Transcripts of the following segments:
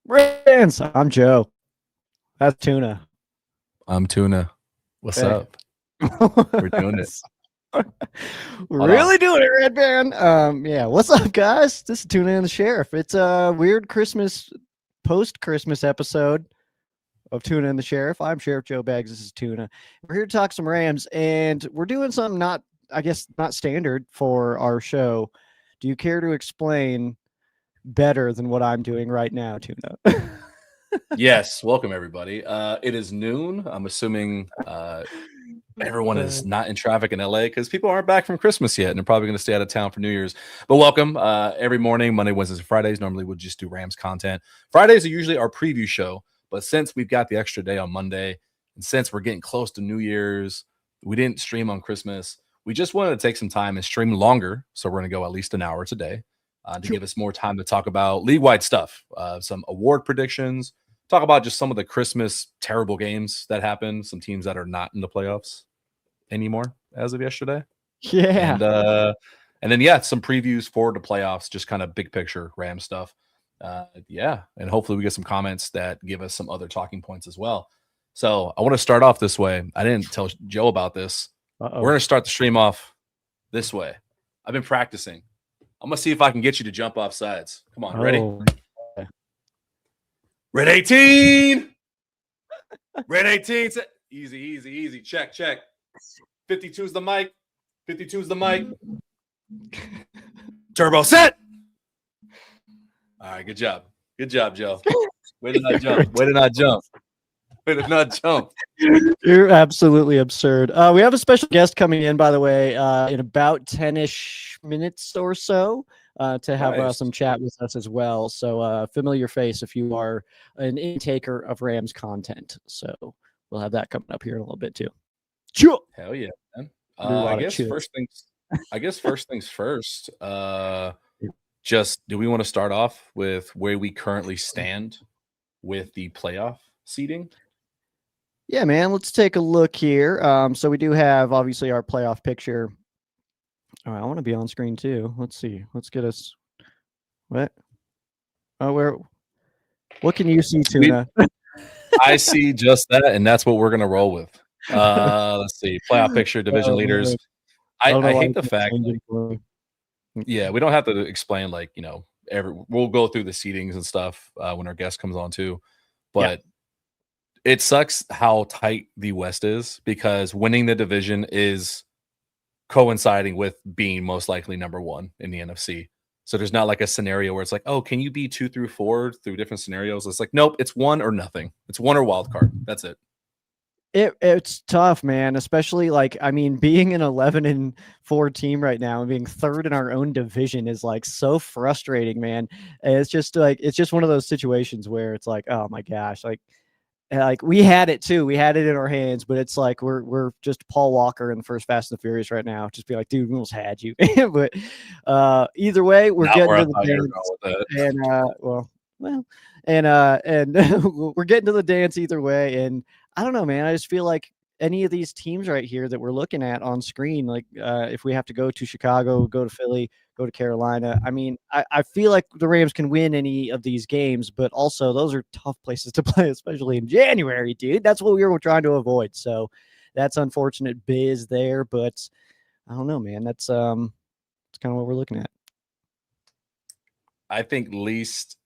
Rams. I'm Joe. That's Tuna. I'm Tuna. What's Hey. up? We're doing it. We're Hold really on. doing it, Red Band. Yeah. What's up, guys? This is Tuna and the Sheriff. It's a weird post-Christmas episode of Tuna and the Sheriff. I'm Sheriff Joe Baggs. This is Tuna. We're here to talk some Rams, and we're doing something not standard for our show. Do you care to explain better than what I'm doing right now, Tuna? Yes, welcome everybody. It is noon. I'm assuming everyone is not in traffic in LA because people aren't back from Christmas yet and they're probably going to stay out of town for New Year's. But welcome every morning, Monday, Wednesdays, and Fridays. Normally we'll just do Rams content. Fridays are usually our preview show, but since we've got the extra day on Monday and since we're getting close to New Year's, we didn't stream on Christmas. We just wanted to take some time and stream longer, so we're going to go at least an hour today to give us more time to talk about league-wide stuff, some award predictions, talk about just some of the Christmas terrible games that happened, some teams that are not in the playoffs anymore as of yesterday. Yeah. And then some previews for the playoffs, just kind of big picture Ram stuff. And hopefully we get some comments that give us some other talking points as well. So I want to start off this way. I didn't tell Joe about this. Uh-oh. We're going to start the stream off this way. I've been practicing. I'm going to see if I can get you to jump off sides. Come on, ready? Red 18. Red 18. Easy. Check. 52 is the mic. 52 is the mic. Turbo set. All right, good job. Good job, Joe. Way to not jump. You're absolutely absurd. We have a special guest coming in, by the way, in about 10-ish minutes or so to have some chat with us as well. So familiar face if you are an intaker of Rams content. So we'll have that coming up here in a little bit too. Sure. Hell yeah, man. I guess first things first. Just do we want to start off with where we currently stand with the playoff seeding? Yeah, man. Let's take a look here. So we do have obviously our playoff picture. All right, I want to be on screen too. Let's see. Let's get us. What? Oh, what can you see, Tuna? I see just that, and that's what we're gonna roll with. Let's see. Playoff picture, division leaders. I hate the fact. Yeah, we don't have to explain we'll go through the seedings and stuff when our guest comes on too. But it sucks how tight the West is because winning the division is coinciding with being most likely number one in the NFC. So there's not like a scenario where it's like, oh, can you be 2 through 4 through different scenarios? It's like, nope, it's one or nothing. It's one or wild card. That's it. It's tough, man, especially being an 11-4 team right now and being third in our own division is like so frustrating, man. And it's just one of those situations where it's like, oh my gosh, like we had it too. We had it in our hands, but it's like we're just Paul Walker in the first Fast and the Furious right now. Just be like, dude, we almost had you. But either way, we're getting to the dance. And we're getting to the dance either way. And I don't know, man. I just feel like any of these teams right here that we're looking at on screen, like if we have to go to Chicago, go to Philly, go to Carolina, I mean, I feel like the Rams can win any of these games, but also those are tough places to play, especially in January, dude. That's what we were trying to avoid. So that's unfortunate biz there, but I don't know, man. That's kind of what we're looking at. I think least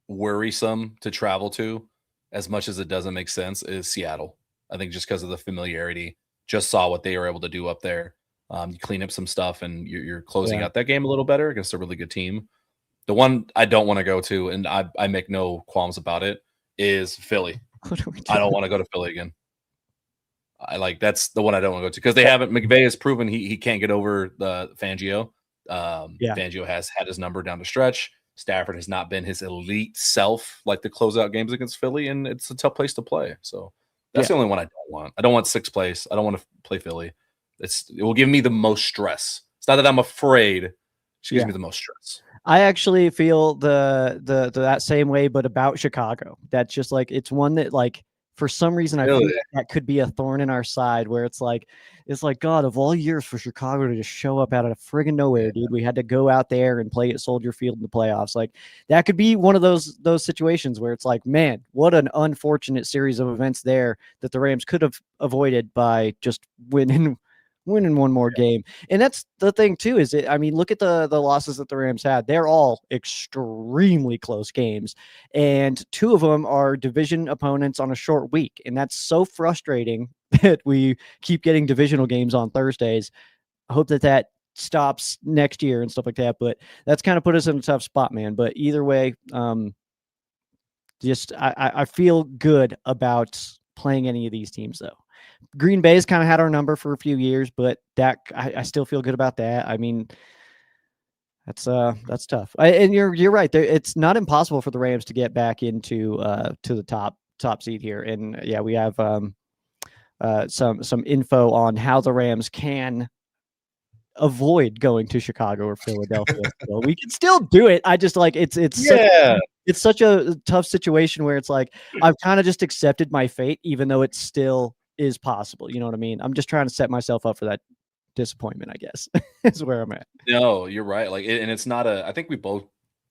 worrisome to travel to, as much as it doesn't make sense, is Seattle. I think just because of the familiarity, just saw what they were able to do up there. You clean up some stuff and you're closing out that game a little better against a really good team. The one I don't want to go to, and I make no qualms about it, is Philly. I don't want to go to Philly again. That's the one I don't want to go to because they haven't. McVay has proven he can't get over the Fangio. Fangio has had his number down the stretch. Stafford has not been his elite self like the closeout games against Philly, and it's a tough place to play. So that's the only one I don't want. I don't want sixth place. I don't want to play Philly. It will give me the most stress. It's not that I'm afraid. It gives me the most stress. I actually feel the that same way, but about Chicago. That's just like it's one that like For some reason, I feel Really? like that could be a thorn in our side where it's like, God, of all years for Chicago to just show up out of friggin' nowhere, dude. We had to go out there and play at Soldier Field in the playoffs. Like, that could be one of those situations where it's like, man, what an unfortunate series of events there that the Rams could have avoided by just winning one more game. And that's the thing too, is I mean, look at the losses that the Rams had. They're all extremely close games. And two of them are division opponents on a short week. And that's so frustrating that we keep getting divisional games on Thursdays. I hope that stops next year and stuff like that. But that's kind of put us in a tough spot, man. But either way, I feel good about playing any of these teams though. Green Bay's kind of had our number for a few years, but that I still feel good about that. I mean, that's tough. And you're right. It's not impossible for the Rams to get back into to the top seed here. And yeah, we have some info on how the Rams can avoid going to Chicago or Philadelphia. So we can still do it. I just like it's such a tough situation where it's like I've kind of just accepted my fate, even though it still is possible. You know what I mean? I'm just trying to set myself up for that disappointment, I guess, is where I'm at. No, you're right. Like, and it's not I think we both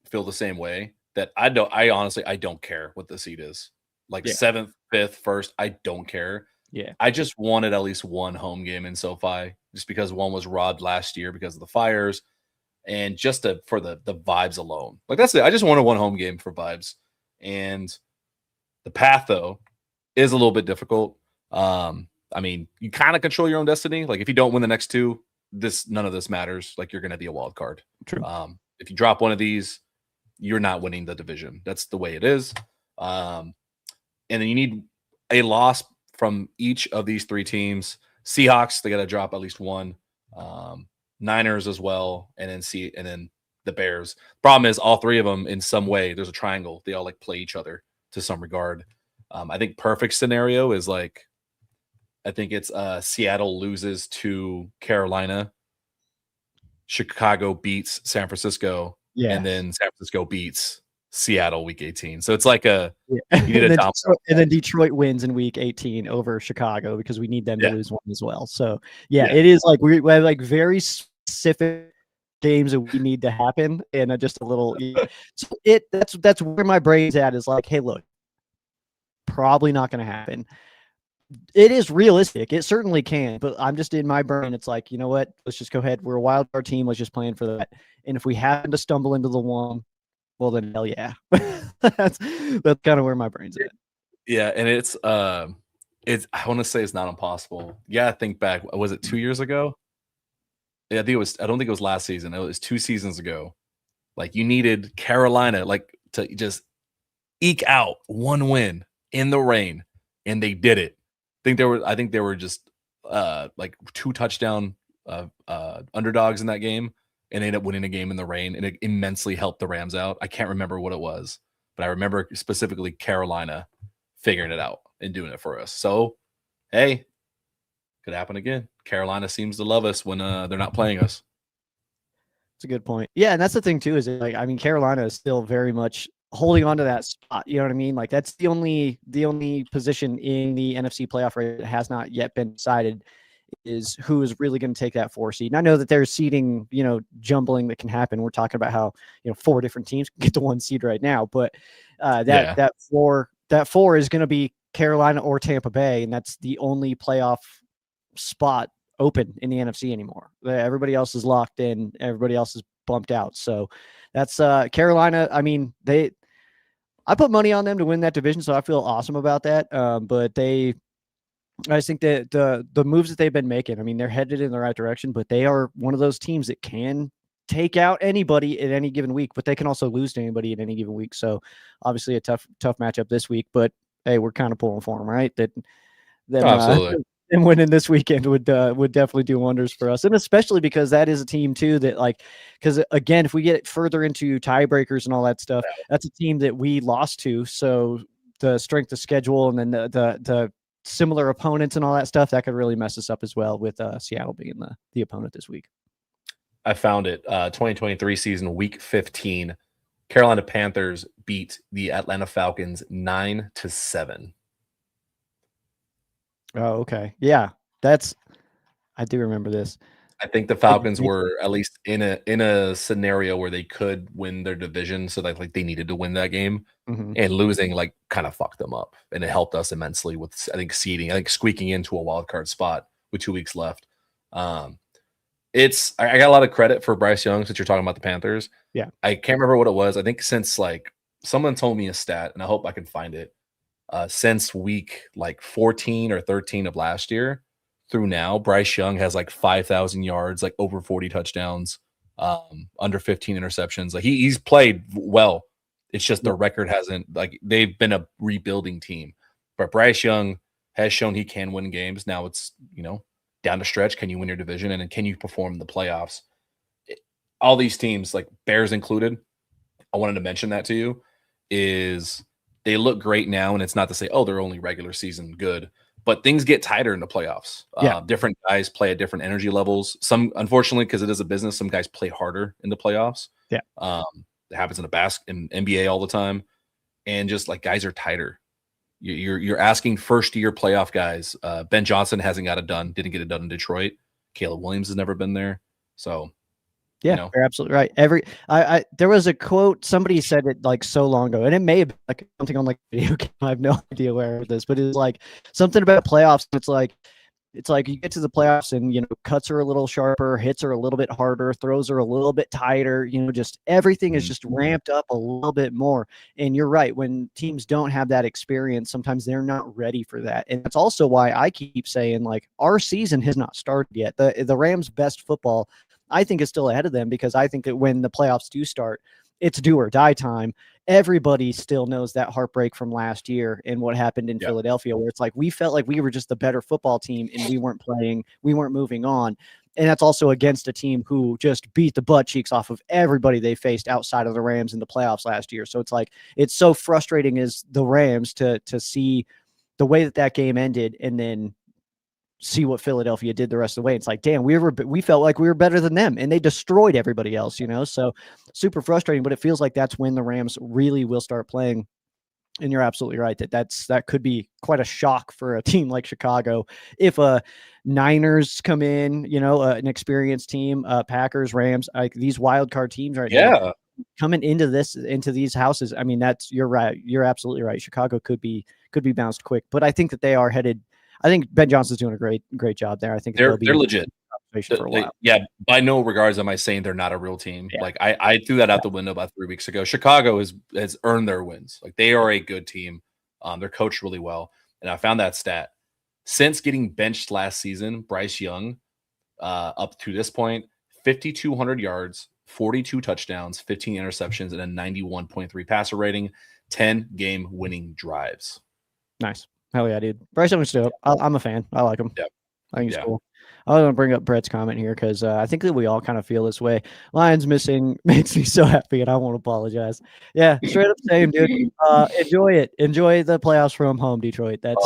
feel the same way that I honestly don't care what the seed is. Like 7th, 5th, 1st, I don't care. Yeah. I just wanted at least one home game in SoFi just because one was robbed last year because of the fires and just for the vibes alone. Like, that's it. I just wanted one home game for vibes. And the path, though, is a little bit difficult. I mean, you kind of control your own destiny. Like, if you don't win the next two, none of this matters. Like, you're going to be a wild card. True. If you drop one of these, you're not winning the division. That's the way it is. And then you need a loss from each of these three teams. Seahawks, they got to drop at least one. Niners as well, and then the Bears. Problem is, all three of them in some way, there's a triangle. They all like play each other to some regard. I think perfect scenario is like, I think it's Seattle loses to Carolina, Chicago beats San Francisco, and then San Francisco beats Seattle week 18. So it's like you need and then Detroit wins in week 18 over Chicago because we need them to lose one as well. So it is like we have like very specific games that we need to happen, and just a little. So that's where my brain's at, is like, hey, look, probably not going to happen. It is realistic. It certainly can, but I'm just in my brain. It's like, you know what? Let's just go ahead. We're a wild card team. Let's just plan for that. And if we happen to stumble into the one, well, then hell yeah. that's kind of where my brain's at. Yeah, and it's I want to say it's not impossible. Yeah, think back. Was it 2 years ago? Yeah, I don't think it was last season. It was 2 seasons ago. Like, you needed Carolina like to just eke out one win in the rain, and they did it. I think there were just like 2 touchdown underdogs in that game, and they ended up winning a game in the rain, and it immensely helped the Rams out. I can't remember what it was, but I remember specifically Carolina figuring it out and doing it for us. So, hey, could happen again. Carolina seems to love us when they're not playing us. That's a good point. Yeah, and that's the thing too, is like, I mean, Carolina is still very much holding on to that spot. You know what I mean? Like, that's the only position in the NFC playoff race that has not yet been decided, is who is really going to take that 4 seed. And I know that there's seeding, jumbling that can happen. We're talking about how, 4 different teams can get the 1 seed right now, but that 4 is going to be Carolina or Tampa Bay. And that's the only playoff spot open in the NFC anymore. Everybody else is locked in. Everybody else is bumped out. So that's Carolina. I mean, I put money on them to win that division, so I feel awesome about that. But I just think that the moves that they've been making, I mean, they're headed in the right direction, but they are one of those teams that can take out anybody at any given week, but they can also lose to anybody at any given week. So obviously a tough matchup this week, but hey, we're kind of pulling for them, right? Absolutely. And winning this weekend would definitely do wonders for us. And especially because that is a team too that, like, because again, if we get further into tiebreakers and all that stuff, that's a team that we lost to. So the strength of schedule and then the similar opponents and all that stuff, that could really mess us up as well, with Seattle being the opponent this week. I found it. 2023 season, week 15, Carolina Panthers beat the Atlanta Falcons 9-7. Oh, okay. Yeah, I do remember this. I think the I Falcons were at least in a scenario where they could win their division, so that like they needed to win that game, Mhm. and losing like kind of fucked them up, and it helped us immensely with I think seeding, I think squeaking into a wild card spot with 2 weeks left. Um, I got a lot of credit for Bryce Young since you're talking about the Panthers. Yeah. I can't remember what it was. I think since like someone told me a stat, and I hope I can find it. Since week like 14 or 13 of last year through now, Bryce Young has like 5,000 yards, like over 40 touchdowns, under 15 interceptions. Like he's played well. It's just the record hasn't, like they've been a rebuilding team. But Bryce Young has shown he can win games. Now it's, down the stretch. Can you win your division? And then can you perform in the playoffs? All these teams, like Bears included, I wanted to mention that to you, is they look great now. And it's not to say, oh, they're only regular season good, but things get tighter in the playoffs. Yeah. Different guys play at different energy levels. Some, unfortunately, because it is a business, some guys play harder in the playoffs. Yeah. It happens in NBA all the time. And just like guys are tighter. You're asking first year playoff guys. Ben Johnson hasn't got it done. Didn't get it done in Detroit. Caleb Williams has never been there. So yeah, you're absolutely right. I there was a quote, somebody said it like so long ago, and it may have been like something on like video game. I have no idea where it is, but it's like something about playoffs. It's like you get to the playoffs and, cuts are a little sharper, hits are a little bit harder, throws are a little bit tighter, just everything is just ramped up a little bit more. And you're right. When teams don't have that experience, sometimes they're not ready for that. And that's also why I keep saying, like, our season has not started yet. The Rams' best football, I think, is still ahead of them, because I think that when the playoffs do start, it's do or die time. Everybody still knows that heartbreak from last year and what happened in Philadelphia, where it's like we felt like we were just the better football team and we weren't playing, we weren't moving on. And that's also against a team who just beat the butt cheeks off of everybody they faced outside of the Rams in the playoffs last year. So it's like, it's so frustrating as the Rams to see the way that game ended and then see what Philadelphia did the rest of the way. It's like, damn, we felt like we were better than them and they destroyed everybody else, so super frustrating. But it feels like that's when the Rams really will start playing. And you're absolutely right that could be quite a shock for a team like Chicago if Niners come in, an experienced team, Packers, Rams, like these wild card teams right now coming into these houses. I mean, you're right. You're absolutely right. Chicago could be bounced quick, but I think that they are headed. I think Ben Johnson's doing a great job there. I think they're legit for a while. By no regards am I saying they're not a real team. Yeah. Like I threw that out the window about 3 weeks ago. Chicago has earned their wins. Like they are a good team. They're coached really well. And I found that stat. Since getting benched last season, Bryce Young, up to this point, 5,200 yards, 42 touchdowns, 15 interceptions, and a 91.3 passer rating, 10 game winning drives. Nice. Hell yeah, dude. Bryce Young's still up. I'm a fan. I like him. Yeah. I think he's cool. I was going to bring up Brett's comment here because I think that we all kind of feel this way. Lions missing makes me so happy, and I won't apologize. Yeah, straight up same, dude. Enjoy it. Enjoy the playoffs from home, Detroit. That's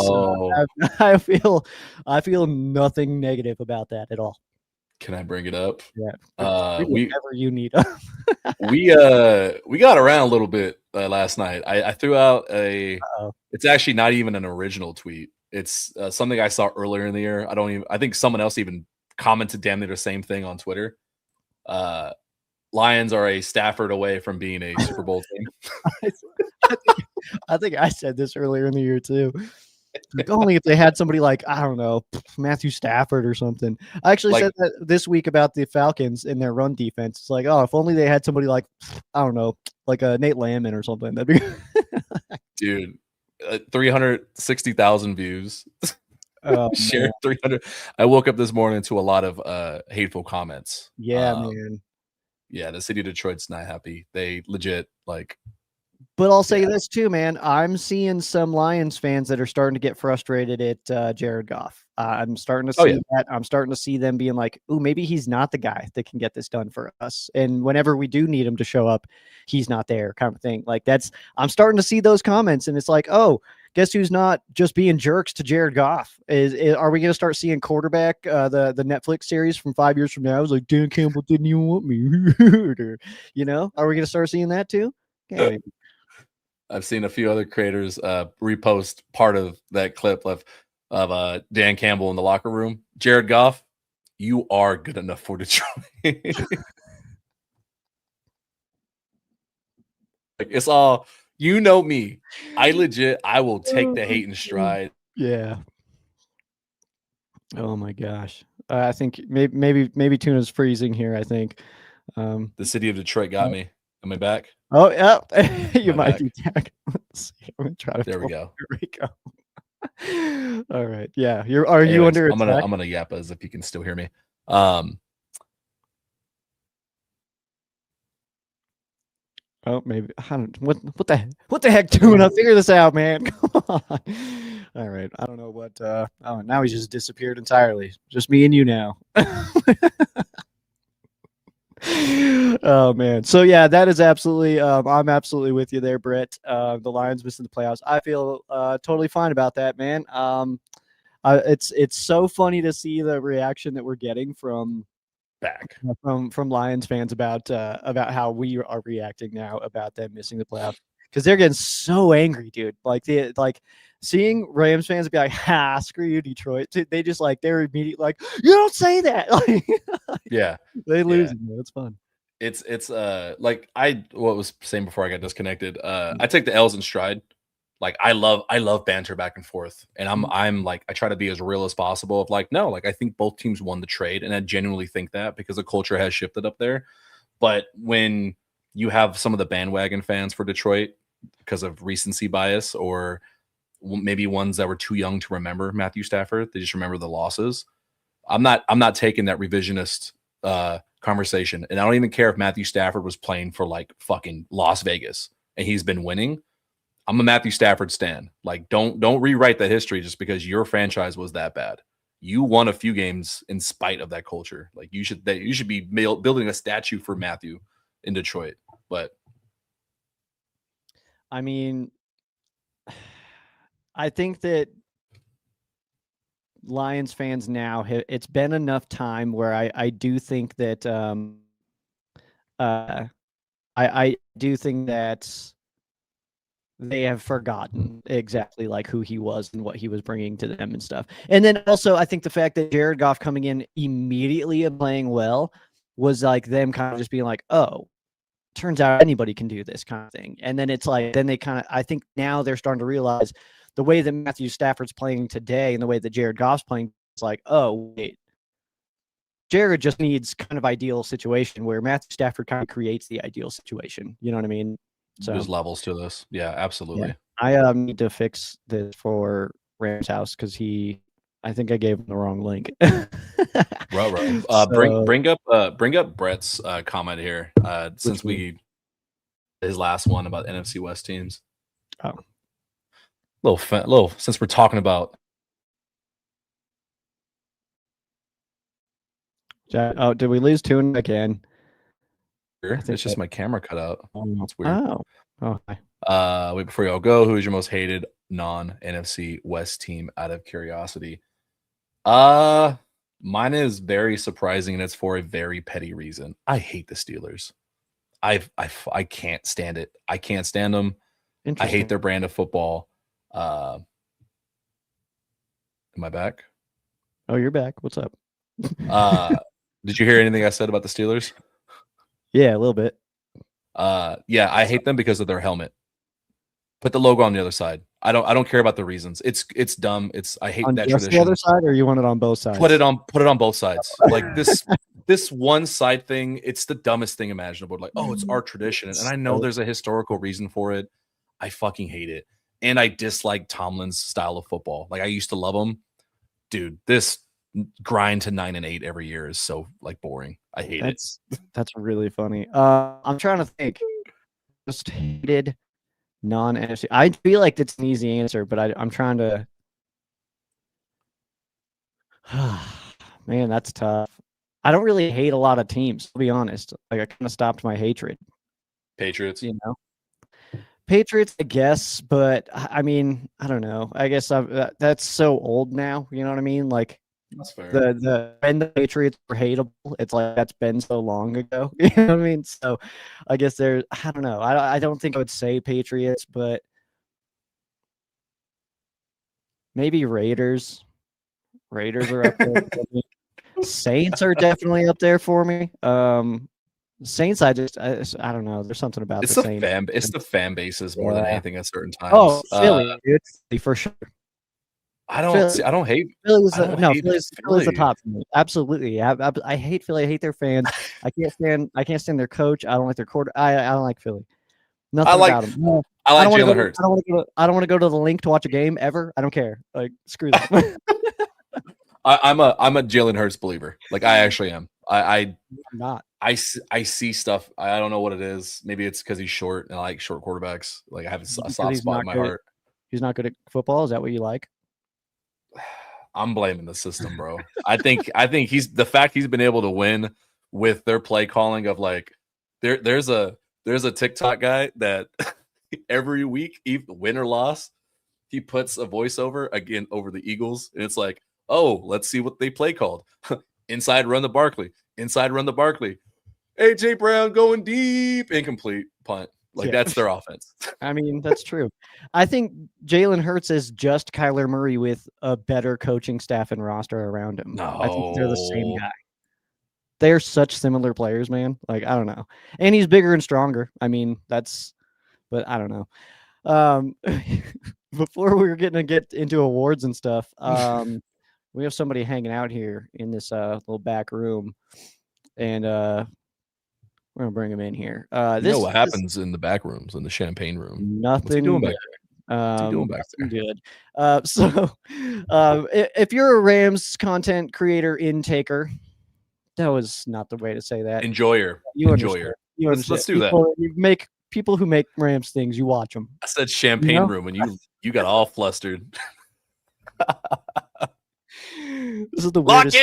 I feel nothing negative about that at all. Can I bring it up? Yeah. Whenever you need. we got around a little bit last night. I threw out it's actually not even an original tweet. It's something I saw earlier in the year. I think someone else even commented damn near the same thing on Twitter. Lions are a Stafford away from being a Super Bowl team. I think I said this earlier in the year too. Like, only if they had somebody like, I don't know, Matthew Stafford or something. I actually said that this week about the Falcons and their run defense. It's like, oh, if only they had somebody like, I don't know, like a Nate Landman or something. That'd be dude. 360,000 views. Shared 300. I woke up this morning to a lot of hateful comments. Yeah, man. Yeah, the city of Detroit's not happy. They legit like. But I'll say this too, man. I'm seeing some Lions fans that are starting to get frustrated at Jared Goff. I'm starting to see that. I'm starting to see them being like, "Ooh, maybe he's not the guy that can get this done for us." And whenever we do need him to show up, he's not there, kind of thing. Like I'm starting to see those comments, and it's like, oh, guess who's not just being jerks to Jared Goff? Are we going to start seeing quarterback the Netflix series from 5 years from now? I was like, Dan Campbell didn't even want me. Are we going to start seeing that too? Okay. I've seen a few other creators repost part of that clip of of Dan Campbell in the locker room. Jared Goff, you are good enough for Detroit. Like, it's all, you know me. I will take the hate in stride. Yeah. Oh my gosh. I think maybe Tuna's freezing here. I think. The city of Detroit got me. Am I back? Oh yeah, you Am I might back? be back. Let's see. I'm gonna try to. There we go. There we go. All right. Yeah. Are you Anyways, under I'm attack? gonna yap as if you can still hear me. Oh, maybe. I don't. What the heck, Tuna? Figure this out, man. Come on. All right. I don't know what. Oh, now he's just disappeared entirely. Just me and you now. Oh man. So yeah, that is absolutely. I'm absolutely with you there, Brett. The Lions missing the playoffs. I feel totally fine about that, man. It's so funny to see the reaction that we're getting from Lions fans about how we are reacting now about them missing the playoffs, because they're getting so angry, dude. Like seeing Rams fans be like, "Ha, screw you, Detroit." They just they're immediately like, "You don't say that." Yeah, they lose. Yeah. It's fun. It's like what was saying before I got disconnected. I take the L's in stride. Like I love banter back and forth, and I'm like, I try to be as real as possible. Of like, no, like I think both teams won the trade, and I genuinely think that because the culture has shifted up there. But when you have some of the bandwagon fans for Detroit because of recency bias, or maybe ones that were too young to remember Matthew Stafford, they just remember the losses. I'm not taking that revisionist conversation, and I don't even care if Matthew Stafford was playing for like fucking Las Vegas and he's been winning. I'm a Matthew Stafford stan. Like, don't rewrite that history just because your franchise was that bad. You won a few games in spite of that culture. Like, you should be building a statue for Matthew in Detroit. But I mean, I think that Lions fans now, it's been enough time where I do think that I do think that they have forgotten exactly like who he was and what he was bringing to them and stuff. And then also I think the fact that Jared Goff coming in immediately and playing well was like them kind of just being like, oh, turns out anybody can do this kind of thing. And then it's like, then they kind of, I think now they're starting to realize the way that Matthew Stafford's playing today and the way that Jared Goff's playing, it's like, oh, wait, Jared just needs kind of ideal situation where Matthew Stafford kind of creates the ideal situation. You know what I mean? So there's levels to this. Yeah, absolutely. Yeah. I need to fix this for Rams House because I think I gave him the wrong link. Bro. Bring up Brett's comment here. Since his last one about NFC West teams. Oh, little since we're talking about. Oh, did we lose Tuna again? It's just my camera cut out. That's weird. Oh, hi. Wait, before y'all go, who is your most hated non-NFC West team out of curiosity? Mine is very surprising, and it's for a very petty reason. I hate the Steelers. I can't stand it. I can't stand them. I hate their brand of football. Am I back? Oh, you're back. What's up? Did you hear anything I said about the Steelers? Yeah, a little bit. Yeah, I hate them because of their helmet. Put the logo on the other side. I don't care about the reasons. It's dumb. I hate that tradition. The other side, or you want it on both sides? Put it on both sides. Like this one side thing, it's the dumbest thing imaginable. Like, oh, it's our tradition. And I know there's a historical reason for it. I fucking hate it. And I dislike Tomlin's style of football. Like, I used to love him. Dude, this grind to 9-8 every year is so like boring. I hate it. That's really funny. I'm trying to think. Just hated non-NFC. I feel like that's an easy answer, but I'm trying to. Man, that's tough. I don't really hate a lot of teams, to be honest. Like, I kind of stopped my hatred. Patriots, Patriots, I guess, but I mean, I don't know. I guess that's so old now. You know what I mean? Like, that's fair. When the Patriots were hateable, it's like that's been so long ago. You know what I mean? So I guess I don't know. I don't think I would say Patriots, but Maybe Raiders. Raiders are up there for me. Saints are definitely up there for me. Saints, I don't know. There's something about It's the the Saints. it's the fan bases more than anything at certain Oh, times. Philly, dude, for sure. I don't hate Philly's Philly. the top for me. Absolutely. I hate Philly. I hate their fans. I can't stand their coach. I don't like their quarter. I don't like Philly. Nothing about them. No, I like Jalen Hurts. I don't want to go to the link to watch a game ever. I don't care. Like, screw them. I'm a Jalen Hurts believer. Like, I actually am. I'm not. I see stuff. I don't know what it is. Maybe it's because he's short and I like short quarterbacks. Like, I have a soft spot in my heart. He's not good at football. Is that what you like? I'm blaming the system, bro. I think he's the fact he's been able to win with their play calling of like there's a TikTok guy that every week, win or loss, he puts a voiceover again over the Eagles, and it's like, oh, let's see what they play called. Inside run the Barkley. Inside run the Barkley. AJ Brown going deep, incomplete punt. Like, that's their offense. I mean, that's true. I think Jalen Hurts is just Kyler Murray with a better coaching staff and roster around him. No. I think they're the same guy. They're such similar players, man. Like, I don't know. And he's bigger and stronger. I mean, but I don't know. Before we were getting to get into awards and stuff, we have somebody hanging out here in this little back room. And we're gonna bring him in here. You know what happens in the back rooms, in the champagne room? Nothing. What's he doing back there? Good. If you're a Rams content creator intaker, that was not the way to say that. Enjoyer. Let's do that. You make people who make Rams things. You watch them. I said champagne room, and you got all flustered. This is the weirdest.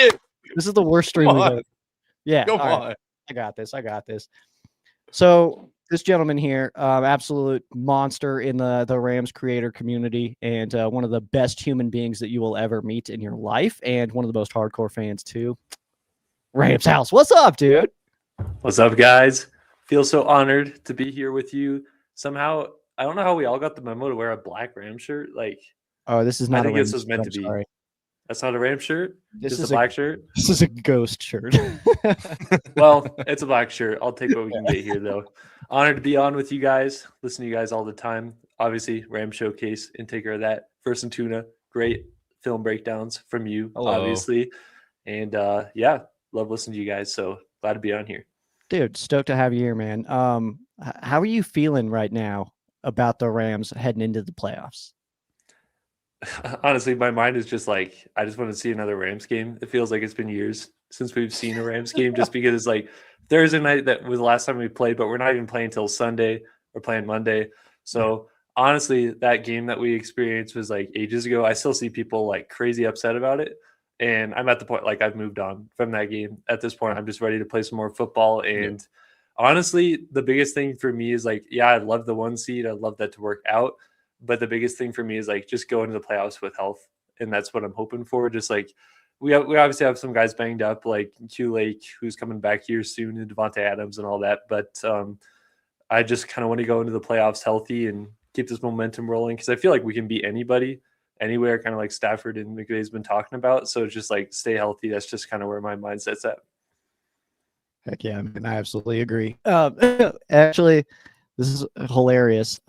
This is the worst stream we've ever. Yeah. Come on. Right. I got this. So this gentleman here, absolute monster in the Rams creator community, and one of the best human beings that you will ever meet in your life, and one of the most hardcore fans too. Rams House, what's up, dude? What's up, guys? Feel so honored to be here with you. Somehow, I don't know how we all got the memo to wear a black Ram shirt. Like, oh, this is not. I think this was meant to be. Sorry. That's not a Ram shirt. This is a black shirt. This is a ghost shirt. Well, it's a black shirt. I'll take what we can get here, though. Honored to be on with you guys. Listen to you guys all the time. Obviously, Ram Showcase and take care of that. First and Tuna, great film breakdowns from you, obviously. And yeah, love listening to you guys. So glad to be on here. Dude, stoked to have you here, man. How are you feeling right now about the Rams heading into the playoffs? Honestly, my mind is just like, I just want to see another Rams game. It feels like it's been years since we've seen a Rams game, just because it's like Thursday night, that was the last time we played, but we're not even playing until Sunday. We're playing Monday. So honestly, that game that we experienced was like ages ago. I still see people like crazy upset about it. And I'm at the point, like, I've moved on from that game. At this point, I'm just ready to play some more football. And honestly, the biggest thing for me is like, yeah, I love the 1 seed. I love that to work out. But the biggest thing for me is like just go into the playoffs with health. And that's what I'm hoping for. Just like we obviously have some guys banged up, like Q Lake, who's coming back here soon, and Devontae Adams and all that. But I just kind of want to go into the playoffs healthy and keep this momentum rolling, because I feel like we can beat anybody, anywhere, kind of like Stafford and McVay's been talking about. So it's just like stay healthy. That's just kind of where my mindset's at. Heck yeah, man, I absolutely agree. Actually, this is hilarious.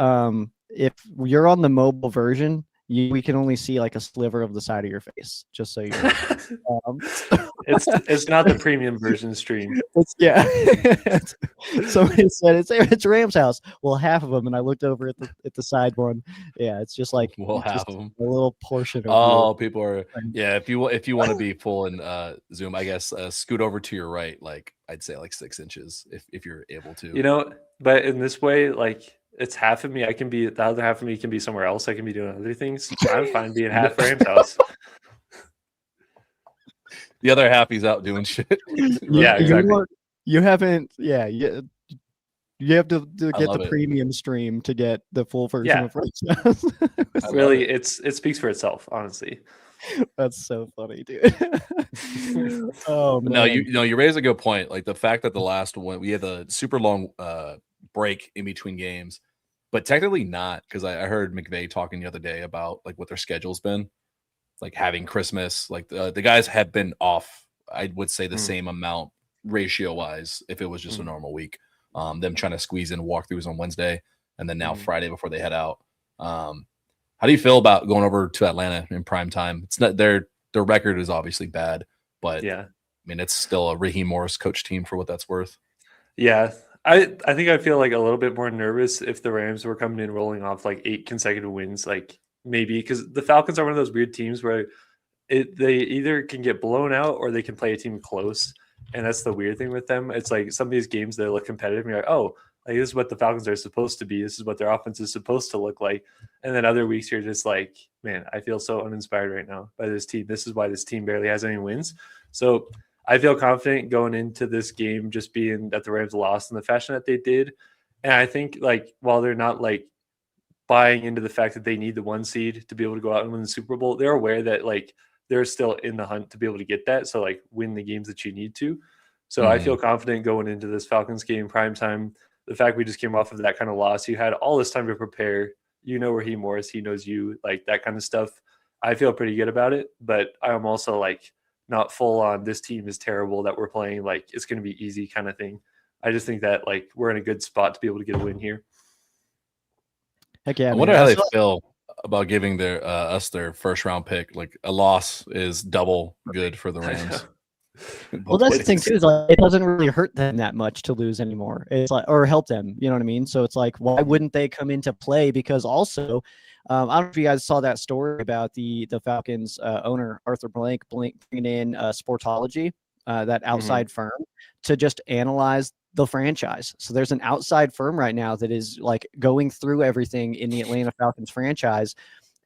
If you're on the mobile version, we can only see like a sliver of the side of your face, just so you know. It's not the premium version stream. Somebody said it's Rams House. Well, half of them, and I looked over at the side one. Yeah, it's just like half of them. A little portion of people are if you want to be full in Zoom, I guess scoot over to your right, like I'd say like 6 inches if you're able to. You know, but in this way, like, it's half of me. The other half of me can be somewhere else. I can be doing other things. I'm fine being half Rams House. The other half, he's out doing shit. Yeah, exactly. You haven't. Yeah, you have to get the premium stream to get the full version of Rams House. Really, it speaks for itself, honestly. That's so funny, dude. Oh man. No, you raise a good point. Like the fact that the last one, we had a super long break in between games, but technically not, because I heard McVay talking the other day about like what their schedule's been. like having Christmas. Like the guys have been off, I would say the same amount ratio wise if it was just a normal week. Them trying to squeeze in walkthroughs on Wednesday and then now Friday before they head out. How do you feel about going over to Atlanta in prime time? It's not their record is obviously bad, but Yeah. I mean, it's still a Raheem Morris coach team for what that's worth. Yeah. I think I feel like a little bit more nervous if the Rams were coming in rolling off like 8 consecutive wins, like maybe because the Falcons are one of those weird teams where they either can get blown out or they can play a team close. And that's the weird thing with them. It's like some of these games that look competitive and you're like, oh, like this is what the Falcons are supposed to be. This is what their offense is supposed to look like. And then other weeks you're just like, man, I feel so uninspired right now by this team. This is why this team barely has any wins. So I feel confident going into this game just being that the Rams lost in the fashion that they did. And I think like while they're not like buying into the fact that they need the 1 seed to be able to go out and win the Super Bowl, they're aware that like they're still in the hunt to be able to get that. So like win the games that you need to. So I feel confident going into this Falcons game primetime. The fact we just came off of that kind of loss, you had all this time to prepare. You know Raheem Morris, he knows you, like that kind of stuff. I feel pretty good about it, but I'm also like not full on this team is terrible that we're playing like it's going to be easy kind of thing. I just think that like we're in a good spot to be able to get a win here. Heck yeah! I wonder how they feel about giving their us their first round pick. Like a loss is double good for the Rams. Well, that's the thing too. Is like it doesn't really hurt them that much to lose anymore. It's like or help them. You know what I mean? So it's like why wouldn't they come into play? Because also, I don't know if you guys saw that story about the Falcons owner Arthur Blank bringing in Sportology, that outside firm, to just analyze the franchise. So there's an outside firm right now that is like going through everything in the Atlanta Falcons franchise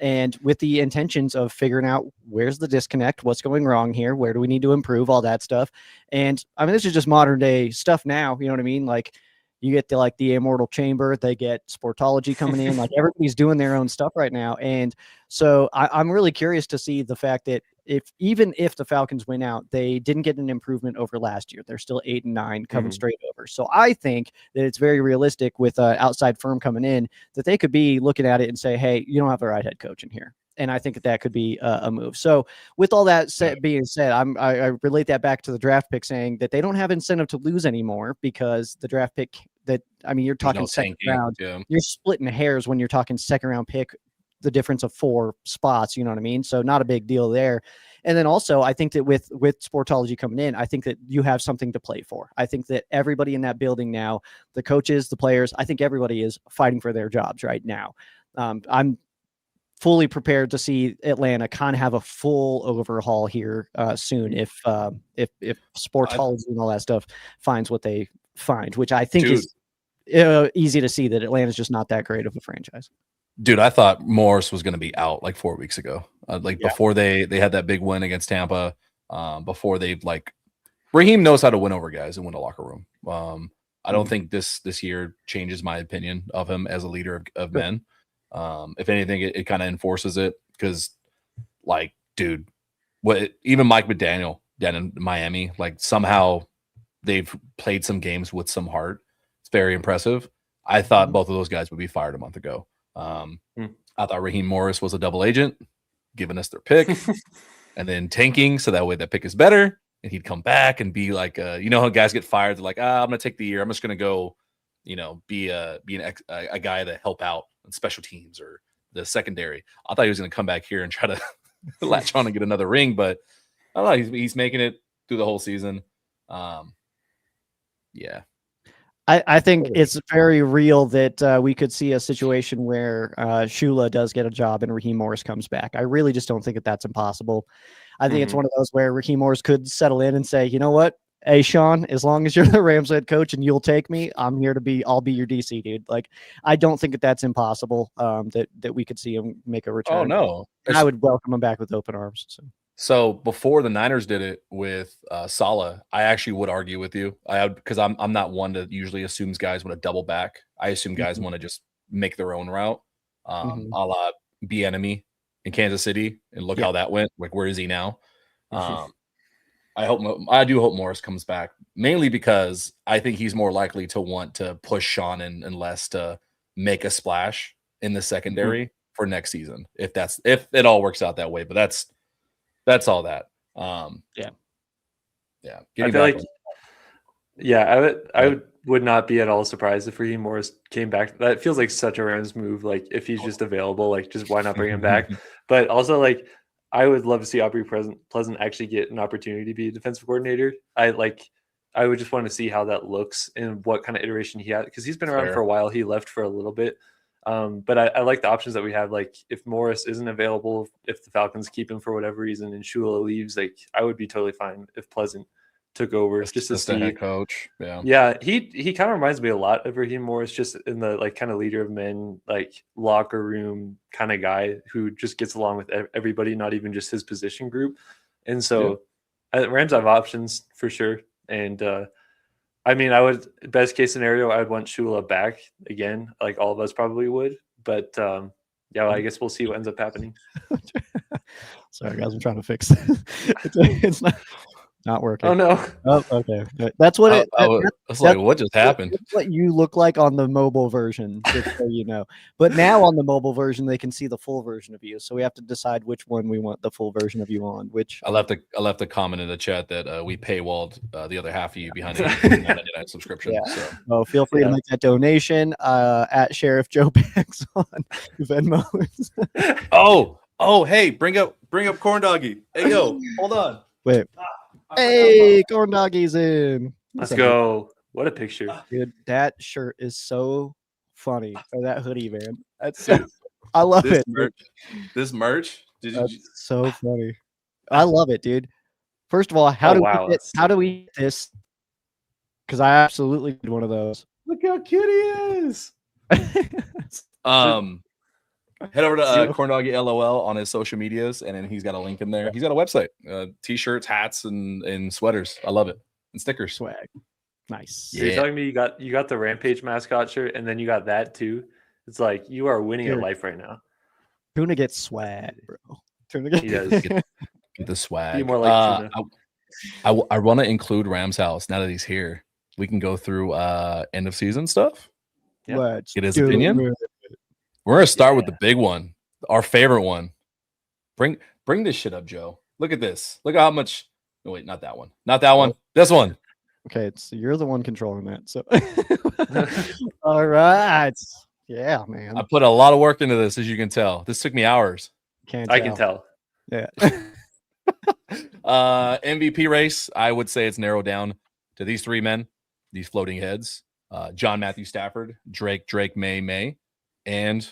and with the intentions of figuring out where's the disconnect, what's going wrong here, where do we need to improve, all that stuff. And I mean, this is just modern day stuff now. You know what I mean? Like you get the Immortal Chamber, they get Sportology coming in, like everybody's doing their own stuff right now. And so I'm really curious to see the fact that even if the Falcons win out, they didn't get an improvement over last year. They're still 8-9 coming straight over. So I think that it's very realistic with an outside firm coming in that they could be looking at it and say, hey, you don't have the right head coach in here. And I think that could be a move. So with all that being said, I relate that back to the draft pick saying that they don't have incentive to lose anymore because the draft pick you're talking second round. Yeah. You're splitting hairs when you're talking second round pick, the difference of 4 spots, you know what I mean? So not a big deal there. And then also I think that with Sportology coming in, I think that you have something to play for. I think that everybody in that building now, the coaches, the players, I think everybody is fighting for their jobs right now. I'm fully prepared to see Atlanta kind of have a full overhaul here soon if Sportology and all that stuff finds what they find, which I think is easy to see that Atlanta's just not that great of a franchise. Dude, I thought Morris was going to be out like 4 weeks ago. Before they had that big win against Tampa, before they Raheem knows how to win over guys and win a locker room. I don't think this year changes my opinion of him as a leader of men. If anything, it kind of enforces it because, dude, even Mike McDaniel down in Miami, somehow they've played some games with some heart. It's very impressive. I thought both of those guys would be fired a month ago. I thought Raheem Morris was a double agent, giving us their pick and then tanking so that way that pick is better. And he'd come back and be like, how guys get fired. They're like, I'm going to take the year. I'm just going to go, be a guy to help out on special teams or the secondary. I thought he was going to come back here and try to latch on and get another ring, but I don't know. He's making it through the whole season. Yeah. I think it's very real that we could see a situation where Shula does get a job and Raheem Morris comes back. I really just don't think that that's impossible. I think it's one of those where Raheem Morris could settle in and say, you know what? Hey, Sean, as long as you're the Rams head coach and you'll take me, I'll be your DC, dude. I don't think that that's impossible, that we could see him make a return. Oh, no. And I would welcome him back with open arms. So before the Niners did it with Saleh, I actually would argue with you. Because I'm not one that usually assumes guys want to double back. I assume guys want to just make their own route, a la Bieniemy in Kansas City, and look how that went. Where is he now? I do hope Morris comes back, mainly because I think he's more likely to want to push Sean and Les to make a splash in the secondary for next season, if it all works out that way. But that's That's all that. Yeah. I feel like, I would not be at all surprised if Raheem Morris came back. That feels like such a Rams move. Like if he's just available, like just why not bring him back? But also like I would love to see Aubrey Pleasant actually get an opportunity to be a defensive coordinator. I would just want to see how that looks and what kind of iteration he had, because he's been around for a while. He left for a little bit. But I like the options that we have. Like if Morris isn't available, if the Falcons keep him for whatever reason and Shula leaves, like I would be totally fine if Pleasant took over just to see. Head coach. Yeah. He kind of reminds me a lot of Raheem Morris, just in the like kind of leader of men, like locker room kind of guy who just gets along with everybody, not even just his position group. And so Rams have options for sure. And I mean, best case scenario, I'd want Shula back again, like all of us probably would. But I guess we'll see what ends up happening. Sorry, guys, I'm trying to fix it. It's not working. Oh no! Oh, okay. That's what it. I was like, what just happened? That's what you look like on the mobile version, just so you know. But now on the mobile version, they can see the full version of you. So we have to decide which one we want the full version of you on. Which I left a comment in the chat that we paywalled the other half of you behind a subscription. Yeah. So feel free to make that donation at Sheriff Joe Bags on Venmo. Hey, bring up Corn Doggy. Hey yo, hold on. Wait. Hey, Corn Doggy's in. Let's go. What a picture. Dude, that shirt is so funny. Or that hoodie, man. That's I love it. This merch. That's so funny. I love it, dude. First of all, how do we get this? Because I absolutely did one of those. Look how cute he is. Head over to Corn Doggy LOL on his social medias, and then he's got a link in there. He's got a website, t-shirts, hats, and sweaters. I love it, and stickers. Swag, nice. Yeah. So you're telling me you got the Rampage mascot shirt, and then you got that too? It's like you are winning at life right now. Tuna gets swag, bro. He does get the swag. Be more like Tuna. I want to include Rams House now that he's here. We can go through end of season stuff. Yeah. Let's get his opinion. We're gonna start with the big one, our favorite one. Bring this shit up, Joe. Look at this. Look at how much. No, wait, not that one. Not that one. This one. Okay, so you're the one controlling that. So, all right. Yeah, man. I put a lot of work into this, as you can tell. This took me hours. I can tell. Yeah. MVP race. I would say it's narrowed down to these three men, these floating heads: John Matthew Stafford, Drake May. And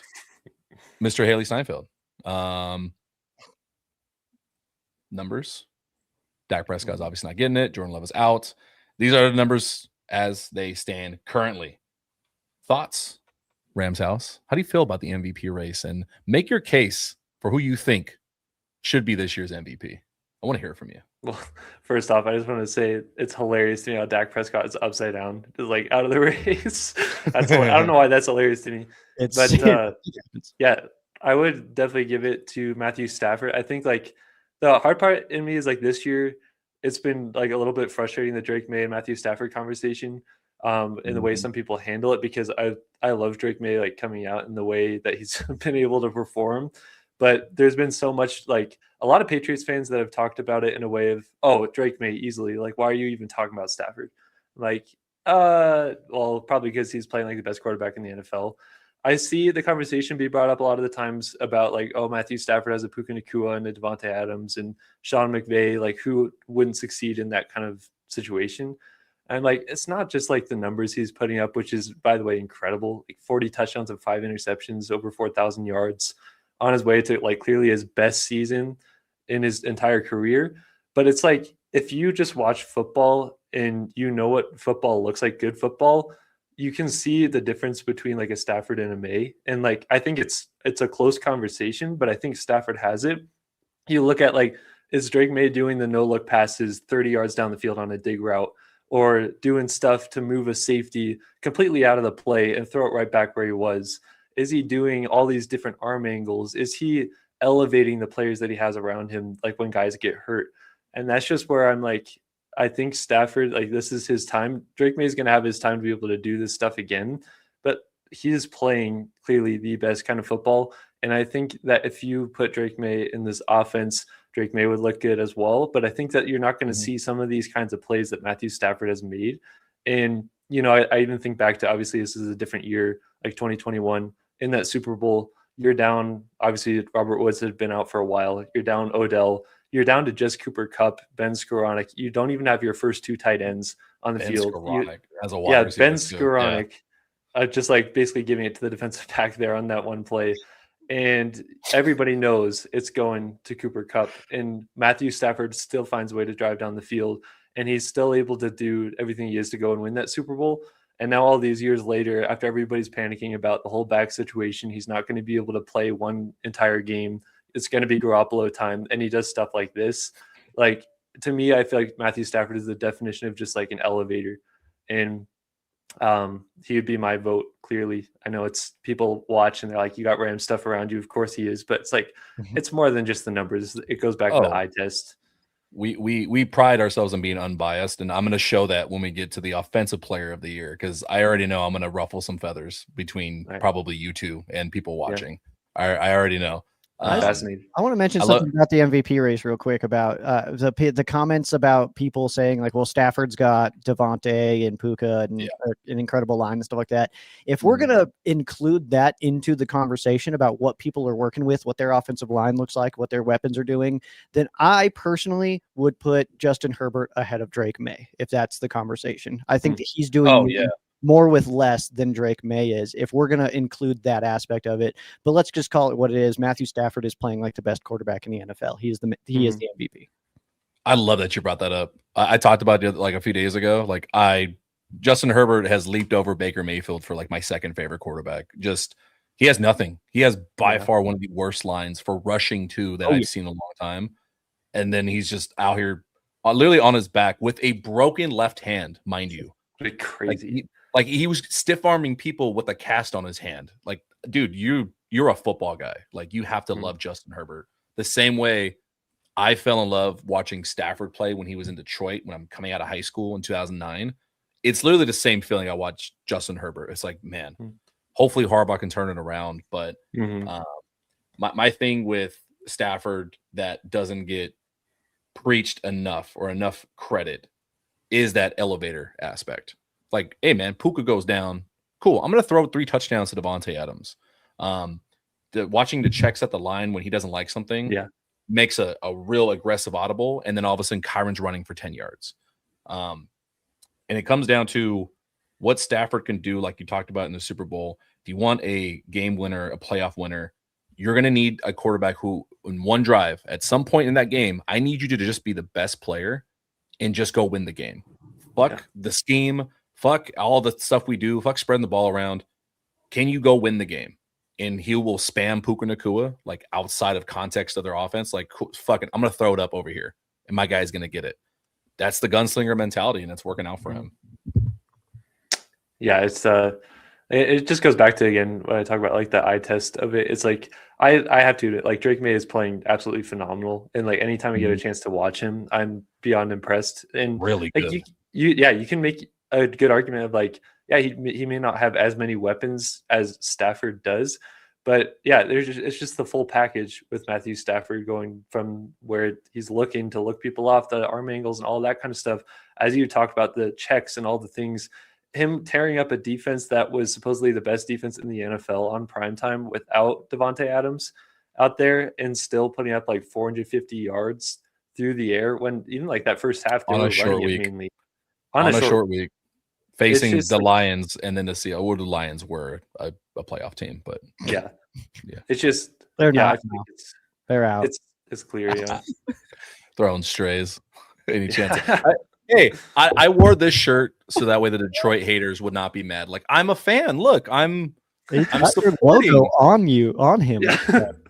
Mr. Haley Steinfeld. Numbers. Dak Prescott's obviously not getting it. Jordan Love is out. These are the numbers as they stand currently. Thoughts, Rams House? How do you feel about the MVP race? And make your case for who you think should be this year's MVP. I want to hear it from you. Well, first off, I just want to say it's hilarious to me how Dak Prescott is upside down, just like out of the race. I don't know why that's hilarious to me. I would definitely give it to Matthew Stafford. I think like the hard part in me is like this year, it's been like a little bit frustrating, the Drake May and Matthew Stafford conversation, in the way some people handle it, because I love Drake May like coming out in the way that he's been able to perform. But there's been so much, like a lot of Patriots fans that have talked about it in a way of, oh, Drake May easily. Like, why are you even talking about Stafford? Like, well, probably because he's playing like the best quarterback in the NFL. I see the conversation be brought up a lot of the times about like, oh, Matthew Stafford has a Puka Nacua and a Devontae Adams and Sean McVay, like who wouldn't succeed in that kind of situation. And like, it's not just like the numbers he's putting up, which is, by the way, incredible. Like 40 touchdowns and 5 interceptions, over 4,000 yards, on his way to like clearly his best season in his entire career. But it's like, if you just watch football and you know what football looks like, good football, you can see the difference between like a Stafford and a May. And like, I think it's a close conversation, but I think Stafford has it. You look at like, is Drake May doing the no look passes 30 yards down the field on a dig route, or doing stuff to move a safety completely out of the play and throw it right back where he was? Is he doing all these different arm angles? Is he elevating the players that he has around him, like when guys get hurt? And that's just where I'm like, I think Stafford, like this is his time. Drake May is going to have his time to be able to do this stuff again, but he is playing clearly the best kind of football. And I think that if you put Drake May in this offense, Drake May would look good as well. But I think that you're not going to see some of these kinds of plays that Matthew Stafford has made. And, I even think back to, obviously, this is a different year, like 2021. In that Super Bowl, you're down, obviously, Robert Woods had been out for a while. You're down Odell. You're down to just Cooper Kupp, Ben Skowronek. You don't even have your first two tight ends on the field. As a wide receiver, Ben Skowronek, just like basically giving it to the defensive back there on that one play. And everybody knows it's going to Cooper Kupp. And Matthew Stafford still finds a way to drive down the field. And he's still able to do everything he is to go and win that Super Bowl. And now all these years later, after everybody's panicking about the whole back situation, he's not going to be able to play one entire game. It's going to be Garoppolo time. And he does stuff like this. Like, to me, I feel like Matthew Stafford is the definition of just like an elevator. And he would be my vote, clearly. I know it's people watch and they're like, you got Rams stuff around you. Of course he is. But it's like, it's more than just the numbers. It goes back to the eye test. We pride ourselves on being unbiased, and I'm going to show that when we get to the offensive player of the year, because I already know I'm going to ruffle some feathers betwing probably you two and people watching. Yeah. I already know. Fascinating. I want to mention something about the MVP race real quick about the comments about people saying like, well, Stafford's got Devontae and Puka and an incredible line and stuff like that. If we're going to include that into the conversation about what people are working with, what their offensive line looks like, what their weapons are doing, then I personally would put Justin Herbert ahead of Drake May, if that's the conversation. I think that he's doing more with less than Drake May is, if we're going to include that aspect of it. But let's just call it what it is. Matthew Stafford is playing like the best quarterback in the NFL. He is the MVP. I love that you brought that up. I talked about it like a few days ago. Like Justin Herbert has leaped over Baker Mayfield for like my second favorite quarterback. Just, he has nothing. He has by far one of the worst lines for rushing too that I've seen in a long time. And then he's just out here literally on his back with a broken left hand, mind you. Crazy. Like he was stiff arming people with a cast on his hand. Like, dude, you're a football guy. Like, you have to love Justin Herbert the same way I fell in love watching Stafford play when he was in Detroit when I'm coming out of high school in 2009. It's literally the same feeling I watched Justin Herbert. It's like, man, hopefully Harbaugh can turn it around. But my thing with Stafford that doesn't get preached enough or enough credit is that elevator aspect. Like, hey, man, Puka goes down. Cool. I'm going to throw 3 touchdowns to Devontae Adams. Watching the checks at the line when he doesn't like something makes a real aggressive audible. And then all of a sudden, Kyron's running for 10 yards. And it comes down to what Stafford can do, like you talked about in the Super Bowl. If you want a game winner, a playoff winner, you're going to need a quarterback who, in one drive, at some point in that game, I need you to just be the best player and just go win the game. Fuck the scheme. Fuck all the stuff we do. Fuck spreading the ball around. Can you go win the game? And he will spam Puka Nacua, like, outside of context of their offense. Like, fuck it, I'm going to throw it up over here, and my guy's going to get it. That's the gunslinger mentality, and it's working out for him. Yeah, it's it just goes back to, again, when I talk about like the eye test of it. It's like I have to, like, Drake May is playing absolutely phenomenal, and like anytime I get a chance to watch him, I'm beyond impressed. And really like good. You can make a good argument of like, he may not have as many weapons as Stafford does, but it's just the full package with Matthew Stafford, going from where he's looking to look people off, the arm angles and all that kind of stuff. As you talked about the checks and all the things, him tearing up a defense that was supposedly the best defense in the NFL on primetime without Devontae Adams out there, and still putting up like 450 yards through the air, when even like that first half, on a short week. Mainly on a short week. Facing the like, Lions, and then to see the Lions were a playoff team, but it's just they're not. They're out. It's clear, throwing strays. Any chance? I wore this shirt so that way the Detroit haters would not be mad. Like, I'm a fan. Look, I'm supporting on him.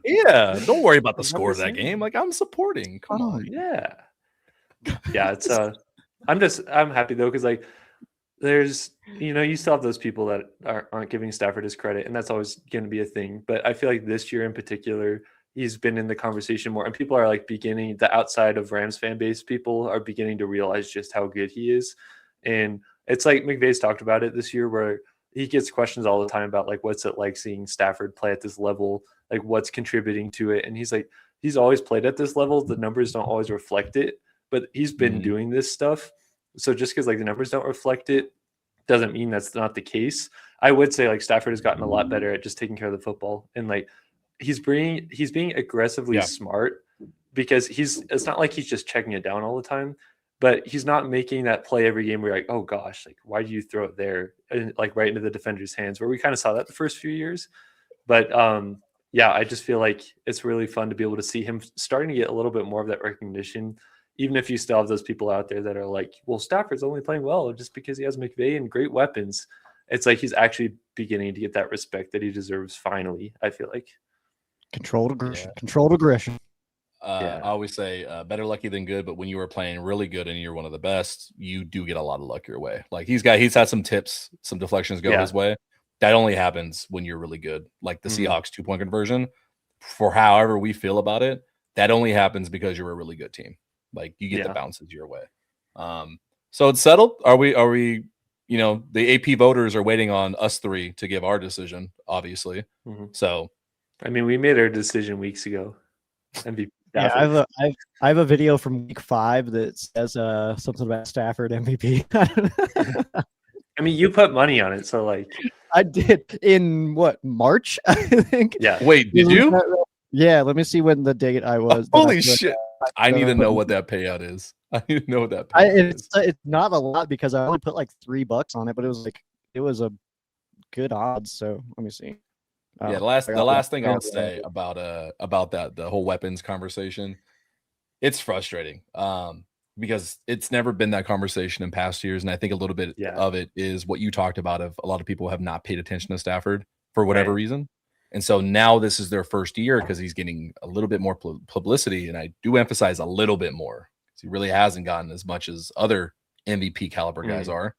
Yeah, don't worry about the score of that game. Like, I'm supporting. Come on. Yeah. It's I'm happy though, because like, there's, you still have those people that aren't giving Stafford his credit, and that's always going to be a thing. But I feel like this year in particular, he's been in the conversation more, and people are like beginning, the outside of Rams fan base people are beginning to realize just how good he is. And it's like McVay's talked about it this year, where he gets questions all the time about like, what's it like seeing Stafford play at this level? Like, what's contributing to it? And he's he's always played at this level. The numbers don't always reflect it, but he's been doing this stuff. So just because like the numbers don't reflect it doesn't mean that's not the case. I would say like Stafford has gotten a lot better at just taking care of the football, and like he's being aggressively smart, because it's not like he's just checking it down all the time, but he's not making that play every game where you're like, oh gosh, like why do you throw it there, and like right into the defender's hands, where we kind of saw that the first few years. But yeah, I just feel like it's really fun to be able to see him starting to get a little bit more of that recognition, even if you still have those people out there that are like, well, Stafford's only playing well just because he has McVay and great weapons. It's like he's actually beginning to get that respect that he deserves finally, I feel like. Controlled aggression. Yeah. Controlled aggression. I always say better lucky than good, but when you are playing really good and you're one of the best, you do get a lot of luck your way. Like he's had some tips, some deflections go his way. That only happens when you're really good. Like the Seahawks 2-point conversion, for however we feel about it, that only happens because you're a really good team. Like you get the bounces your way. So it's settled. Are we, you know, the AP voters are waiting on us three to give our decision, obviously. So, I mean, we made our decision weeks ago. MVP. Yeah, I have a video from week 5 that says something about Stafford MVP. I mean, you put money on it, so like I did in March, I think. Yeah. Wait, did you? Yeah, let me see when the date I was. Holy shit! I need to know what that payout is. I need to know what that payout is. It's not a lot because I only put like $3 on it, but it was a good odds. So let me see. Yeah, the last thing I'll say about that, the whole weapons conversation, it's frustrating because it's never been that conversation in past years, and I think a little bit of it is what you talked about, of a lot of people have not paid attention to Stafford for whatever reason, and so now this is their first year because he's getting a little bit more publicity, and I do emphasize a little bit more because he really hasn't gotten as much as other MVP caliber guys are.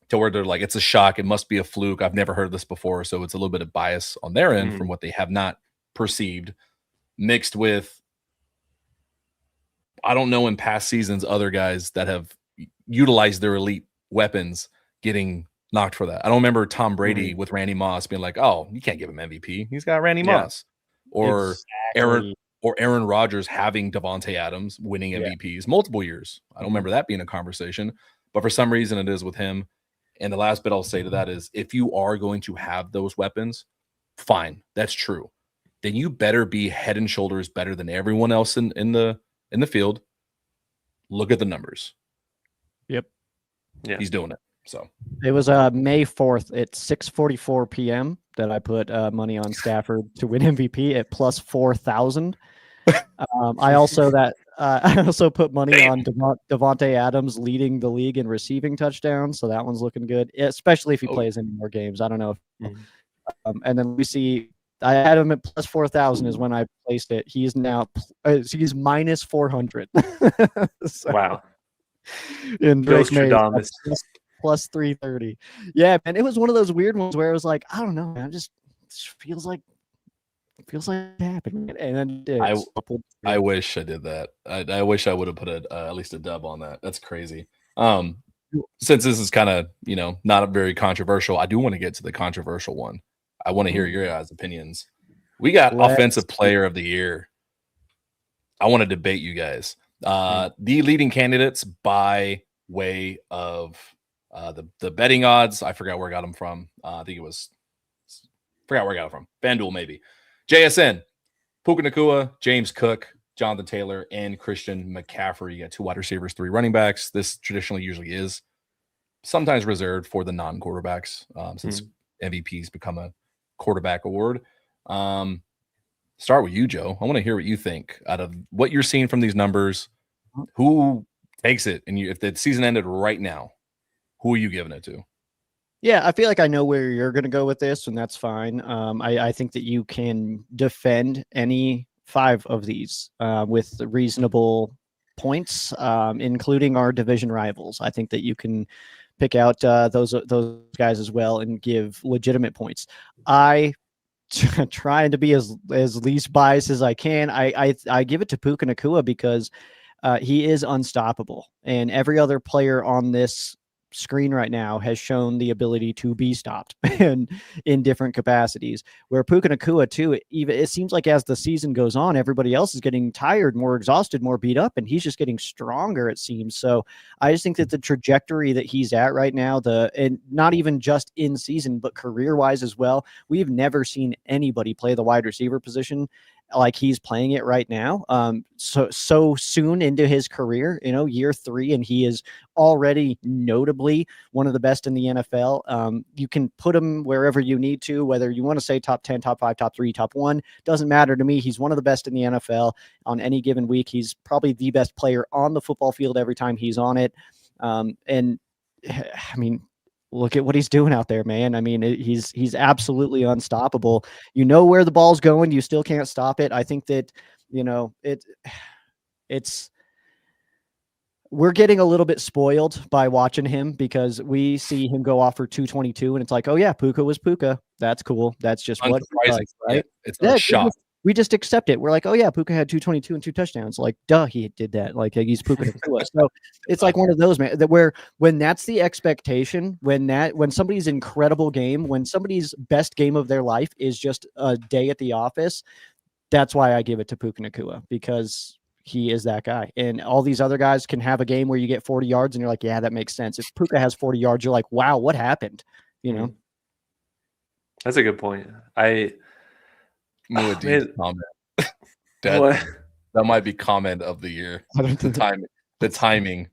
To where they're like, it's a shock, it must be a fluke, I've never heard of this before, so it's a little bit of bias on their end from what they have not perceived, mixed with, I don't know, in past seasons, other guys that have utilized their elite weapons getting knocked for that. I don't remember Tom Brady with Randy Moss being like, oh, you can't give him MVP, he's got Randy Moss, or Aaron Rodgers having Devontae Adams winning MVPs multiple years. I don't remember that being a conversation, but for some reason it is with him. And the last bit I'll say to that is, if you are going to have those weapons, fine, that's true. Then you better be head and shoulders better than everyone else in the field. Look at the numbers. Yep. Yeah. He's doing it. So it was May 4th at 6:44 p.m. that I put money on Stafford to win MVP at plus 4,000. I also put money on Devontae Adams leading the league in receiving touchdowns, so that one's looking good, especially if he plays any more games. I don't know. And then we see I had him at plus 4,000 is when I placed it. He's now he's minus 400. So, wow. And Drake May plus 330. Yeah, man, it was one of those weird ones where it was like, I don't know, man, it just feels like it happened, and then it did. I wish I did that. I wish I would have put at least a dub on that. That's crazy. Since this is kind of, you know, not very controversial, I do want to get to the controversial one. I want to hear your guys' opinions. We got offensive player of the year. I want to debate you guys. The leading candidates by way of the betting odds. I forgot where I got them from. I think it was where I got it from. FanDuel, maybe. JSN, Puka Nacua, James Cook, Jonathan Taylor, and Christian McCaffrey. You got 2 wide receivers, 3 running backs. This traditionally usually is sometimes reserved for the non-quarterbacks, since MVP's become a quarterback award. Start with you, Joe. I want to hear what you think out of what you're seeing from these numbers. Who takes it? And if the season ended right now, who are you giving it to? Yeah, I feel like I know where you're going to go with this, and that's fine. I think that you can defend any 5 of these with reasonable points, including our division rivals. I think that you can pick out those guys as well and give legitimate points. I trying to be as least biased as I can. I give it to Puka Nacua because he is unstoppable, and every other player on this screen right now has shown the ability to be stopped and in different capacities. Where Puka Nacua too, even it seems like as the season goes on, everybody else is getting tired, more exhausted, more beat up, and he's just getting stronger, it seems. So I just think that the trajectory that he's at right now, and not even just in season, but career wise as well, we've never seen anybody play the wide receiver position like he's playing it right now. So soon into his career, year 3, and he is already notably one of the best in the NFL. You can put him wherever you need to, whether you want to say top 10, top 5, top 3, top 1, doesn't matter to me. He's one of the best in the NFL on any given week. He's probably the best player on the football field every time he's on it. And I mean, look at what he's doing out there, man. I mean, he's absolutely unstoppable. You know where the ball's going, you still can't stop it. I think that, we're getting a little bit spoiled by watching him because we see him go off for 222 and it's like, oh yeah, Puka was Puka. That's cool. That's just what he does, right? Yeah, it's a shock. We just accept it. We're like, oh yeah, Puka had 222 and 2 touchdowns. Like, duh, he did that. Like, he's Puka Nacua. So it's like one of those, man, that when that's the expectation, when somebody's incredible game, when somebody's best game of their life is just a day at the office, that's why I give it to Puka Nacua, because he is that guy. And all these other guys can have a game where you get 40 yards and you're like, yeah, that makes sense. If Puka has 40 yards, you're like, wow, what happened? That's a good point. Comment. That might be comment of the year. The timing.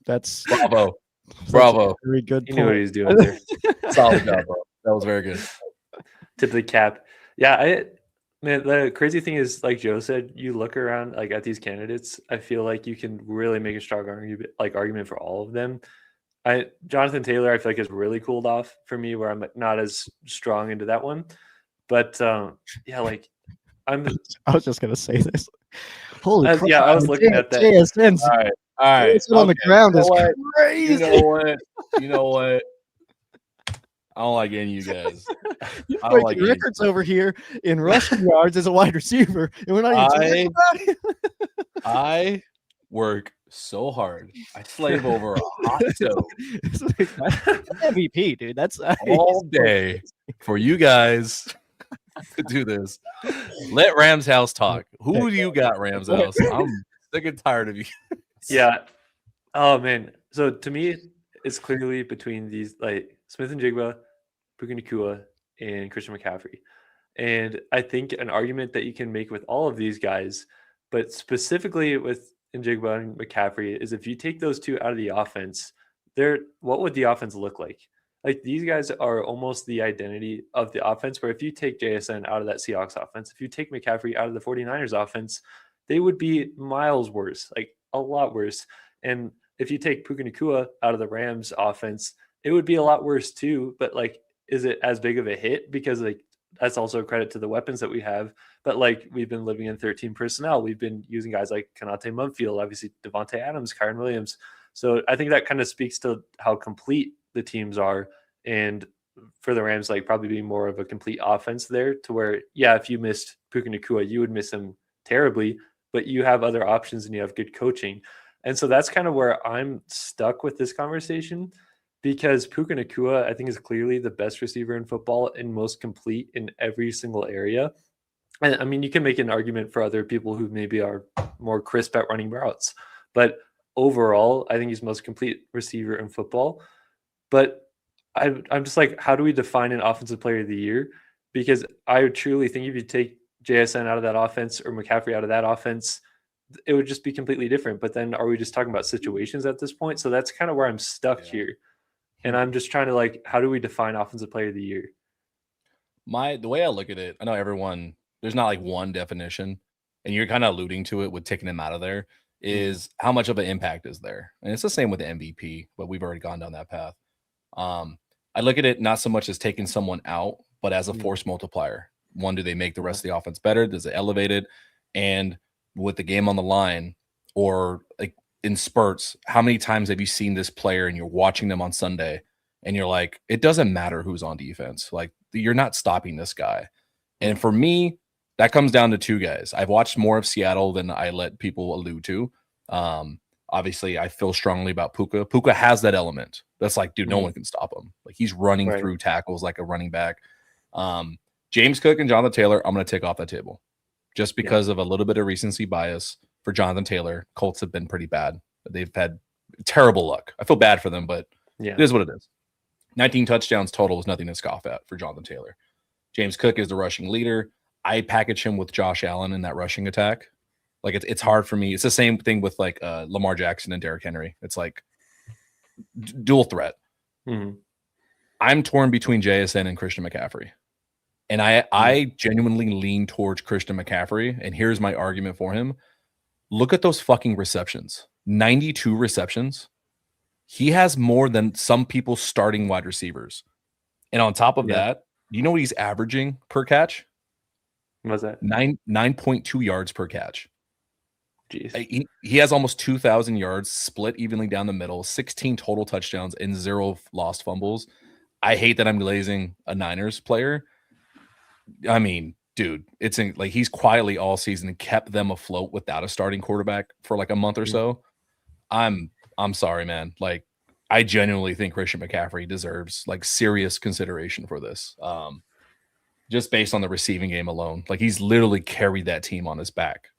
That's bravo. Very good. He knew what he was doing there. Solid job, bro. That was very good. Tip of the cap. Yeah, man, the crazy thing is, like Joe said, you look around like at these candidates, I feel like you can really make a strong argument for all of them. Jonathan Taylor, I feel like has really cooled off for me, where I'm not as strong into that one. But yeah, like I was just gonna say this. Holy crap! Yeah, I was looking at that. JSN's all right. On the ground is crazy. You know what? I don't like any of you guys. I don't like records over here in rushing yards as a wide receiver, and we're not even talking about it. I work so hard. I slave over a hot stove. MVP, dude. That's all day for you guys to do this. Let Rams House talk. Who do you got, Rams House? I'm sick and tired of you. Yeah. Oh man. So to me, it's clearly between these, like Smith and Jigba, Puka Nacua, and Christian McCaffrey. And I think an argument that you can make with all of these guys, but specifically with Njigba and McCaffrey, is if you take those two out of the offense, what would the offense look like? Like, these guys are almost the identity of the offense, where if you take JSN out of that Seahawks offense, if you take McCaffrey out of the 49ers offense, they would be miles worse, like a lot worse. And if you take Puka Nacua out of the Rams offense, it would be a lot worse too. But like, is it as big of a hit? Because like, that's also a credit to the weapons that we have. But like, we've been living in 13 personnel. We've been using guys like Kanate Mumfield, obviously Devontae Adams, Kyron Williams. So I think that kind of speaks to how complete the teams are. And for the Rams, like, probably be more of a complete offense there, to where, yeah, if you missed Puka Nacua, you would miss him terribly, but you have other options and you have good coaching. And so that's kind of where I'm stuck with this conversation, because Puka Nacua, I think, is clearly the best receiver in football and most complete in every single area. And I mean, you can make an argument for other people who maybe are more crisp at running routes, but overall, I think he's most complete receiver in football. But I'm just like, how do we define an offensive player of the year? Because I truly think if you take JSN out of that offense or McCaffrey out of that offense, it would just be completely different. But then are we just talking about situations at this point? So that's kind of where I'm stuck here. And I'm just trying to, like, how do we define offensive player of the year? The way I look at it, I know everyone, there's not like one definition, and you're kind of alluding to it with taking him out of there, is how much of an impact is there? And it's the same with the MVP, but we've already gone down that path. I look at it not so much as taking someone out, but as a force multiplier. One, do they make the rest of the offense better? Does it elevate it? And with the game on the line, or like in spurts, how many times have you seen this player and you're watching them on Sunday and you're like, it doesn't matter who's on defense. Like, you're not stopping this guy. And for me, that comes down to two guys. I've watched more of Seattle than I let people allude to. Obviously, I feel strongly about Puka. Puka has that element. That's like, dude, no one can stop him. Like he's running through tackles like a running back. James Cook and Jonathan Taylor, I'm going to take off that table just because of a little bit of recency bias for Jonathan Taylor. Colts have been pretty bad. They've had terrible luck. I feel bad for them, but it is what it is. 19 touchdowns total is nothing to scoff at for Jonathan Taylor. James Cook is the rushing leader. I package him with Josh Allen in that rushing attack. Like it's hard for me. It's the same thing with like Lamar Jackson and Derrick Henry. It's like dual threat. Mm-hmm. I'm torn between JSN and Christian McCaffrey. And I genuinely lean towards Christian McCaffrey. And here's my argument for him. Look at those fucking receptions. 92 receptions. He has more than some people's starting wide receivers. And on top of that, you know what he's averaging per catch? What's that? 9.2 yards per catch. Jeez. He has almost 2,000 yards split evenly down the middle, 16 total touchdowns and 0 lost fumbles. I hate that I'm glazing a Niners player. I mean, dude, like he's quietly all season kept them afloat without a starting quarterback for like a month or so. I'm sorry, man. Like I genuinely think Christian McCaffrey deserves like serious consideration for this. Just based on the receiving game alone. Like he's literally carried that team on his back.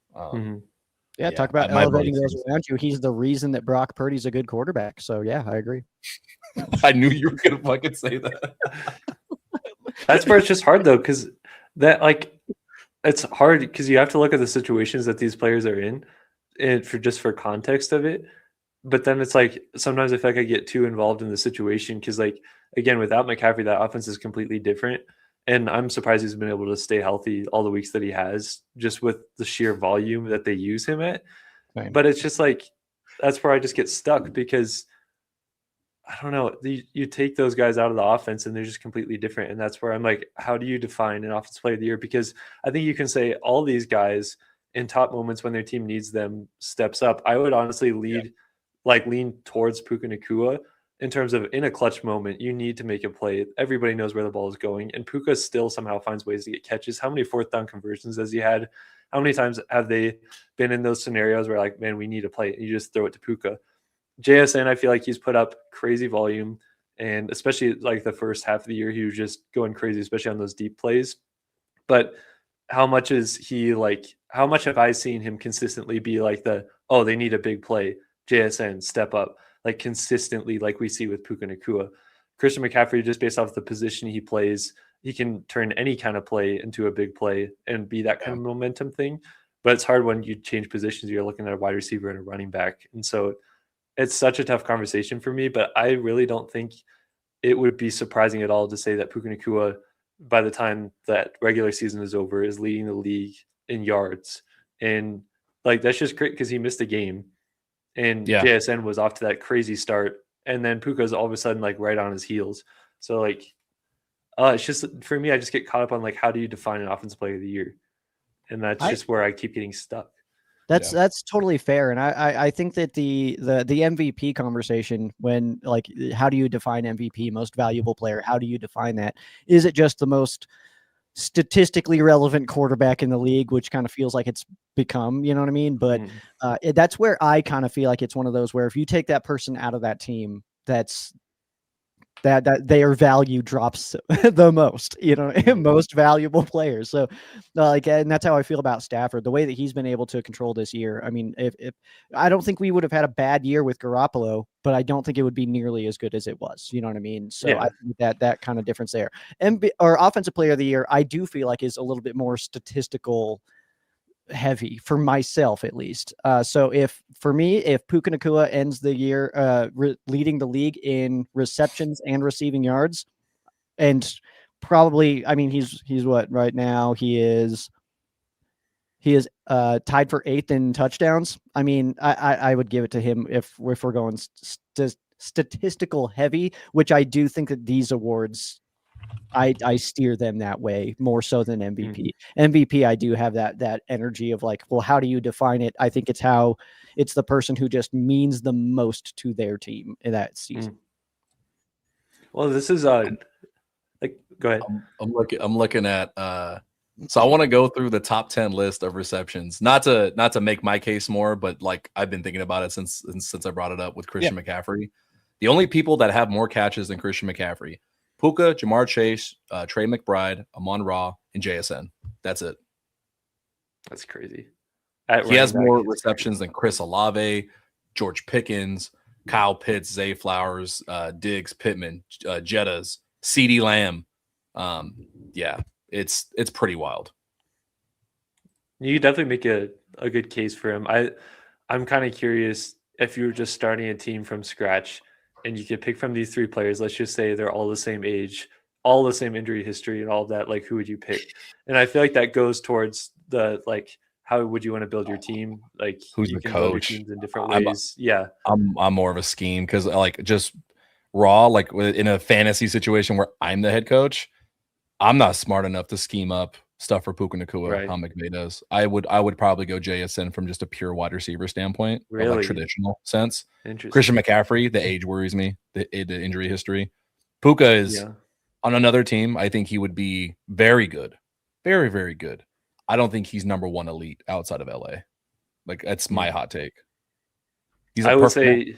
Yeah, talk about elevating those around you. He's the reason that Brock Purdy's a good quarterback. So yeah, I agree. I knew you were gonna fucking say that. That's where it's just hard though, because that like it's hard because you have to look at the situations that these players are in, and for context of it. But then it's like sometimes I feel like I get too involved in the situation because like again without McCaffrey that offense is completely different. And I'm surprised he's been able to stay healthy all the weeks that he has, just with the sheer volume that they use him at. Right. But it's just like, that's where I just get stuck because, I don't know, you take those guys out of the offense and they're just completely different. And that's where I'm like, how do you define an offensive player of the year? Because I think you can say all these guys in top moments when their team needs them steps up. I would honestly lean towards Puka Nacua. In terms of in a clutch moment, you need to make a play. Everybody knows where the ball is going. And Puka still somehow finds ways to get catches. How many fourth down conversions has he had? How many times have they been in those scenarios where like, man, we need a play. And you just throw it to Puka. JSN, I feel like he's put up crazy volume. And especially like the first half of the year, he was just going crazy, especially on those deep plays. But how much have I seen him consistently be like they need a big play. JSN, step up. Like consistently, like we see with Puka Nacua. Christian McCaffrey, just based off the position he plays, he can turn any kind of play into a big play and be that kind of momentum thing. But it's hard when you change positions. You're looking at a wide receiver and a running back. And so it's such a tough conversation for me, but I really don't think it would be surprising at all to say that Puka Nacua, by the time that regular season is over, is leading the league in yards. And like, that's just great because he missed a game. And JSN was off to that crazy start. And then Puka's all of a sudden like right on his heels. So like, it's just for me, I just get caught up on like, how do you define an offensive player of the year? And that's just where I keep getting stuck. That's totally fair. And I think that the MVP conversation, when like, how do you define MVP, most valuable player? How do you define that? Is it just the most statistically relevant quarterback in the league, which kind of feels like it's become, you know what I mean? But that's where I kind of feel like it's one of those where if you take that person out of that team, that their value drops the most, you know, most valuable players. So and that's how I feel about Stafford, the way that he's been able to control this year. I mean, if I don't think we would have had a bad year with Garoppolo, but I don't think it would be nearly as good as it was. You know what I mean? So I think that kind of difference there. Or offensive player of the year, I do feel like is a little bit more statistical heavy for myself, at least. So if Puka Nacua ends the year leading the league in receptions and receiving yards, and probably, I mean, he's what right now? He is tied for 8th in touchdowns. I mean, I would give it to him if we're going statistical heavy, which I do think that these awards, I steer them that way more so than MVP. MVP, I do have that energy of like, well, how do you define it? I think it's the person who just means the most to their team in that season. Well, this is like, go ahead. I'm looking at So I want to go through the top 10 list of receptions. Not to make my case more, but like I've been thinking about it since I brought it up with Christian McCaffrey. The only people that have more catches than Christian McCaffrey: Puka, Jamar Chase, Trey McBride, Amon-Ra, and JSN. That's it. That's crazy. He has more receptions than Chris Olave, George Pickens, Kyle Pitts, Zay Flowers, Diggs, Pittman, Jettas, CeeDee Lamb. Yeah, it's pretty wild. You definitely make a good case for him. I'm kind of curious if you were just starting a team from scratch and you could pick from these three players. Let's just say they're all the same age, all the same injury history and all of that. Like, who would you pick? And I feel like that goes towards the, like, how would you want to build your team? Like, who's the coach? Teams in different ways. I'm more of a scheme because like just raw, like in a fantasy situation where I'm the head coach, I'm not smart enough to scheme up stuff for Puka Nacua, how McVay does. I would probably go JSN from just a pure wide receiver standpoint, like traditional sense. Christian McCaffrey, the age worries me, the injury history. Puka is on another team. I think he would be very good, very, very good. I don't think he's number one elite outside of LA. Like, that's my hot take. I would say,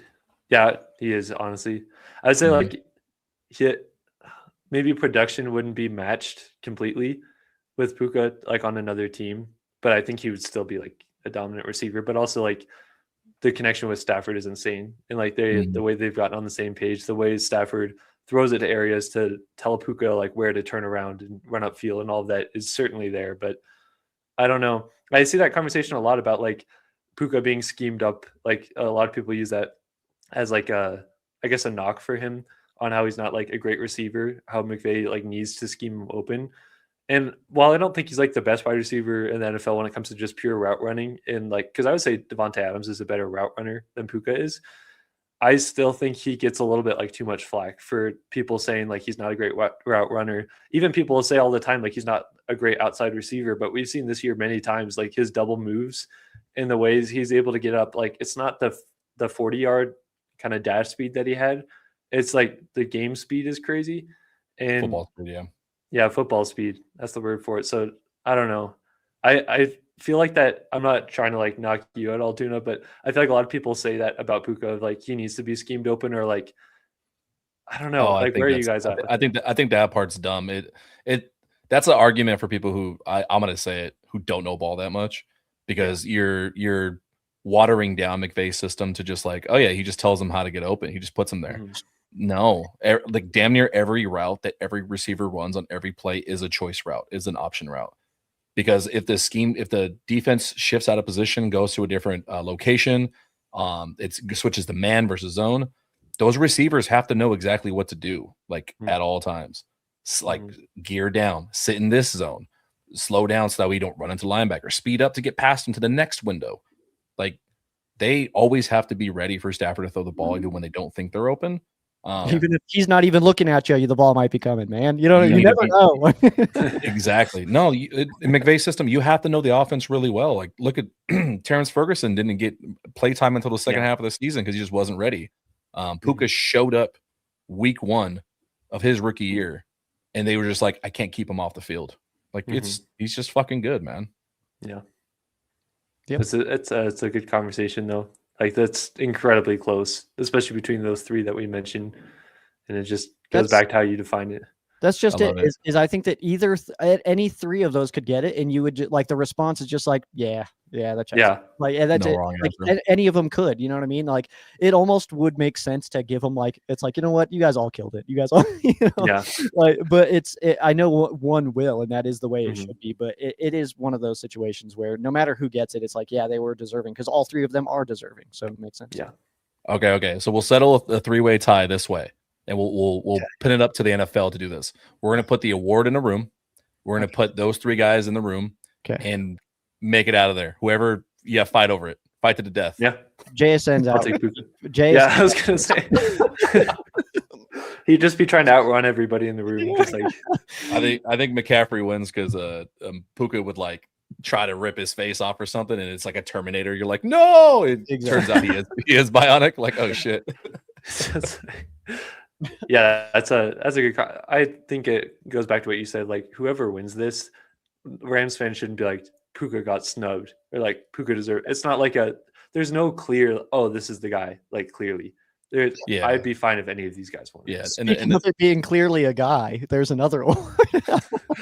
he is, honestly. I would say like maybe production wouldn't be matched completely with Puka like on another team, but I think he would still be like a dominant receiver. But also like the connection with Stafford is insane, and like the way they've gotten on the same page, the way Stafford throws it to areas to tell Puka like where to turn around and run upfield and all of that is certainly there. But I don't know. I see that conversation a lot about like Puka being schemed up. Like a lot of people use that as like I guess a knock for him on how he's not like a great receiver, how McVay like needs to scheme him open. And while I don't think he's like the best wide receiver in the NFL when it comes to just pure route running, and like, because I would say Devontae Adams is a better route runner than Puka is, I still think he gets a little bit like too much flack for people saying like he's not a great route runner. Even people will say all the time like he's not a great outside receiver, but we've seen this year many times like his double moves and the ways he's able to get up. Like, it's not the 40-yard kind of dash speed that he had. It's like the game speed is crazy. And football speed, football speed. That's the word for it. So I don't know. I feel like that. I'm not trying to like knock you out all, Tuna, but I feel like a lot of people say that about Puka, like he needs to be schemed open, or like, I don't know. Like, where are you guys at? I think that part's dumb. That's an argument for people who I'm gonna say it, who don't know ball that much, because you're watering down McVay's system to just like, oh yeah, he just tells them how to get open. He just puts them there. Mm-hmm. No, like damn near every route that every receiver runs on every play is a choice route, is an option route. Because if the defense shifts out of position, goes to a different location, it switches to man versus zone, those receivers have to know exactly what to do, like at all times. Like gear down, sit in this zone, slow down so that we don't run into linebacker, speed up to get past them to the next window. Like, they always have to be ready for Stafford to throw the ball even when they don't think they're open. Even if he's not even looking at you, the ball might be coming, man. You know, you never know. Exactly. No, in McVay's system, you have to know the offense really well. Like, look at Terrence Ferguson didn't get play time until the second half of the season because he just wasn't ready. Puka showed up week 1 of his rookie year, and they were just like, I can't keep him off the field. Like, he's just fucking good, man. Yeah. It's a good conversation though. Like, that's incredibly close, especially between those three that we mentioned, and it just goes back to how you define it. That's just it. I think that either any three of those could get it, and you would like the response is just like, that's like, and that's no it. Like, any of them could, you know what I mean? Like, it almost would make sense to give them like, it's like, you know what, you guys all killed it. You guys all, like, but I know one will, and that is the way it should be. But it is one of those situations where no matter who gets it, it's like, they were deserving because all three of them are deserving. So it makes sense. Yeah. Okay. So we'll settle a 3-way tie this way. And we'll pin it up to the NFL to do this. We're going to put the award in a room. We're going to put those 3 guys in the room and make it out of there. Whoever, fight over it. Fight to the death. Yeah. JSN's out. I was going to say. He'd just be trying to outrun everybody in the room. Just like, I think McCaffrey wins because Puka would like try to rip his face off or something, and it's like a Terminator. You're like, no! It turns out he is bionic. Like, oh shit. Yeah, that's a good. I think it goes back to what you said. Like, whoever wins this, Rams fans shouldn't be like Puka got snubbed or like Puka deserved. It's not like there's no clear, oh, this is the guy, like clearly. Yeah. I'd be fine if any of these guys won. Yeah. Speaking of it being clearly a guy, there's another one.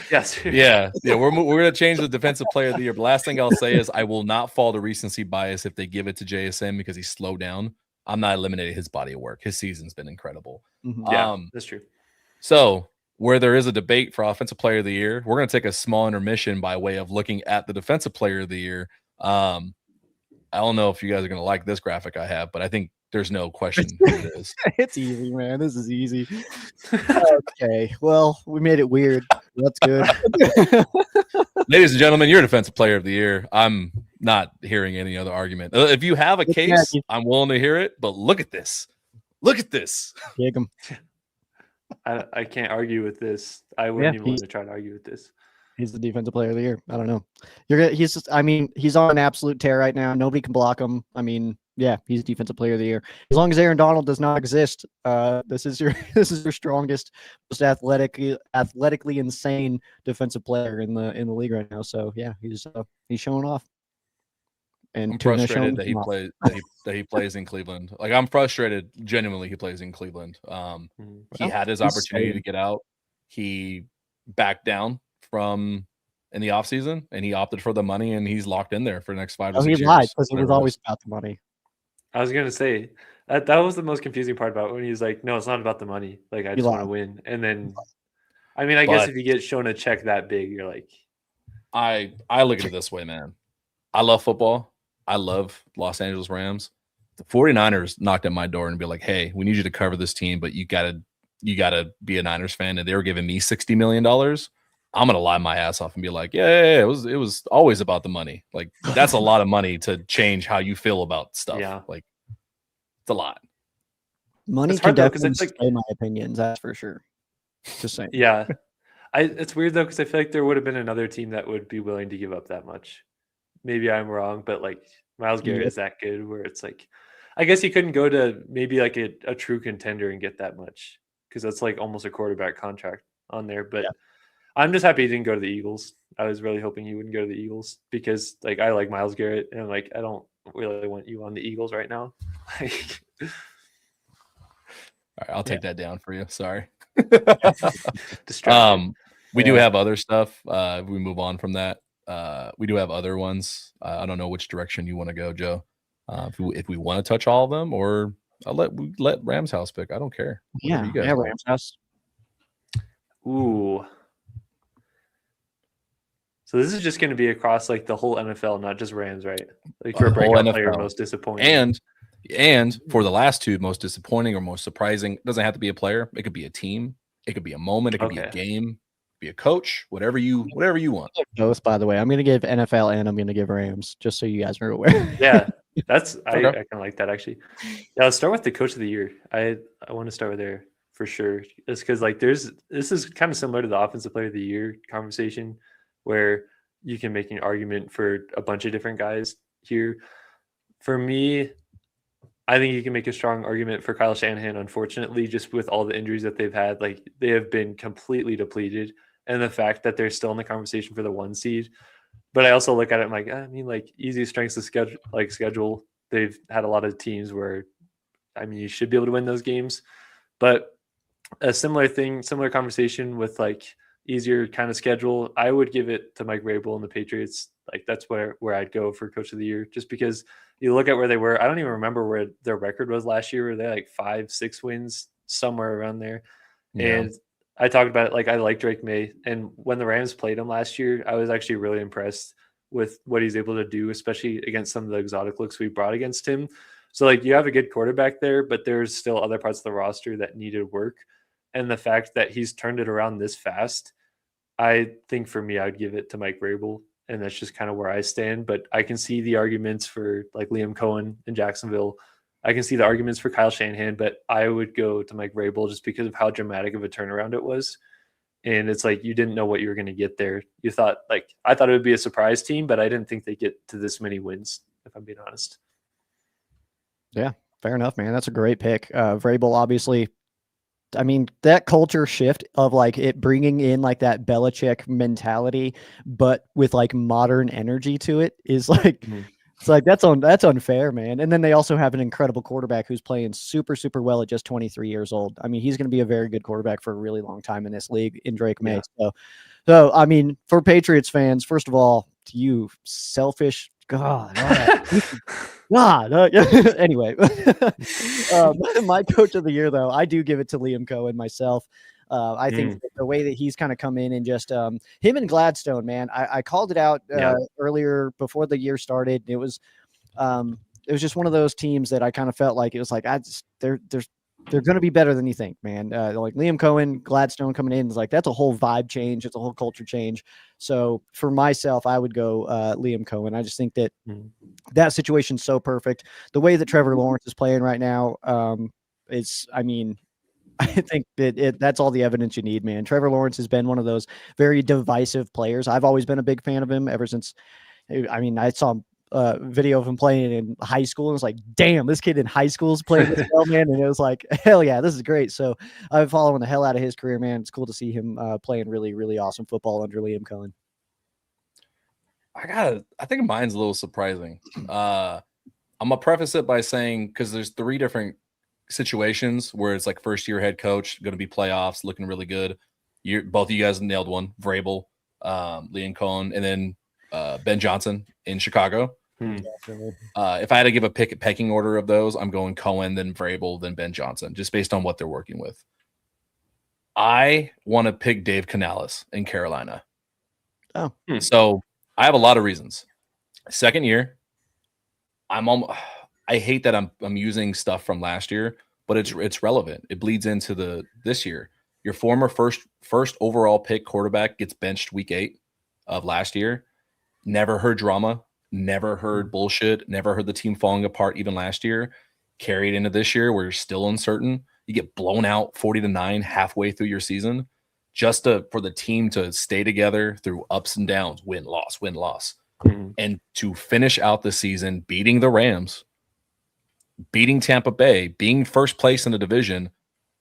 Yes. Yeah. We're gonna change the defensive player of the year. But last thing I'll say is I will not fall to recency bias if they give it to JSN because he's slowed down. I'm not eliminating his body of work. His season's been incredible. Yeah, that's true. So where there is a debate for offensive player of the year, we're gonna take a small intermission by way of looking at the defensive player of the year. I don't know if you guys are gonna like this graphic I have, but I think there's no question who it is. It's easy, man. This is easy. Okay. Well, we made it weird. That's good. Ladies and gentlemen, you're defensive player of the year. I'm not hearing any other argument. If you have a case, I'm willing to hear it, but look at this. Look at this. Dig 'em. I can't argue with this. I wouldn't even want to try to argue with this. He's the defensive player of the year. I don't know. He's just, he's on an absolute tear right now. Nobody can block him. I mean, yeah, he's defensive player of the year. As long as Aaron Donald does not exist, this is your strongest, most athletically insane defensive player in the league right now. So yeah, he's showing off. And I'm frustrated that he plays in Cleveland. Like I'm frustrated genuinely he plays in Cleveland. He had his opportunity to get out. He backed down from in the offseason and he opted for the money and he's locked in there for the next 5 to 6 years. He lied because it was always about the money. I was gonna say that was the most confusing part about when he was like, no, it's not about the money. Like I just want to win. And then I mean, I guess if you get shown a check that big, you're like I look at it this way, man. I love football. I love Los Angeles Rams. The 49ers knocked at my door and be like, hey, we need you to cover this team, but you gotta be a Niners fan. And they were giving me $60 million. I'm gonna lie my ass off and be like, yeah, it was always about the money. Like that's a lot of money to change how you feel about stuff. Yeah. Like it's a lot. Money can definitely sway my opinions, that's for sure. Just saying. Yeah. It's weird though, because I feel like there would have been another team that would be willing to give up that much. Maybe I'm wrong, but like Myles Garrett is that good where it's like, I guess you couldn't go to maybe like a true contender and get that much because that's like almost a quarterback contract on there. But I'm just happy he didn't go to the Eagles. I was really hoping he wouldn't go to the Eagles because like I like Myles Garrett and like I don't really want you on the Eagles right now. All right, I'll take that down for you. Sorry. We do have other stuff. We move on from that. We do have other ones. I don't know which direction you want to go, Joe. If we want to touch all of them, or I'll let Rams House pick. I don't care. Yeah, Rams House. Ooh. So this is just going to be across like the whole NFL, not just Rams, right? Like for a breakout player, most disappointing. And for the last two, most disappointing or most surprising, it doesn't have to be a player. It could be a team. It could be a moment. It could be a game. Be a coach, whatever you want. Both, by the way, I'm going to give NFL and I'm going to give Rams, just so you guys are aware. Yeah, that's I kind of like that actually. Yeah, let's start with the coach of the year. I want to start with there for sure, just because like this is kind of similar to the offensive player of the year conversation, where you can make an argument for a bunch of different guys here. For me, I think you can make a strong argument for Kyle Shanahan. Unfortunately, just with all the injuries that they've had, like they have been completely depleted. And the fact that they're still in the conversation for the 1 seed. But I also look at it, I'm like, I mean, like easiest strengths of schedule. They've had a lot of teams where, I mean, you should be able to win those games. But a similar conversation with like easier kind of schedule, I would give it to Mike Vrabel and the Patriots. Like that's where I'd go for coach of the year, just because you look at where they were. I don't even remember where their record was last year. Were they like 5-6 wins, somewhere around there? Yeah. And I talked about it, like I like Drake May, and when the Rams played him last year, I was actually really impressed with what he's able to do, especially against some of the exotic looks we brought against him. So like you have a good quarterback there, but there's still other parts of the roster that needed work. And the fact that he's turned it around this fast, I think for me, I would give it to Mike Vrabel, and that's just kind of where I stand. But I can see the arguments for like Liam Cohen in Jacksonville. I can see the arguments for Kyle Shanahan, but I would go to Mike Vrabel just because of how dramatic of a turnaround it was. And it's like you didn't know what you were going to get there. You thought I thought it would be a surprise team, but I didn't think they'd get to this many wins, if I'm being honest. Yeah, fair enough, man. That's a great pick. Vrabel, obviously, I mean, that culture shift of like it bringing in like that Belichick mentality, but with like modern energy to it is like, it's like that's unfair, man. And then they also have an incredible quarterback who's playing super, super well at just 23 years old. I mean, he's going to be a very good quarterback for a really long time in this league in Drake May. Yeah. So I mean, for Patriots fans, first of all, you selfish God. Anyway, my coach of the year, though, I do give it to Liam Cohen myself. I think the way that he's kind of come in and just him and Gladstone, man, I called it out earlier before the year started. It was just one of those teams that I kind of felt like it was like they're going to be better than you think, man. Like Liam Cohen, Gladstone coming in is like that's a whole vibe change. It's a whole culture change. So for myself, I would go Liam Cohen. I just think that that situation's so perfect. The way that Trevor Lawrence is playing right now is, I mean, I think that that's all the evidence you need, man. Trevor Lawrence has been one of those very divisive players. I've always been a big fan of him ever since. I mean, I saw video of him playing in high school and was like, damn, this kid in high school is playing this well, man. And it was like, hell yeah, this is great. So I've been following the hell out of his career, man. It's cool to see him playing really, really awesome football under Liam Cohen. I think mine's a little surprising. I'm gonna preface it by saying, because there's 3 different situations where it's like first year head coach, going to be playoffs, looking really good. Both of you guys nailed one: Vrabel, Liam Cohen, and then Ben Johnson in Chicago. If I had to give a pecking order of those, I'm going Cohen, then Vrabel, then Ben Johnson, just based on what they're working with. I want to pick Dave Canales in Carolina. So I have a lot of reasons. Second year, I hate that I'm using stuff from last year, but it's relevant. It bleeds into this year. Your former first overall pick quarterback gets benched week 8 of last year. Never heard drama, never heard bullshit, never heard the team falling apart even last year. Carried into this year where you're still uncertain. You get blown out 40-9 halfway through your season just for the team to stay together through ups and downs, win, loss, and to finish out the season beating the Rams, beating Tampa Bay, being first place in the division,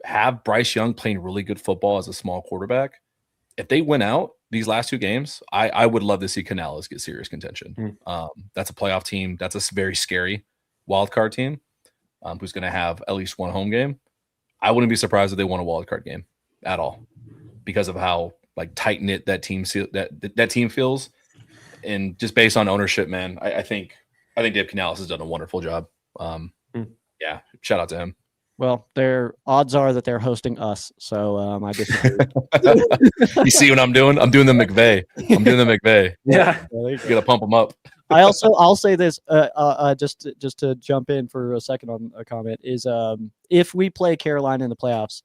have Bryce Young playing really good football as a small quarterback. If they win out these last 2 games, I would love to see Canales get serious contention. That's a playoff team. That's a very scary wild card team who's going to have at least one home game. I wouldn't be surprised if they won a wild card game at all because of how like tight knit that team that team feels, and just based on ownership, man. I think Dave Canales has done a wonderful job. Yeah, shout out to him. Well, their odds are that they're hosting us, so I guess you see what I'm doing? I'm doing the McVay. Yeah, you gotta pump them up. I'll say this just to jump in for a second on a comment is if we play Carolina in the playoffs,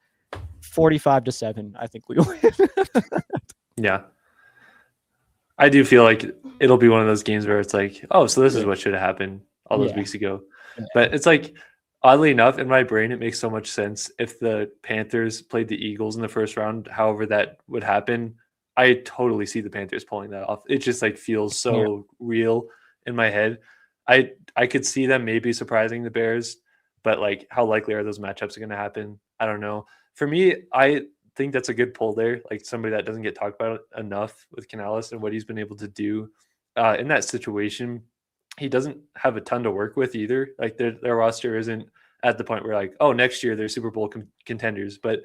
45-7, I think we win. Yeah. I do feel like it'll be one of those games where it's like, oh, so this is what should have happened all those weeks ago. But it's like, oddly enough, in my brain, it makes so much sense if the Panthers played the Eagles in the first round, however that would happen. I totally see the Panthers pulling that off. It just like feels so real in my head. I could see them maybe surprising the Bears, but like how likely are those matchups going to happen? I don't know. For me, I think that's a good pull there. Like somebody that doesn't get talked about enough with Canales and what he's been able to do in that situation. He doesn't have a ton to work with either. Like their roster isn't at the point where like, oh, next year they're Super Bowl contenders. But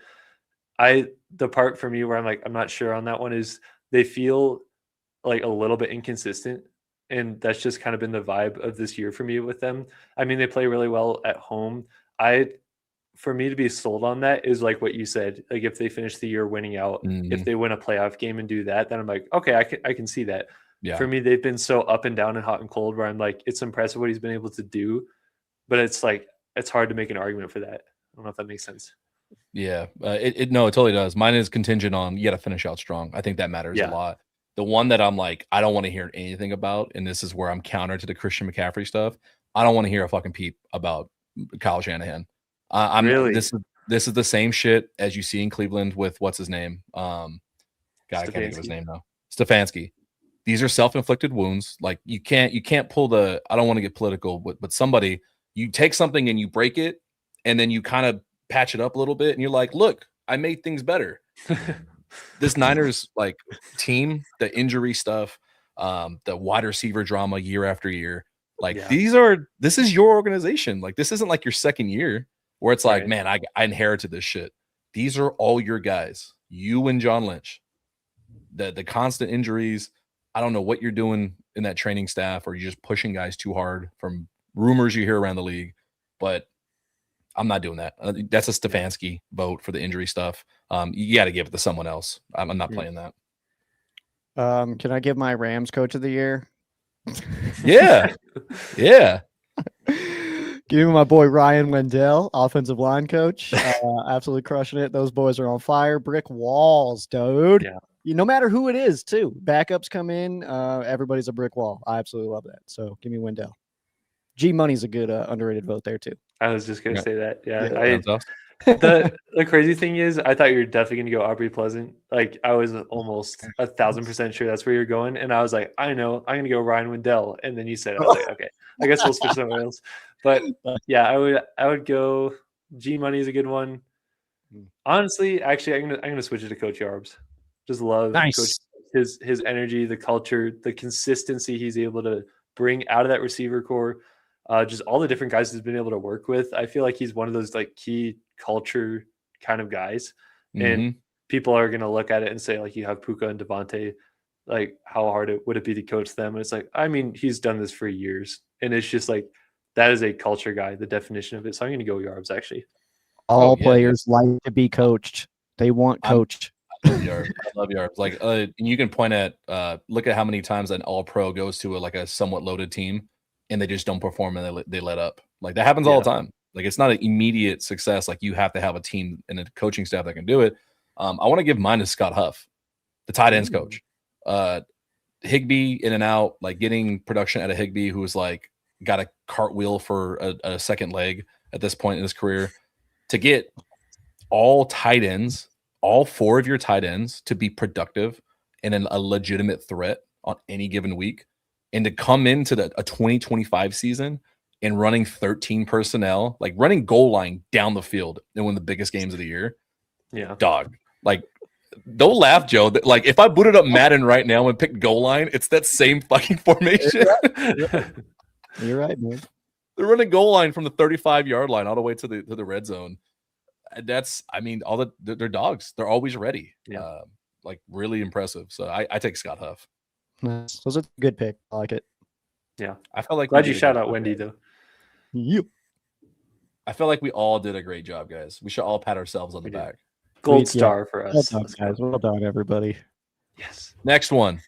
the part for me where I'm like, I'm not sure on that one is they feel like a little bit inconsistent. And that's just kind of been the vibe of this year for me with them. I mean, they play really well at home. For me to be sold on that is like what you said. Like if they finish the year winning out, if they win a playoff game and do that, then I'm like, okay, I can see that. Yeah. For me, they've been so up and down and hot and cold where I'm like, it's impressive what he's been able to do, but it's like, it's hard to make an argument for that. I don't know if that makes sense. Yeah, it totally does. Mine is contingent on you got to finish out strong. I think that matters a lot. The one that I'm like, I don't want to hear anything about, and this is where I'm counter to the Christian McCaffrey stuff. I don't want to hear a fucking peep about Kyle Shanahan. Really? This is the same shit as you see in Cleveland with what's his name? God, I can't think of his name now. Stefanski. These are self-inflicted wounds. Like you can't pull the. I don't want to get political, but somebody, you take something and you break it, and then you kind of patch it up a little bit, and you're like, look, I made things better. This Niners like team, the injury stuff, the wide receiver drama year after year, like this is your organization. Like this isn't like your second year where it's like, man, I inherited this shit. These are all your guys, you and John Lynch. The constant injuries. I don't know what you're doing in that training staff, or you're just pushing guys too hard from rumors you hear around the league, but I'm not doing that. That's a Stefanski vote for the injury stuff. You got to give it to someone else. I'm not playing that. Can I give my Rams coach of the year? Yeah. Yeah. Give me my boy Ryan Wendell, offensive line coach. Absolutely crushing it. Those boys are on fire. Brick walls, dude. Yeah. No matter who it is, too. Backups come in. Everybody's a brick wall. I absolutely love that. So give me Wendell. G Money's a good underrated vote there, too. I was just gonna say that. Yeah. The crazy thing is, I thought you were definitely gonna go Aubrey Pleasant. Like I was almost 1,000% sure that's where you're going, and I was like, I know, I'm gonna go Ryan Wendell, and then you said it. I was like, okay, I guess we'll switch someone else. But yeah, I would go G Money is a good one. Honestly, actually, I'm gonna switch it to Coach Yarbs. Just love Coach, his energy, the culture, the consistency he's able to bring out of that receiver core. Just all the different guys he's been able to work with. I feel like he's one of those like key culture kind of guys. And people are going to look at it and say, like, you have Puka and Devontae, like, how hard would it be to coach them? And it's like, I mean, he's done this for years. And it's just like, that is a culture guy, the definition of it. So I'm going to go Yarbs, actually. All players like to be coached. They want coached. I love Yarbs. Like, you can point at, look at how many times an all-pro goes to a somewhat loaded team, and they just don't perform and they let up. Like that happens all the time. Like it's not an immediate success. Like you have to have a team and a coaching staff that can do it. I want to give mine to Scott Huff, the tight ends coach. Higbee in and out, like getting production out of Higbee, who was like got a cartwheel for a second leg at this point in his career, to get all tight ends, all four of your tight ends to be productive and a legitimate threat on any given week. And to come into a 2025 season and running 13 personnel, like running goal line down the field in one of the biggest games of the year. Yeah. Dog. Like, don't laugh, Joe. Like, if I booted up Madden right now and picked goal line, it's that same fucking formation. You're right, man. They're running goal line from the 35-yard line all the way to the red zone. That's, I mean, they're dogs. They're always ready. Yeah. Like, really impressive. So I take Scott Huff. Nice. Those are a good pick. I like it. Yeah. I felt like glad you shout out Wendy though. You. I feel like we all did a great job, guys. We should all pat ourselves on the back. Gold star for us. Well done, guys. Well done, everybody. Yes. Next one.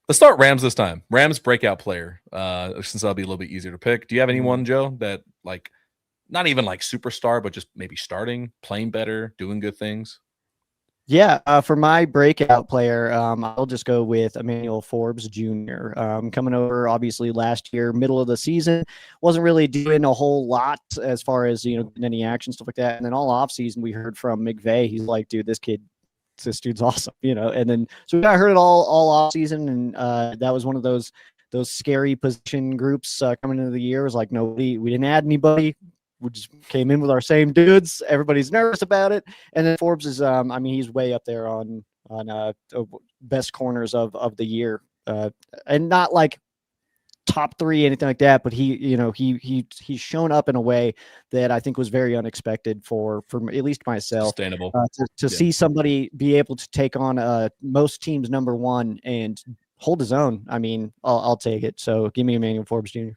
Let's start Rams this time. Rams breakout player. Since that'll be a little bit easier to pick. Do you have anyone, Joe, that like not even like superstar, but just maybe starting, playing better, doing good things? Yeah, for my breakout player, I'll just go with Emmanuel Forbes Jr. Coming over, obviously, last year, middle of the season, wasn't really doing a whole lot as far as, any action, stuff like that. And then all offseason, we heard from McVay. He's like, dude, this dude's awesome, And then, so I heard it all offseason, and that was one of those scary position groups coming into the year. It was like, we didn't add anybody. We just came in with our same dudes. Everybody's nervous about it. And then Forbes is, he's way up there on best corners of the year, and not like top three, anything like that. But he's shown up in a way that I think was very unexpected for at least myself. Sustainable to see somebody be able to take on most teams' number one and hold his own. I mean, I'll take it. So give me Emmanuel Forbes Jr.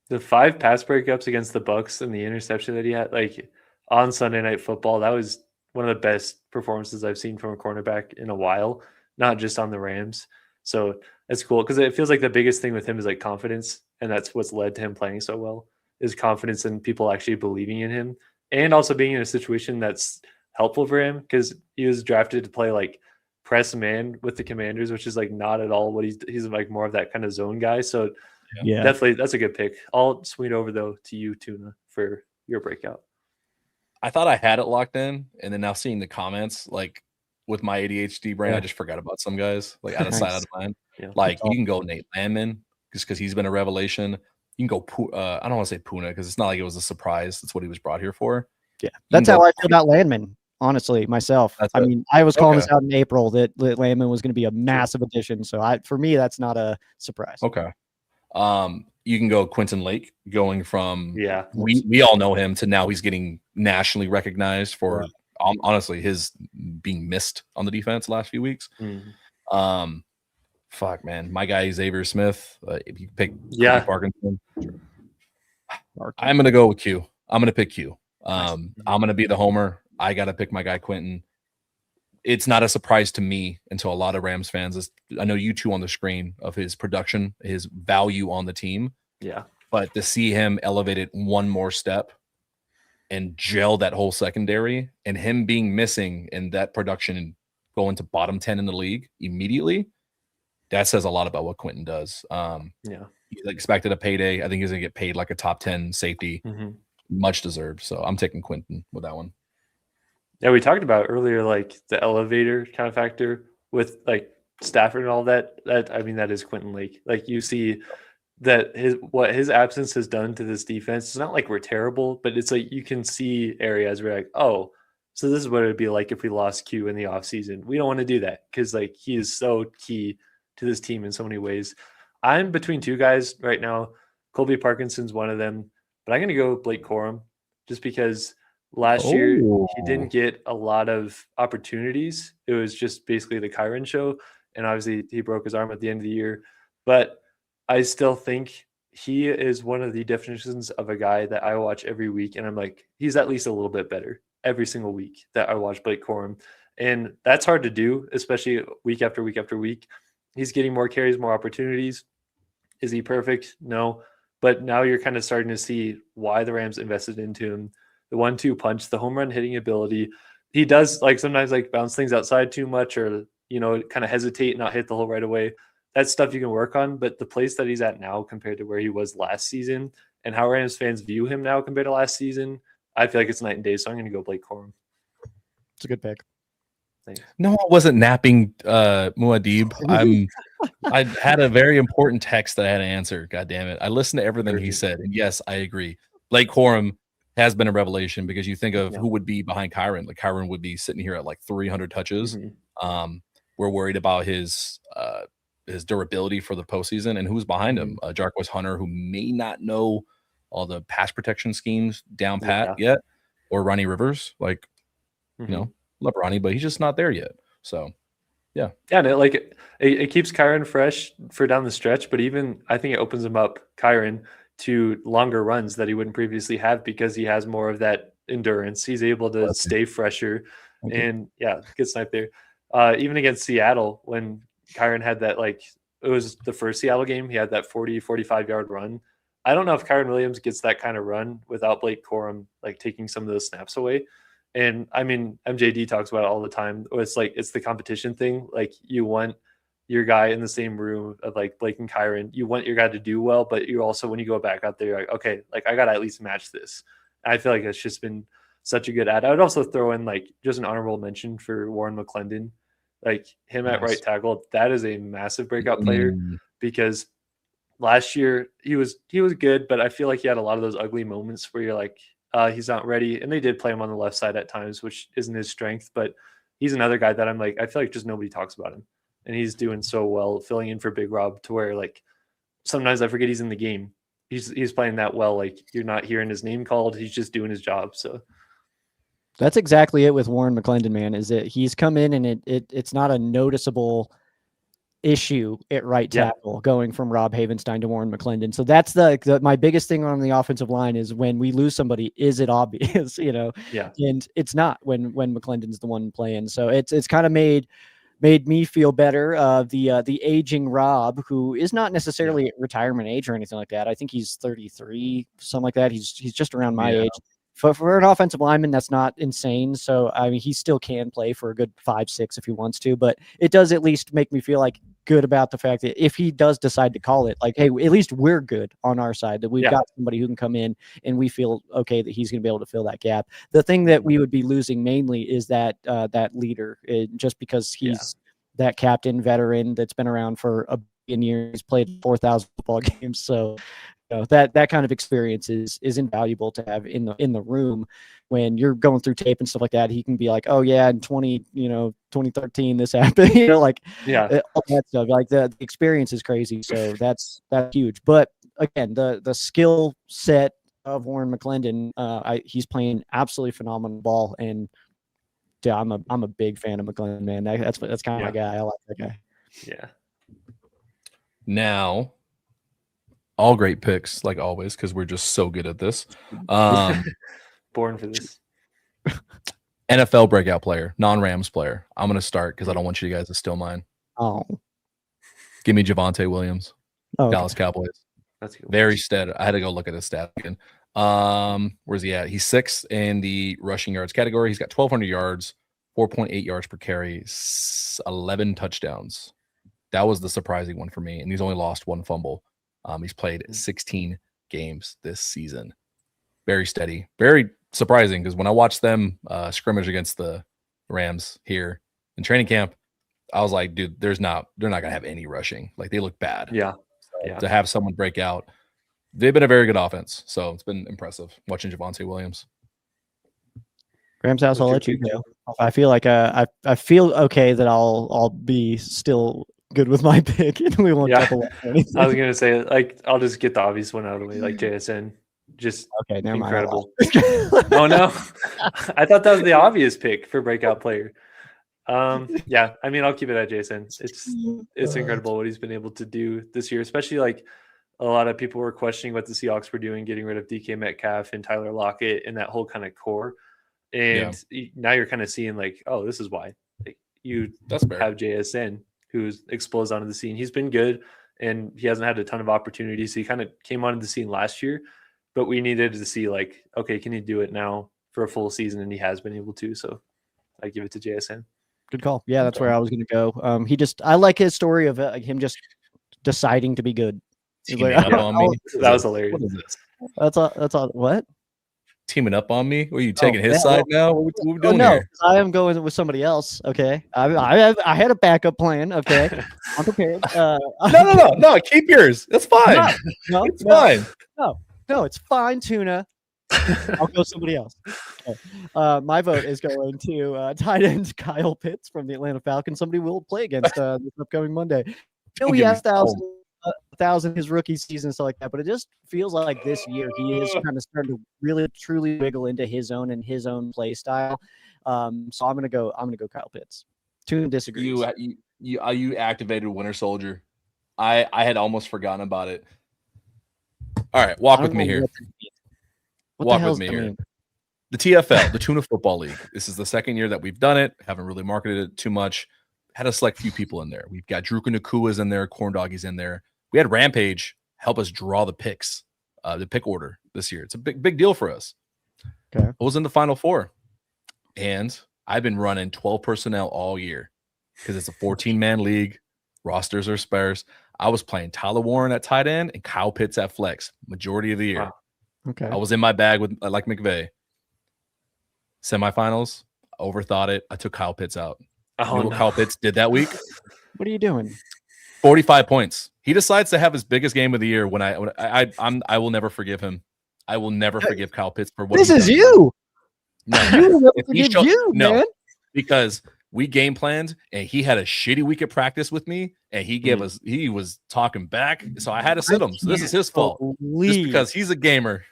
The 5 pass breakups against the Bucs and the interception that he had, like on Sunday Night Football, that was one of the best performances I've seen from a cornerback in a while, not just on the Rams. So it's cool because it feels like the biggest thing with him is like confidence, and that's what's led to him playing so well, is confidence in people actually believing in him, and also being in a situation that's helpful for him because he was drafted to play like press man with the Commanders, which is like not at all what he's like more of that kind of zone guy. So yeah, definitely that's a good pick. I'll swing over though to you, Tuna, for your breakout. I thought I had it locked in, and then now seeing the comments, like with my ADHD brain, I just forgot about some guys, like out of sight, out of mind. Yeah. Like you can go Nate Landman just because he's been a revelation. You can go, I don't want to say Puna because it's not like it was a surprise. That's what he was brought here for. Yeah, that's how I feel about Landman. Honestly, myself. That's I it. mean, I was calling Okay. this out in April that Landman was going to be a massive addition. So for me, that's not a surprise. Okay. You can go Quentin Lake going from we all know him to now he's getting nationally recognized for honestly his being missed on the defense last few weeks. Fuck man, my guy Xavier Smith. If you pick Kobe Parkinson, I'm gonna go with Q. I'm gonna pick Q. I'm gonna be the homer. I gotta pick my guy Quentin. It's not a surprise to me until a lot of Rams fans. I know you two on the screen of his production, his value on the team. Yeah. But to see him elevated one more step and gel that whole secondary and him being missing in that production and going to bottom 10 in the league immediately, that says a lot about what Quentin does. He's expected a payday. I think he's going to get paid like a top 10 safety. Much deserved. So I'm taking Quentin with that one. Yeah, we talked about earlier, like the elevator kind of factor with like Stafford and all that. I mean, that is Quentin Lake. Like you see that what his absence has done to this defense. It's not like we're terrible, but it's like you can see areas where like, oh, so this is what it would be like if we lost Q in the offseason. We don't want to do that because like he is so key to this team in so many ways. I'm between two guys right now. Colby Parkinson's one of them, but I'm going to go with Blake Corum just because last year he didn't get a lot of opportunities. It was just basically the Kyron show, and obviously he broke his arm at the end of the year. But I still think he is one of the definitions of a guy that I watch every week, and I'm like, he's at least a little bit better every single week that I watch Blake Corum. And that's hard to do, especially week after week after week. He's getting more carries, more opportunities. Is he perfect? No. But now you're kind of starting to see why the Rams invested into him. The 1-2 punch, the home run hitting ability. He does like sometimes like bounce things outside too much or, kind of hesitate, not hit the hole right away. That's stuff you can work on. But the place that he's at now compared to where he was last season and how Rams fans view him now compared to last season, I feel like it's night and day. So I'm going to go Blake Corum. It's a good pick. Thanks. No, I wasn't napping Muad'Dib. I had a very important text that I had to answer. God damn it. I listened to everything he said. And yes, I agree. Blake Corum has been a revelation because you think of who would be behind Kyron. Like Kyron would be sitting here at like 300 touches. We're worried about his durability for the postseason and who's behind him. Jarquez Hunter, who may not know all the pass protection schemes down pat yet, or Ronnie Rivers. Like, love Ronnie, but he's just not there yet. So, yeah. And it keeps Kyron fresh for down the stretch, but even I think it opens him up, Kyron, to longer runs that he wouldn't previously have because he has more of that endurance. He's able to stay fresher. And good snipe there. Even against Seattle, when Kyron had that, like, it was the first Seattle game, he had that 45-yard run. I don't know if Kyron Williams gets that kind of run without Blake Corum, like, taking some of those snaps away. And I mean, MJD talks about it all the time. It's like, it's the competition thing. Like you want your guy in the same room of like Blake and Kyron. You want your guy to do well, but you also, when you go back out there, you're like, okay, like I got to at least match this. I feel like it's just been such a good ad. I would also throw in like just an honorable mention for Warren McClendon, like him at right tackle. That is a massive breakout player because last year he was good, but I feel like he had a lot of those ugly moments where you're like, he's not ready. And they did play him on the left side at times, which isn't his strength, but he's another guy that I'm like, I feel like just nobody talks about him. And he's doing so well filling in for Big Rob to where like sometimes I forget he's in the game. He's playing that well. Like you're not hearing his name called. He's just doing his job. So that's exactly it with Warren McClendon, man, is that he's come in and it's not a noticeable issue at right tackle going from Rob Havenstein to Warren McClendon. So that's my biggest thing on the offensive line is when we lose somebody, is it obvious, and it's not when McClendon's the one playing. So it's kind of made me feel better. The aging Rob, who is not necessarily at retirement age or anything like that. I think he's 33, something like that. He's just around my age. For an offensive lineman, that's not insane. So, I mean, he still can play for a good 5-6 if he wants to, but it does at least make me feel like good about the fact that if he does decide to call it, like, hey, at least we're good on our side, that we've got somebody who can come in and we feel okay that he's going to be able to fill that gap. The thing that we would be losing mainly is that leader, just because he's that captain veteran that's been around for a billion years, played 4,000 football games. So, that kind of experience is invaluable to have in the room when you're going through tape and stuff like that. He can be like, oh yeah, in 2013 this happened, like all that stuff. Like the experience is crazy, so that's huge. But again, the skill set of Warren McClendon, he's playing absolutely phenomenal ball, and yeah, I'm a big fan of McClendon, man. That's kind of my guy. I like that guy. Yeah. Now, all great picks, like always, because we're just so good at this. Born for this. NFL breakout player, non-Rams player. I'm going to start because I don't want you guys to steal mine. Oh. Give me Javonte Williams, Dallas Cowboys. That's good. Very steady. I had to go look at his stat again. Where's he at? He's 6th in the rushing yards category. He's got 1,200 yards, 4.8 yards per carry, 11 touchdowns. That was the surprising one for me, and he's only lost 1 fumble. He's played 16 games this season. Very steady. Very surprising because when I watched them scrimmage against the Rams here in training camp, I was like, dude, they're not going to have any rushing. Like, they look bad. Yeah. So to have someone break out, they've been a very good offense. So it's been impressive watching Javonte Williams. Rams house, I'll let you go. I feel like I feel okay that I'll be still good with my pick, and we won't talk about anything. I was gonna say, like, I'll just get the obvious one out of the way, like JSN. Just incredible. Oh no, I thought that was the obvious pick for breakout player. Yeah, I mean, I'll keep it at JSN. It's incredible what he's been able to do this year, especially like a lot of people were questioning what the Seahawks were doing, getting rid of DK Metcalf and Tyler Lockett and that whole kind of core. And now you're kind of seeing like, oh, this is why you have JSN, who's exploded onto the scene. He's been good, and he hasn't had a ton of opportunities. He kind of came onto the scene last year, but we needed to see like, okay, can he do it now for a full season? And he has been able to. So I give it to JSN. Good call. Yeah, that's where I was going to go. I like his story of him just deciding to be good. Like, that was hilarious. What is this? That's all. What? Teaming up on me? Are you taking his side now? What are we doing here? I am going with somebody else. Okay, I had a backup plan. Okay, I'm prepared. No. Keep yours. That's fine. No, it's fine. No, it's fine, Tuna. I'll go somebody else. Okay. My vote is going to tight end Kyle Pitts from the Atlanta Falcons. Somebody will play against this upcoming Monday. He has 1,000 his rookie season and stuff like that, but it just feels like this year he is kind of starting to really truly wiggle into his own play style. So I'm gonna go Kyle Pitts. Tuna disagrees. You activated Winter Soldier. I had almost forgotten about it. All right, walk with me here. Walk with me here. The TFL, the Tuna Football League. This is the second year that we've done it. Haven't really marketed it too much. Had a select few people in there. We've got Drew Nakua's in there, Corn Doggy's in there. We had Rampage help us draw the picks, the pick order this year. It's a big deal for us. Okay. I was in the Final Four, and I've been running 12 personnel all year because it's a 14-man league. Rosters are sparse. I was playing Tyler Warren at tight end and Kyle Pitts at flex majority of the year. Wow. Okay. I was in my bag with like McVay. Semifinals, overthought it. I took Kyle Pitts out. You know what Kyle Pitts did that week? What are you doing? 45 points. He decides to have his biggest game of the year when I will never forgive him. I will never forgive Kyle Pitts for what this is you. No, you will never forgive you, man. Because we game planned and he had a shitty week at practice with me and he was talking back. So I had to sit him. So this is his fault. Just because he's a gamer.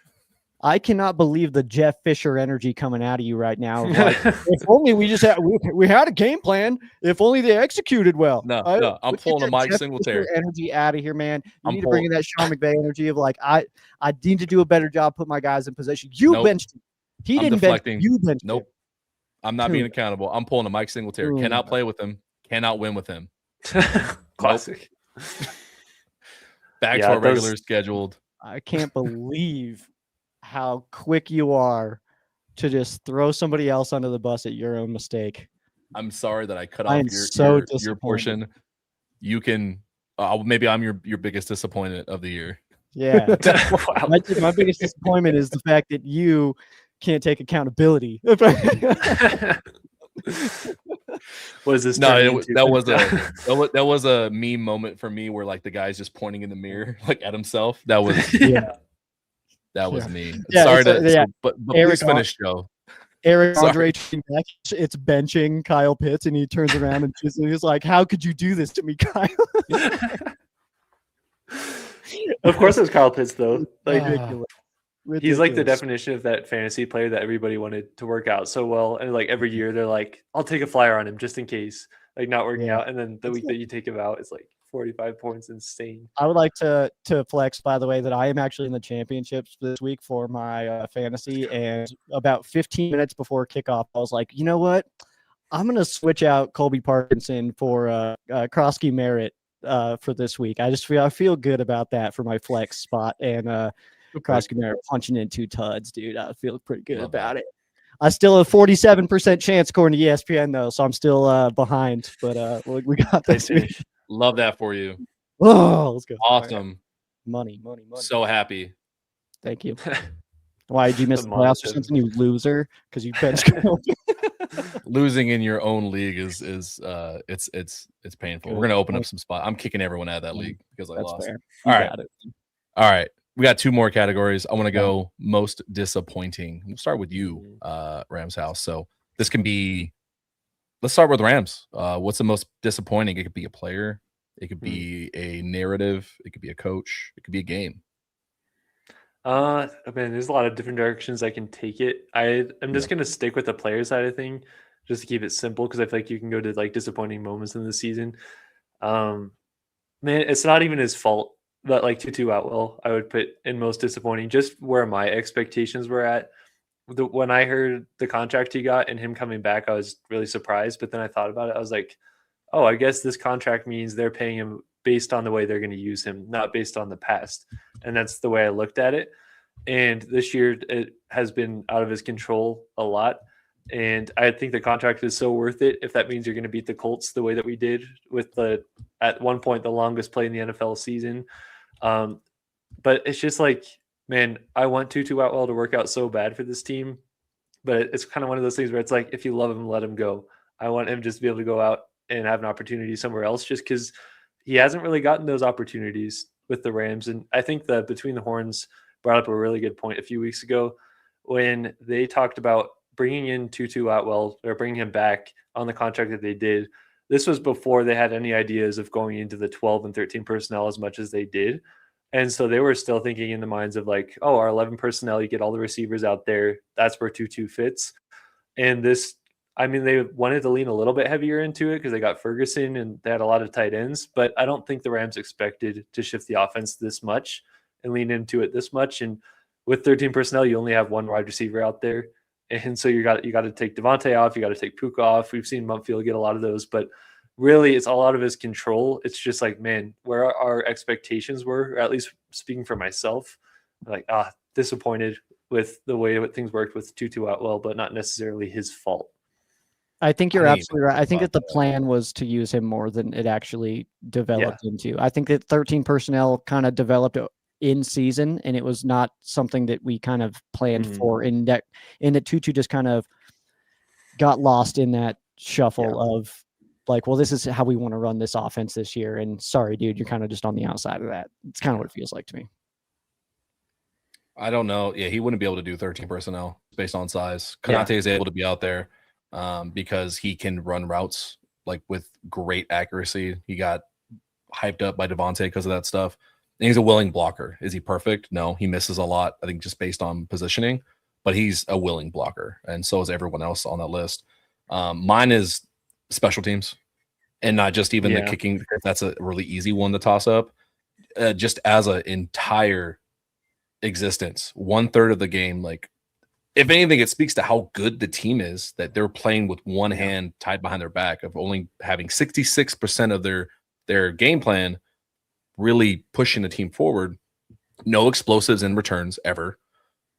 I cannot believe the Jeff Fisher energy coming out of you right now. Like, if only we just had a game plan. If only they executed well. No, I'm pulling a Mike Singletary energy out of here, man. You need to bring in that Sean McVay energy of like, I need to do a better job, put my guys in position. You benched him. He didn't bench him. You benched him. I'm not being accountable. I'm pulling a Mike Singletary. Cannot play with him. Cannot win with him. Classic. Back to our regular scheduled. I can't believe how quick you are to just throw somebody else under the bus at your own mistake. I'm sorry that I cut off your portion. You can maybe I'm your biggest disappointment of the year. Yeah. Wow. My biggest disappointment is the fact that you can't take accountability. What is this? No, that was a meme moment for me where like the guy's just pointing in the mirror like at himself. That was that was me. Yeah, Sorry but Eric please finish, Joe. Eric Sorry. Andre back, it's benching Kyle Pitts, and he turns around and he's like, "How could you do this to me, Kyle?" Of course, it's Kyle Pitts though. Like Ridiculous. he's like the definition of that fantasy player that everybody wanted to work out so well, and like every year they're like, "I'll take a flyer on him just in case," like not working out, and then the week that you take him out, it's like 45 points, insane. I would like to flex, by the way, that I am actually in the championships this week for my fantasy. And about 15 minutes before kickoff, I was like, you know what? I'm going to switch out Colby Parkinson for Krosky Merritt for this week. I feel good about that for my flex spot. And Krosky Merritt punching in 2 tuds, dude. I feel pretty good about it. I still have 47% chance according to ESPN, though, so I'm still behind. But we got this week. Love that for you. Oh, let's go. Awesome. Money. So happy. Thank you. Why did you miss the playoffs or something, you loser? Because you benched Kobe. Losing in your own league is it's painful. We're gonna open up some spot. I'm kicking everyone out of that league because I lost. Fair. All right. We got 2 more categories. I want to go most disappointing. We'll start with you, Rams House. So this can be. Let's start with Rams. What's the most disappointing? It could be a player. It could be a narrative. It could be a coach. It could be a game. I mean, there's a lot of different directions I can take it. I'm just gonna stick with the player side of thing, just to keep it simple, because I feel like you can go to like disappointing moments in the season. Man, it's not even his fault, but like Tutu Atwell, I would put in most disappointing, just where my expectations were at. When I heard the contract he got and him coming back, I was really surprised. But then I thought about it. I was like, oh, I guess this contract means they're paying him based on the way they're going to use him, not based on the past. And that's the way I looked at it. And this year it has been out of his control a lot. And I think the contract is so worth it if that means you're going to beat the Colts the way that we did with at one point, the longest play in the NFL season. But it's just like, man, I want Tutu Atwell to work out so bad for this team, but it's kind of one of those things where it's like, if you love him, let him go. I want him just to be able to go out and have an opportunity somewhere else, just because he hasn't really gotten those opportunities with the Rams. And I think that Between the Horns brought up a really good point a few weeks ago when they talked about bringing in Tutu Atwell or bringing him back on the contract that they did. This was before they had any ideas of going into the 12 and 13 personnel as much as they did. And so they were still thinking in the minds of like, oh, our 11 personnel, you get all the receivers out there. That's where Tutu fits. And this, I mean, they wanted to lean a little bit heavier into it because they got Ferguson and they had a lot of tight ends. But I don't think the Rams expected to shift the offense this much and lean into it this much. And with 13 personnel, you only have one wide receiver out there. And so you got to take Devontae off. You got to take Puka off. We've seen Mumfield get a lot of those. But really, it's all out of his control. It's just like, man, where our expectations were, or at least speaking for myself, like, disappointed with the way things worked with Tutu Atwell, but not necessarily his fault. I think you're absolutely right. I think that the plan was to use him more than it actually developed into. I think that 13 personnel kind of developed in season, and it was not something that we kind of planned for. In that Tutu just kind of got lost in that shuffle of like, well, this is how we want to run this offense this year. And sorry, dude, you're kind of just on the outside of that. It's kind of what it feels like to me. I don't know. Yeah, he wouldn't be able to do 13 personnel based on size. Konate is able to be out there because he can run routes like with great accuracy. He got hyped up by Devontae because of that stuff. And he's a willing blocker. Is he perfect? No, he misses a lot, I think, just based on positioning. But he's a willing blocker, and so is everyone else on that list. Mine is special teams, and not just even the kicking. That's a really easy one to toss up. Just as an entire existence, 1/3 of the game, like, if anything, it speaks to how good the team is that they're playing with one hand tied behind their back, of only having 66% of their game plan really pushing the team forward. No explosives in returns ever.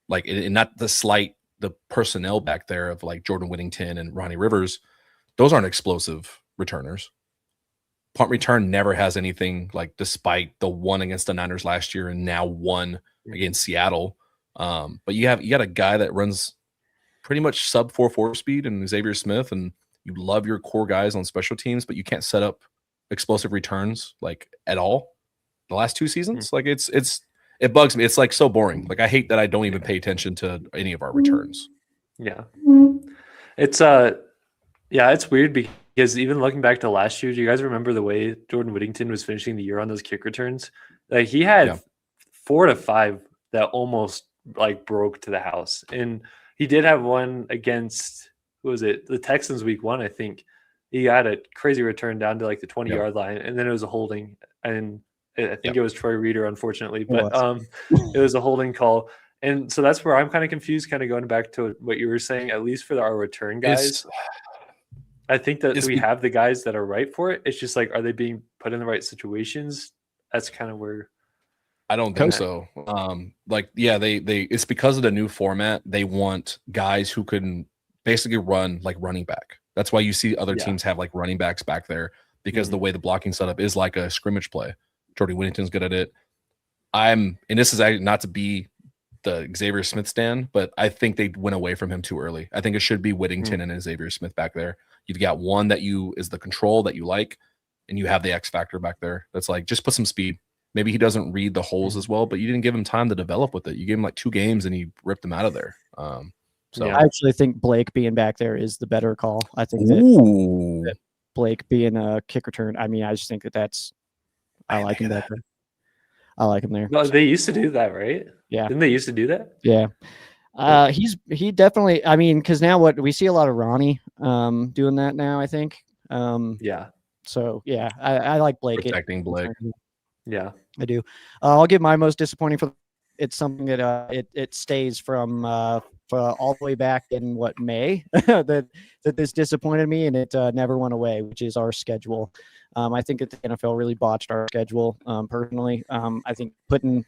Like, and not the personnel back there of like Jordan Whittington and Ronnie Rivers. Those aren't explosive returners. Punt return never has anything, like, despite the one against the Niners last year and now one against Seattle. But you got a guy that runs pretty much sub 4.4 speed and Xavier Smith, and you love your core guys on special teams, but you can't set up explosive returns like at all. The last 2 seasons, like it bugs me. It's like so boring. Like I hate that I don't even pay attention to any of our returns. Yeah. It's it's weird because even looking back to last year, do you guys remember the way Jordan Whittington was finishing the year on those kick returns? Like he had 4 to 5 that almost like broke to the house. And he did have one against, who was it? The Texans week 1, I think. He had a crazy return down to like the 20-yard line, and then it was a holding. And I think it was Troy Reader, unfortunately, but it was a holding call. And so that's where I'm kind of confused, kind of going back to what you were saying, at least for our return guys. I think that we have the guys that are right for it. It's just like, are they being put in the right situations? That's kind of where I don't think so. They it's because of the new format. They want guys who can basically run like running back. That's why you see other teams have like running backs back there, because the way the blocking setup is like a scrimmage play. Jordan Whittington's good at it. And this is not to be the Xavier Smith stand, but I think they went away from him too early. I think it should be Whittington and Xavier Smith back there. You've got one that is the control that you like, and you have the X factor back there. That's like, just put some speed. Maybe he doesn't read the holes as well, but you didn't give him time to develop with it. You gave him like 2 games and he ripped him out of there. I actually think Blake being back there is the better call. I think that Blake being a kick return. I mean, I just think I like him back there. I like him there. No, they used to do that, right? Yeah. Didn't they used to do that? Yeah. He definitely, I mean, because now we see a lot of Ronnie doing that now, I think. So yeah, I like Blake. Protecting Blake. Yeah, I do. I'll give my most disappointing for it's something that it stays from all the way back in May that this disappointed me, and it never went away, which is our schedule. I think that the NFL really botched our schedule. Personally, I think putting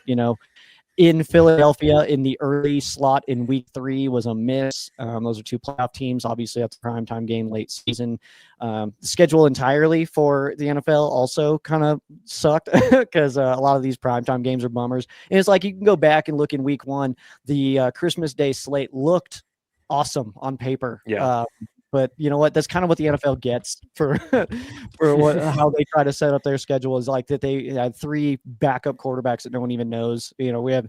in Philadelphia in the early slot in week 3 was a miss. Those are 2 playoff teams. Obviously, that's a primetime game late season. The schedule entirely for the NFL also kind of sucked because a lot of these primetime games are bummers. And it's like you can go back and look in week 1. The Christmas Day slate looked awesome on paper. Yeah. But you know what? That's kind of what the NFL gets for how they try to set up their schedule, is like that they had 3 backup quarterbacks that no one even knows. We have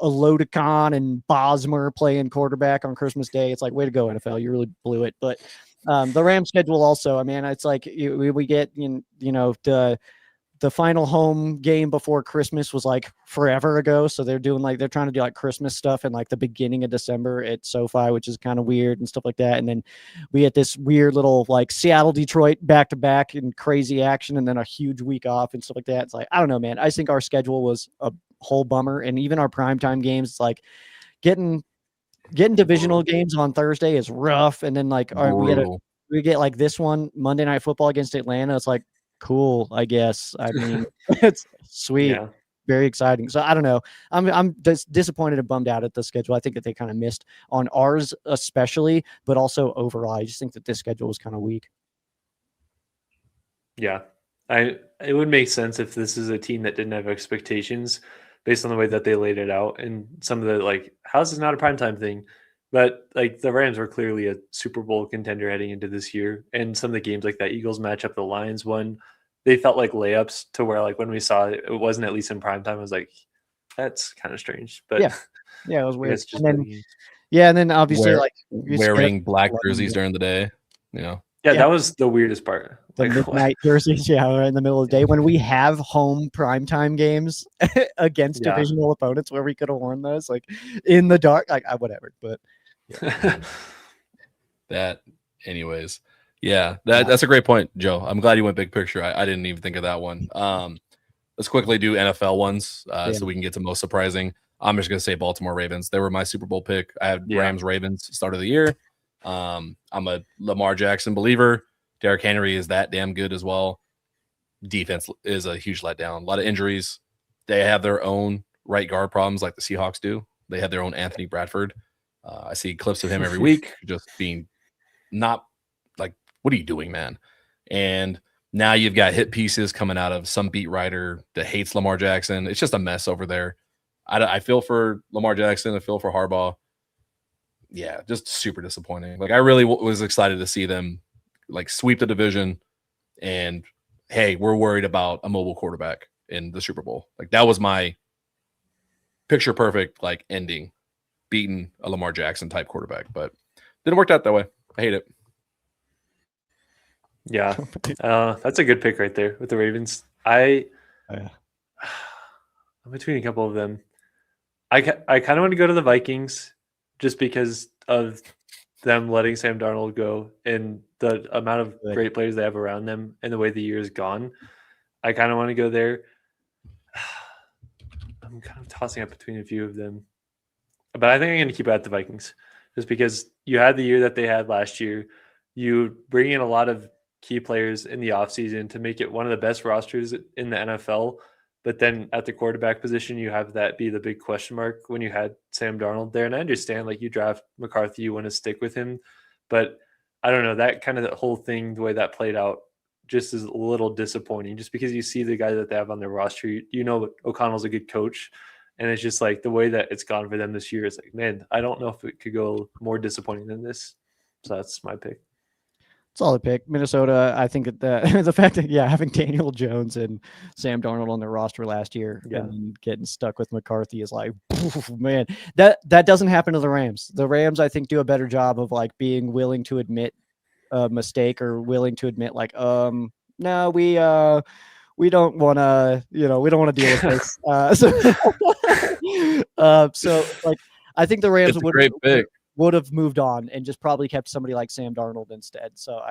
Olodokun and Bosmer playing quarterback on Christmas Day. It's like, way to go, NFL. You really blew it. But the Rams schedule also, I mean, it's like we get the final home game before Christmas was like forever ago. So they're trying to do like Christmas stuff in like the beginning of December at SoFi, which is kind of weird and stuff like that. And then we had this weird little like Seattle, Detroit back to back and crazy action, and then a huge week off and stuff like that. It's like, I don't know, man. I think our schedule was a whole bummer. And even our primetime games, it's like getting divisional games on Thursday is rough. And then like, we get like this one Monday Night Football against Atlanta. It's like, cool, I guess. I mean, it's sweet, very exciting. So I don't know. I'm disappointed and bummed out at the schedule. I think that they kind of missed on ours, especially, but also overall. I just think that this schedule was kind of weak. Yeah, it would make sense if this is a team that didn't have expectations based on the way that they laid it out, and some of the like, how's this not a primetime thing? But like the Rams were clearly a Super Bowl contender heading into this year. And some of the games like that Eagles matchup, the Lions one, they felt like layups, to where like when we saw it, it wasn't at least in primetime. I was like, that's kind of strange. But yeah, it was weird. And then obviously wearing black jerseys during the day, Yeah, that was the weirdest part. The midnight jerseys, right in the middle of the day, when we have home primetime games against divisional opponents where we could have worn those like in the dark, like whatever. But anyways, that's a great point, Joe. I'm glad you went big picture. I didn't even think of that one. Let's quickly do NFL ones so we can get to most surprising. I'm just gonna say Baltimore Ravens. They were my Super Bowl pick. I had Rams Ravens start of the year. I'm a Lamar Jackson believer. Derrick Henry is that damn good as well. Defense is a huge letdown. A lot of injuries. They have their own right guard problems like the Seahawks do. They have their own Anthony Bradford. I see clips of him every week just being not like, what are you doing, man? And now you've got hit pieces coming out of some beat writer that hates Lamar Jackson. It's just a mess over there. I feel for Lamar Jackson. I feel for Harbaugh. yeah, just super disappointing. Like I really was excited to see them like sweep the division, and hey, we're worried about a mobile quarterback in the Super Bowl. Like that was my picture perfect like ending, beating a Lamar Jackson type quarterback, but didn't work out that way. I hate it. Yeah, that's a good pick right there with the Ravens. I'm between a couple of them. I kind of want to go to the Vikings just because of them letting Sam Darnold go and the amount of great players they have around them and the way the year is gone. I kind of want to go there. I'm kind of tossing up between a few of them, but I think I'm going to keep it at the Vikings just because you had the year that they had last year. You bring in a lot of key players in the offseason to make it one of the best rosters in the NFL. But then at the quarterback position, you have that be the big question mark when you had Sam Darnold there. And I understand, like, you draft McCarthy, you want to stick with him. But I don't know, that kind of the whole thing, the way that played out, just is a little disappointing. Just because you see the guys that they have on their roster, you know O'Connell's a good coach. And it's just like the way that it's gone for them this year is like, man, I don't know if it could go more disappointing than this. So that's my pick. Solid pick. Minnesota, I think that the fact that, having Daniel Jones and Sam Darnold on their roster last year and getting stuck with McCarthy is like, man, that doesn't happen to the Rams. The Rams, I think, do a better job of like being willing to admit a mistake or willing to admit like, no, we don't want to, we don't want to deal with this. So like, I think the Rams would have moved on and just probably kept somebody like Sam Darnold instead. So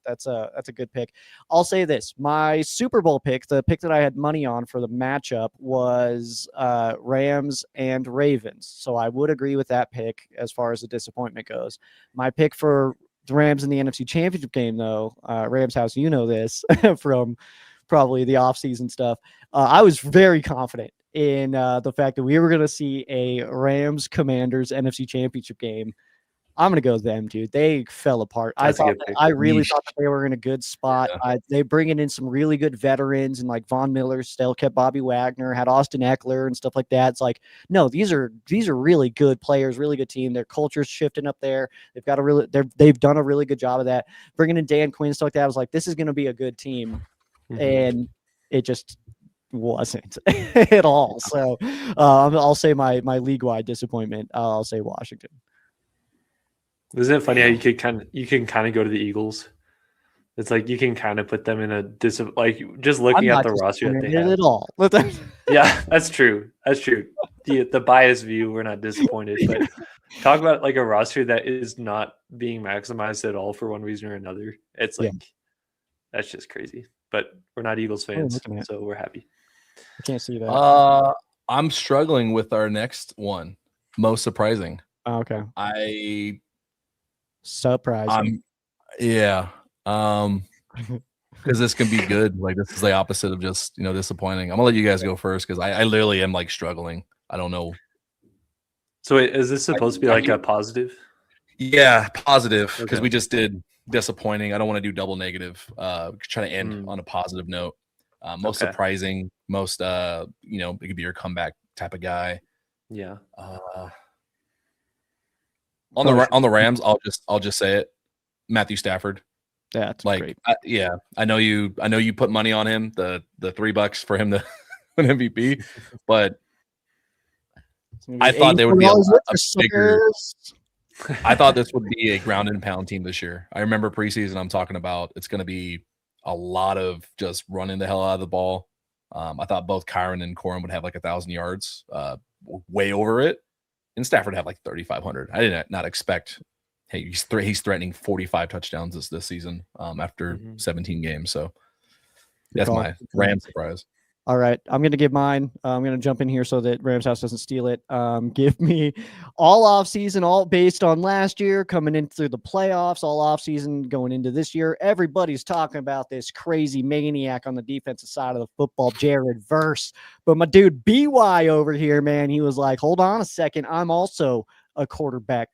that's a good pick. I'll say this, my Super Bowl pick, the pick that I had money on for the matchup was Rams and Ravens. So I would agree with that pick as far as the disappointment goes. My pick for the Rams in the NFC Championship game, though, Rams house, you know this from probably the offseason stuff. I was very confident in the fact that we were going to see a Rams Commanders NFC Championship game. I'm going to go with them, dude. They fell apart. I really thought that they were in a good spot. Yeah. They bringing in some really good veterans and like Von Miller still kept Bobby Wagner, had Austin Eckler and stuff like that. It's like, no, these are really good players, really good team. Their culture's shifting up there. They've got they've done a really good job of that. Bringing in Dan Quinn, stuff like that. I was like, this is going to be a good team. And it just wasn't at all. So I'll say my league-wide disappointment. I'll say Washington. Isn't it funny how you can kind of go to the Eagles? It's like you can kind of put them in a like just looking at the roster that they have at all. Yeah, that's true. That's true. The biased view, we're not disappointed, but talk about like a roster that is not being maximized at all for one reason or another. It's like that's just crazy. But we're not Eagles fans, so we're happy. I can't see that. I'm struggling with our next one. Most surprising. Okay. Surprising. Because this can be good. Like this is the opposite of just disappointing. I'm gonna let you guys go first because I literally am like struggling. I don't know. So wait, is this supposed to be like a positive? Yeah, positive because we just did disappointing. I don't want to do double negative. Try to end on a positive note. Most surprising, most it could be your comeback type of guy. Yeah. On the Rams, I'll just say it. Matthew Stafford. That's like great. I know you put money on him, the $3 for him to win MVP, but I thought they would be a bigger. I thought this would be a ground and pound team this year. I remember preseason, I'm talking about it's going to be a lot of just running the hell out of the ball. I thought both Kyron and Corum would have like 1,000 yards, way over it. And Stafford had like 3,500. I did not expect, hey, he's threatening 45 touchdowns this season after 17 games. So that's my Rams surprise. All right, I'm going to give mine. I'm going to jump in here so that Rams House doesn't steal it. Give me all offseason, all based on last year, coming in through the playoffs, all offseason going into this year. Everybody's talking about this crazy maniac on the defensive side of the football, Jared Verse. But my dude, BY over here, man, he was like, hold on a second. I'm also a quarterback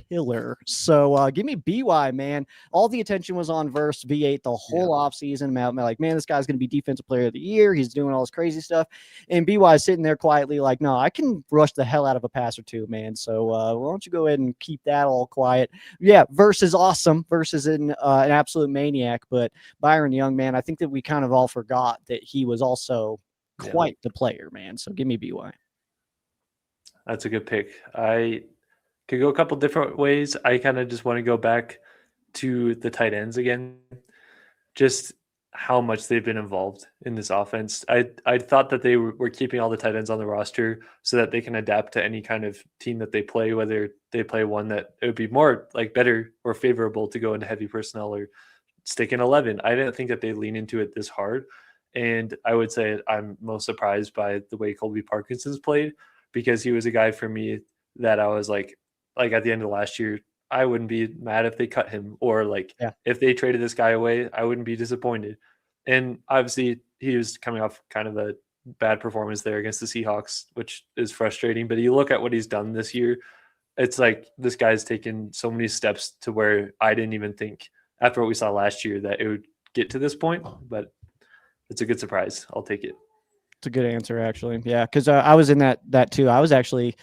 killer. So give me BY, man. All the attention was on verse V8 the whole offseason. I'm like, man, this guy's going to be defensive player of the year. He's doing all this crazy stuff. And BY is sitting there quietly like, no, I can rush the hell out of a pass or two, man. So why don't you go ahead and keep that all quiet? Yeah, verse is awesome. Verse is an absolute maniac. But Byron Young, man, I think that we kind of all forgot that he was also quite the player, man. So give me BY. That's a good pick. I could go a couple different ways. I kind of just want to go back to the tight ends again, just how much they've been involved in this offense. I thought that they were keeping all the tight ends on the roster so that they can adapt to any kind of team that they play, whether they play one that it would be more like better or favorable to go into heavy personnel or stick in 11. I didn't think that they lean into it this hard. And I would say I'm most surprised by the way Colby Parkinson's played, because he was a guy for me that I was like at the end of last year, I wouldn't be mad if they cut him, or if they traded this guy away, I wouldn't be disappointed. And obviously he was coming off kind of a bad performance there against the Seahawks, which is frustrating. But you look at what he's done this year, it's like this guy's taken so many steps to where I didn't even think after what we saw last year that it would get to this point. But it's a good surprise. I'll take it. It's a good answer, actually. Yeah, because I was in that too. I was actually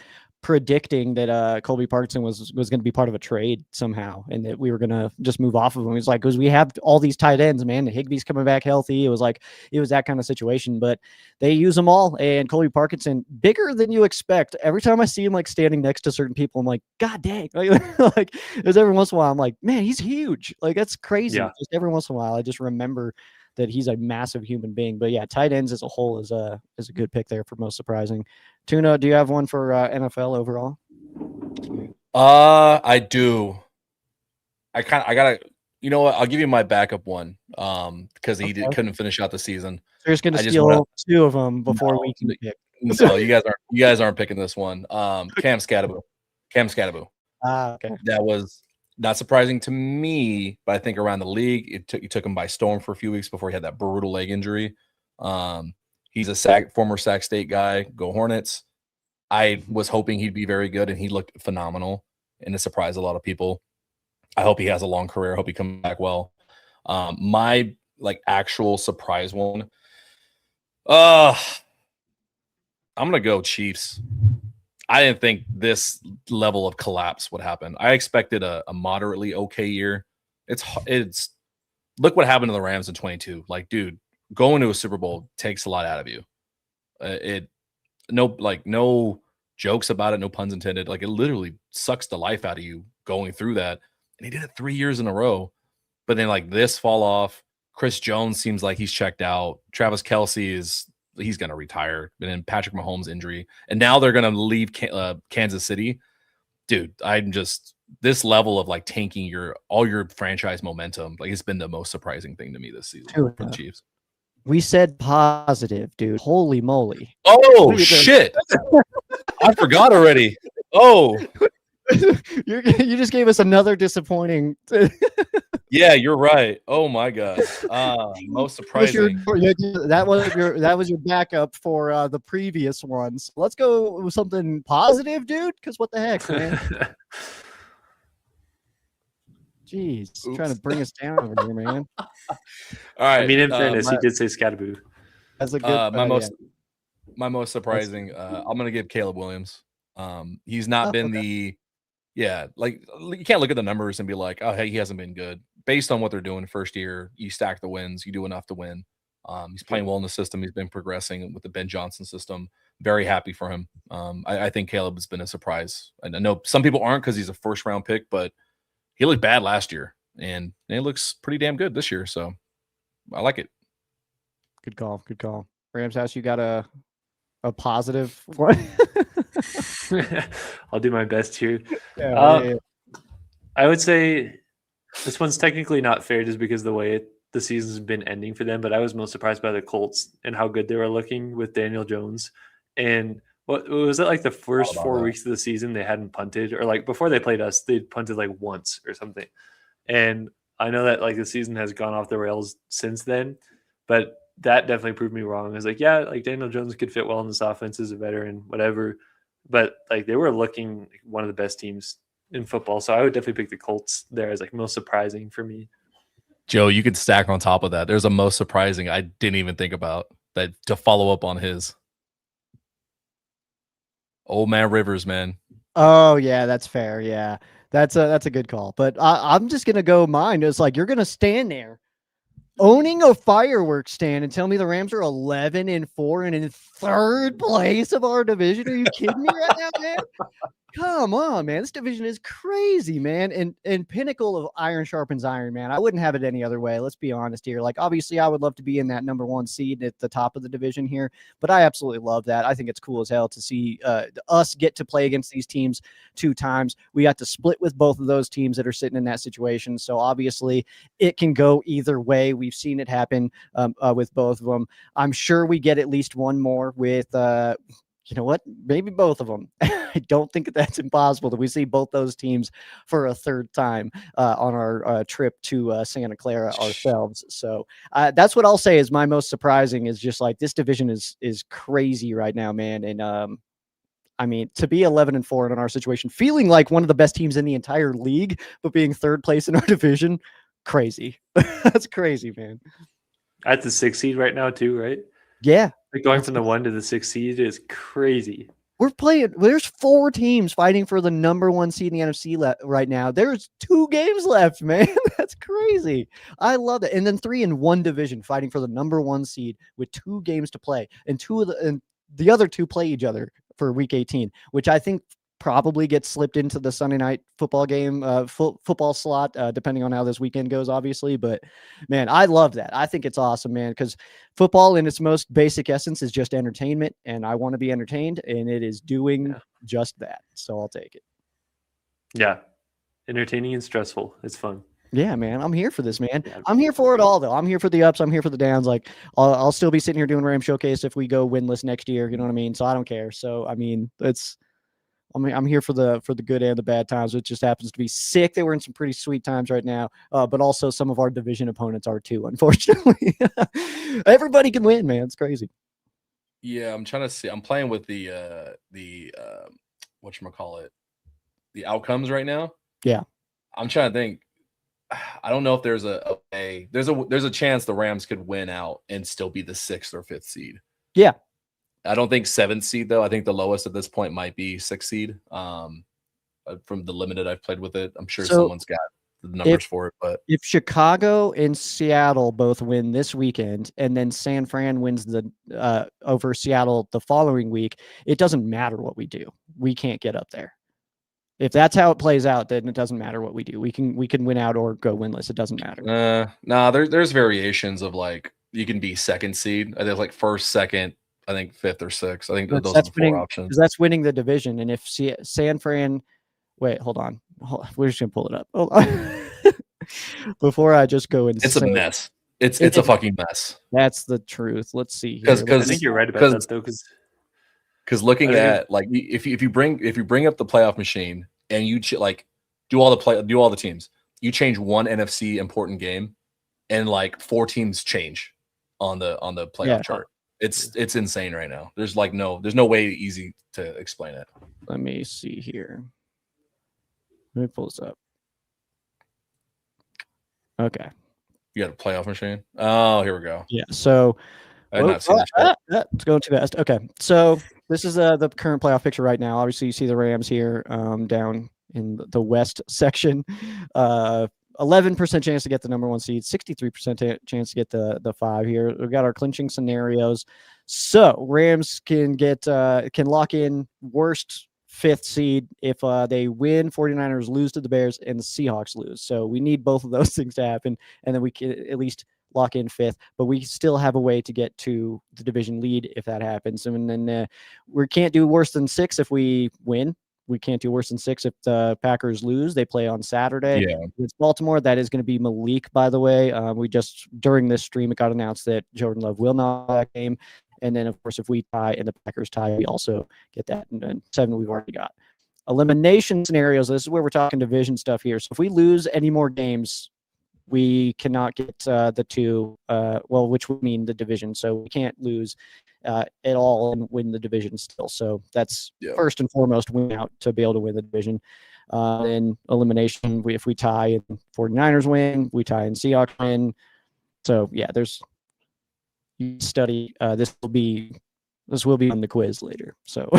predicting that Colby Parkinson was going to be part of a trade somehow, and that we were going to just move off of him. It's like, because we have all these tight ends, man. Higbee's coming back healthy. It was that kind of situation, but they use them all. And Colby Parkinson, bigger than you expect. Every time I see him like standing next to certain people, I'm like, God dang! Like there's every once in a while, I'm like, man, he's huge. Like that's crazy. Yeah. Just every once in a while, I just remember that he's a massive human being. But yeah, tight ends as a whole is a good pick there for most surprising. Tuna, do you have one for NFL overall? I do. I gotta, you know what? I'll give you my backup one. Because he couldn't finish out the season. So you're just gonna steal two of them before we can pick. No, you guys aren't picking this one. Cam Scatterbo. Okay. That was not surprising to me, but I think around the league, you took him by storm for a few weeks before he had that brutal leg injury. He's a former Sac State guy. Go Hornets. I was hoping he'd be very good, and he looked phenomenal, and it surprised a lot of people. I hope he has a long career. I hope he comes back well. My actual surprise one. I'm gonna go Chiefs. I didn't think this level of collapse would happen. I expected a moderately okay year. It's look what happened to the Rams in 22. Like, dude, going to a Super Bowl takes a lot out of you. No jokes about it, no puns intended. Like, it literally sucks the life out of you going through that. And he did it 3 years in a row. But then this fall off. Chris Jones seems like he's checked out. Travis Kelce he's going to retire. And then Patrick Mahomes injury. And now they're going to leave Kansas City. Dude, this level of tanking all your franchise momentum, it's been the most surprising thing to me this season for the Chiefs. We said positive, dude. Holy moly. Oh, shit. I forgot already. Oh. You just gave us another disappointing. Yeah, you're right. Oh my God. Most surprising. That was your backup for the previous ones. Let's go with something positive, dude. Because what the heck, man? Jeez, trying to bring us down over here, man. All right. I mean, in fairness, he did say Scatterboo. That's a good. My most surprising. I'm gonna give Caleb Williams. He's not been you can't look at the numbers and be like, oh, hey, he hasn't been good. Based on what they're doing first year, you stack the wins, you do enough to win. He's playing well in the system. He's been progressing with the Ben Johnson system. Very happy for him. I think Caleb has been a surprise. I know some people aren't because he's a first round pick, but he looked bad last year and he looks pretty damn good this year. So I like it. Good call. Rams House, you got a positive one? I'll do my best here. Yeah. I would say this one's technically not fair just because of the way the season's been ending for them, but I was most surprised by the Colts and how good they were looking with Daniel Jones. And what was it, the first 4 weeks of the season they hadn't punted, or before they played us, they'd punted once or something. And I know that the season has gone off the rails since then, but that definitely proved me wrong. I was Daniel Jones could fit well in this offense as a veteran, whatever. But they were looking one of the best teams in football. So I would definitely pick the Colts there as like most surprising for me. Joe, you could stack on top of that. There's a most surprising I didn't even think about that to follow up on his. Old man Rivers, man. Oh yeah, that's fair. Yeah, that's a good call. But I'm just gonna go mine. It's like you're gonna stand there owning a fireworks stand and tell me the Rams are 11-4 and in third place of our division. Are you kidding me right now, man? Come on, man. This division is crazy, man. And pinnacle of iron sharpens iron, man. I wouldn't have it any other way. Let's be honest here. Like, obviously, I would love to be in that number one seed at the top of the division here, but I absolutely love that. I think it's cool as hell to see us get to play against these teams 2 times. We got to split with both of those teams that are sitting in that situation. So obviously, it can go either way. We've seen it happen with both of them. I'm sure we get at least one more with you know what? Maybe both of them. I don't think that's impossible that we see both those teams for a third time on our trip to Santa Clara ourselves. So that's what I'll say is my most surprising is just like this division is crazy right now, man. And I mean, to be 11-4 in our situation, feeling like one of the best teams in the entire league, but being third place in our division, crazy. That's crazy, man. At the 6th seed right now too, right? Yeah. Like going from the 1 to the 6th seed is crazy. We're playing. There's 4 teams fighting for the number 1 seed in the NFC right now. There's 2 games left, man. That's crazy. I love it. And then 3 in one division fighting for the number 1 seed with 2 games to play, and the other 2 play each other for week 18, which I think probably gets slipped into the Sunday night football game, football slot, depending on how this weekend goes, obviously. But man, I love that. I think it's awesome, man, because football in its most basic essence is just entertainment, and I want to be entertained, and it is doing just that. So I'll take it. Yeah. Entertaining and stressful. It's fun. Yeah, man. I'm here for this, man. I'm here for it all, though. I'm here for the ups. I'm here for the downs. Like, I'll still be sitting here doing Ram Showcase if we go winless next year. You know what I mean? So I don't care. So, I mean, I'm here for the good and the bad times. It just happens to be sick. They were in some pretty sweet times right now, but also some of our division opponents are too, unfortunately. Everybody can win, man. It's crazy. Yeah, I'm trying to see. I'm playing with the whatchamacallit, the outcomes right now. Yeah. I'm trying to think. I don't know if there's there's a chance the Rams could win out and still be the 6th or 5th seed. Yeah. I don't think 7th seed, though. I think the lowest at this point might be 6th seed. From the limited I've played with it, I'm sure someone's got the numbers for it. But if Chicago and Seattle both win this weekend, and then San Fran wins the over Seattle the following week, it doesn't matter what we do. We can't get up there. If that's how it plays out, then it doesn't matter what we do. We can win out or go winless. It doesn't matter. There's variations of like you can be 2nd seed. There's like 1st, 2nd. I think 5th or 6th. I think those are the 4 options. Because that's winning the division. And if San Fran, wait, hold on. We're just gonna pull it up. Hold on. Before I just go it's a mess. It's a fucking mess. That's the truth. Let's see. Because I think you're right about that though. Because looking at like if you bring up the playoff machine and you like do all the teams, you change one NFC important game, and like 4 teams change on the playoff chart. It's insane right now. There's no way easy to explain it. Let me see here. Let me pull this up. Okay. You got a playoff machine? Oh, here we go. Yeah. So it's going too fast. Okay. So this is the current playoff picture right now. Obviously, you see the Rams here down in the West section. 11% chance to get the number 1 seed, 63% chance to get the 5 here. We've got our clinching scenarios. So Rams can lock in worst 5th seed if they win, 49ers lose to the Bears, and the Seahawks lose. So we need both of those things to happen, and then we can at least lock in 5th, but we still have a way to get to the division lead if that happens. And then we can't do worse than 6 if we win. We can't do worse than 6 if the Packers lose. They play on Saturday. Yeah. It's Baltimore. That is going to be Malik, by the way. We just, during this stream, it got announced that Jordan Love will not play that game. And then, of course, if we tie and the Packers tie, we also get that. And then 7 we've already got. Elimination scenarios. This is where we're talking division stuff here. So if we lose any more games, we cannot get the 2, which would mean the division. So we can't lose at all and win the division still. So that's first and foremost win out to be able to win the division. In elimination, if we tie and 49ers win, we tie and Seahawks win. So yeah, you study. This will be on the quiz later. So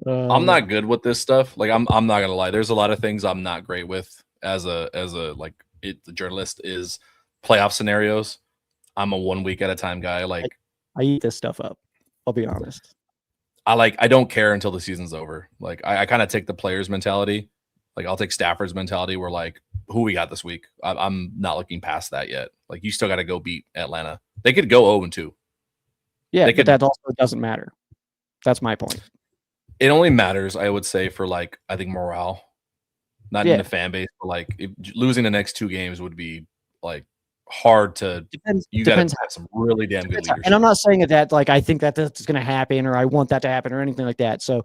I'm not good with this stuff. Like I'm not gonna lie. There's a lot of things I'm not great with as a the journalist is playoff scenarios. I'm a 1 week at a time guy. Like I eat this stuff up. I'll be honest. I don't care until the season's over. Like I kind of take the players' mentality. Like I'll take Stafford's mentality. Where like who we got this week. I'm not looking past that yet. Like you still got to go beat Atlanta. They could go 0-2. Yeah, but that also doesn't matter. That's my point. It only matters, I would say, for like I think morale, not in the fan base, but like losing the next 2 games would be like hard to. You got to have some really damn good leadership. And I'm not saying that like I think that's going to happen or I want that to happen or anything like that. So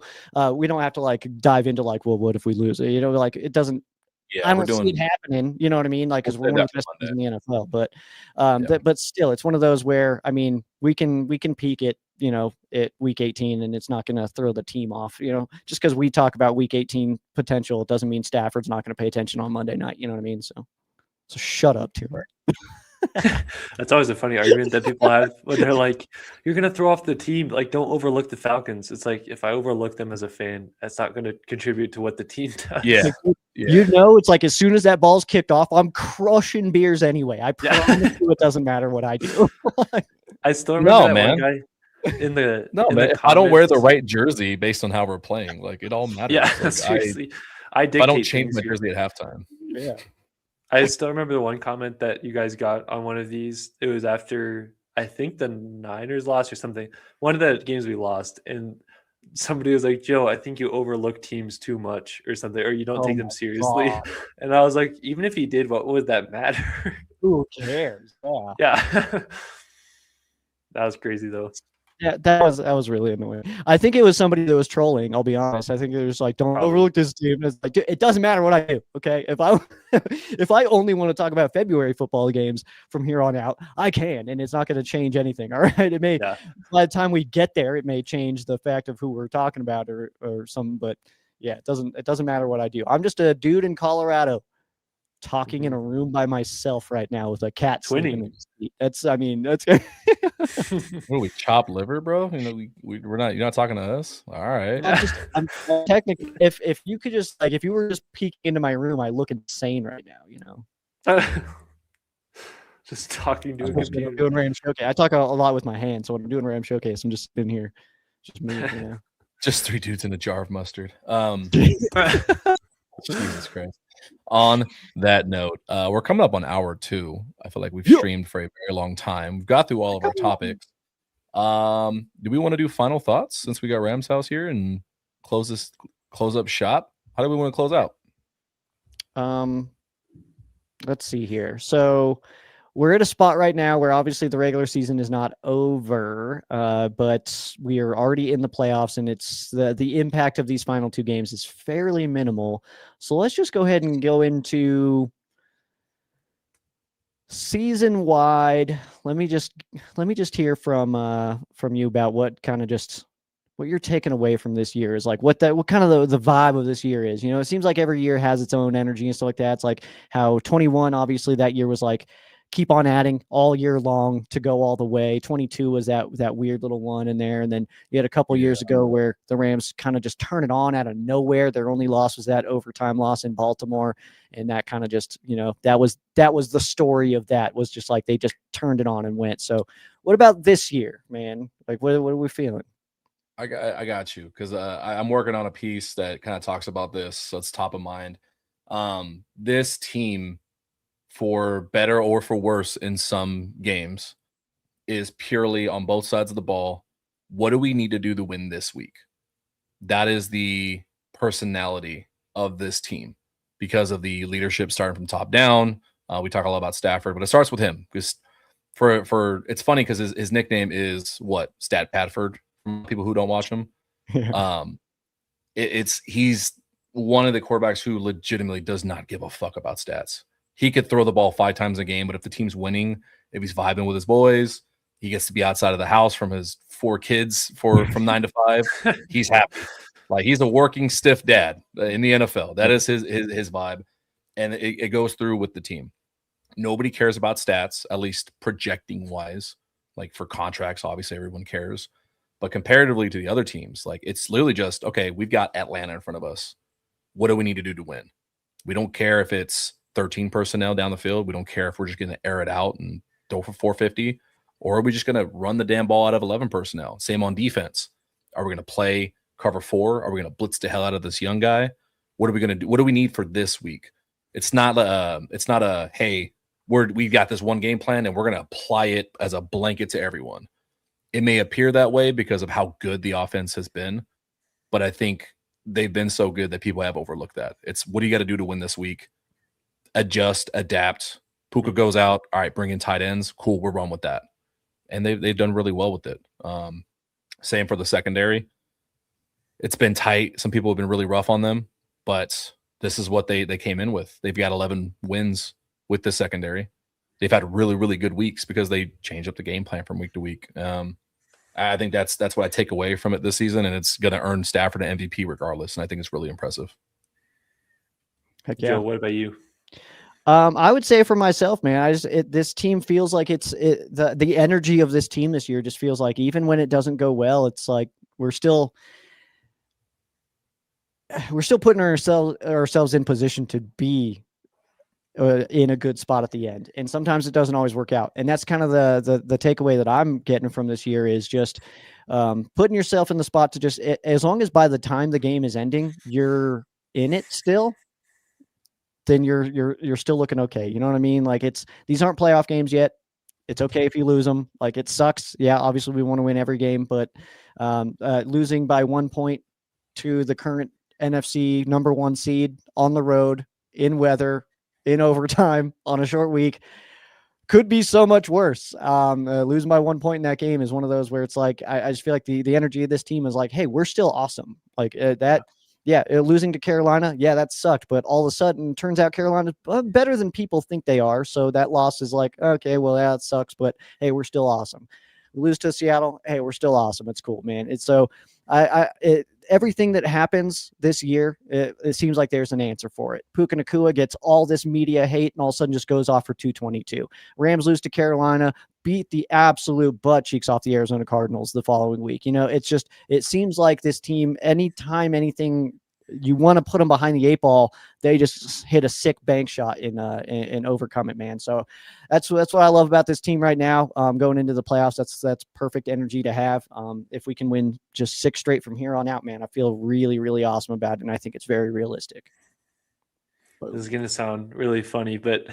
we don't have to like dive into like, well, what if we lose? You know, like it doesn't. Yeah, I don't see it happening. You know what I mean? Like, because we're one of the best teams in the NFL. But, but still, it's one of those where I mean, we can peak it, you know, at week 18, and it's not going to throw the team off. You know, just because we talk about week 18 potential, it doesn't mean Stafford's not going to pay attention on Monday night. You know what I mean? So shut up, Tuna. That's always a funny argument that people have when they're like, you're going to throw off the team. Like, don't overlook the Falcons. It's like, if I overlook them as a fan, that's not going to contribute to what the team does. Yeah. You know, it's like as soon as that ball's kicked off, I'm crushing beers anyway. I promise you it doesn't matter what I do. I still remember one guy in the if I don't wear the right jersey based on how we're playing, like it all matters. Yeah, like, seriously. I don't change my jersey at halftime. Yeah. I still remember the one comment that you guys got on one of these. It was after, I think, the Niners lost or something. One of the games we lost. And somebody was like, Joe, I think you overlook teams too much or something, or you don't take them seriously. God. And I was like, even if he did, what would that matter? Who cares? Yeah. That was crazy, though. Yeah, that was really annoying. I think it was somebody that was trolling. I'll be honest. I think it was like, don't overlook this team. It's like, it doesn't matter what I do. Okay, if I only want to talk about February football games from here on out, I can, and it's not going to change anything. All right, it may by the time we get there, it may change the fact of who we're talking about or something. But yeah, it doesn't matter what I do. I'm just a dude in Colorado talking in a room by myself right now with a cat sleeping in his seat. That's What, we chop liver, bro? You know, we're not. You're not talking to us. All right. I'm technically. If you could just like, if you were just peeking into my room, I look insane right now. You know. Just talking to a computer. Doing Ram Showcase. I talk a lot with my hands, so when I'm doing Ram Showcase, I'm just in here, just me. You know. Just 3 dudes in a jar of mustard. Jesus Christ. On that note, we're coming up on hour 2. I feel like we've streamed for a very long time. We've got through all of our topics. Do we want to do final thoughts since we got Rams House here and close up shop? How do we want to close out? Let's see here. So we're at a spot right now where obviously the regular season is not over, but we are already in the playoffs, and it's the impact of these final 2 games is fairly minimal. So let's just go ahead and go into season wide. Let me just hear from you about what kind of just what you're taking away from this year is like what kind of the vibe of this year is. You know, it seems like every year has its own energy and stuff like that. It's like how 21, obviously that year was like keep on adding all year long to go all the way. 22 was that weird little one in there. And then you had a couple years ago where the Rams kind of just turn it on out of nowhere. Their only loss was that overtime loss in Baltimore. And that kind of just, you know, that was the story of that, was just like they just turned it on and went. So what about this year, man? Like, what are we feeling? I got you, because I'm working on a piece that kind of talks about this, so it's top of mind. This team, for better or for worse in some games, is purely on both sides of the ball. What do we need to do to win this week? That is the personality of this team because of the leadership starting from top down. We talk a lot about Stafford, but it starts with him, because for it's funny because his nickname is what? Stat Padford, from people who don't watch him. He's one of the quarterbacks who legitimately does not give a fuck about stats. He could throw the ball 5 times a game, but if the team's winning, if he's vibing with his boys, he gets to be outside of the house from his 4 kids from 9 to 5. He's happy. Like he's a working stiff dad in the NFL. That is his vibe, and it goes through with the team. Nobody cares about stats, at least projecting wise. Like for contracts, obviously everyone cares, but comparatively to the other teams, like it's literally just okay. We've got Atlanta in front of us. What do we need to do to win? We don't care if it's 13 personnel down the field. We don't care if we're just going to air it out and throw for 450, or are we just going to run the damn ball out of 11 personnel? Same on defense. Are we going to play cover 4? Are we going to blitz the hell out of this young guy? What are we going to do? What do we need for this week? It's not a hey, we've got this one game plan and we're going to apply it as a blanket to everyone. It may appear that way because of how good the offense has been, but I think they've been so good that people have overlooked that. It's what do you got to do to win this week? Adjust, adapt. Puka goes out. All right, bring in tight ends. Cool, we're run with that. And they've done really well with it. Same for the secondary. It's been tight. Some people have been really rough on them, but this is what they came in with. They've got 11 wins with the secondary. They've had really, really good weeks because they change up the game plan from week to week. I think that's what I take away from it this season, and it's going to earn Stafford an MVP regardless, and I think it's really impressive. Heck yeah. Joe, what about you? I would say for myself, man, this team feels like the energy of this team this year just feels like even when it doesn't go well, it's like we're still putting ourselves in position to be in a good spot at the end. And sometimes it doesn't always work out. And that's kind of the takeaway that I'm getting from this year is just putting yourself in the spot to just, as long as by the time the game is ending, you're in it still, then you're still looking okay. You know what I mean? Like these aren't playoff games yet. It's okay if you lose them. Like it sucks. Yeah, obviously we want to win every game, but losing by 1 point to the current NFC number 1 seed on the road in weather, in overtime on a short week could be so much worse. Losing by 1 point in that game is one of those where it's like, I just feel like the energy of this team is like, hey, we're still awesome. Like losing to Carolina. Yeah, that sucked. But all of a sudden turns out Carolina's better than people think they are. So that loss is like, okay, well, yeah, it sucks, but hey, we're still awesome. Lose to Seattle. Hey, we're still awesome. It's cool, man. It's so everything that happens this year, it seems like there's an answer for it. Puka Nacua gets all this media hate and all of a sudden just goes off for 222. Rams lose to Carolina, beat the absolute butt cheeks off the Arizona Cardinals the following week. You know, it seems like this team, anytime anything you want to put them behind the 8 ball, they just hit a sick bank shot and overcome it, man. So that's what I love about this team right now. Going into the playoffs, that's perfect energy to have. If we can win just 6 straight from here on out, man, I feel really, really awesome about it, and I think it's very realistic. This is going to sound really funny, but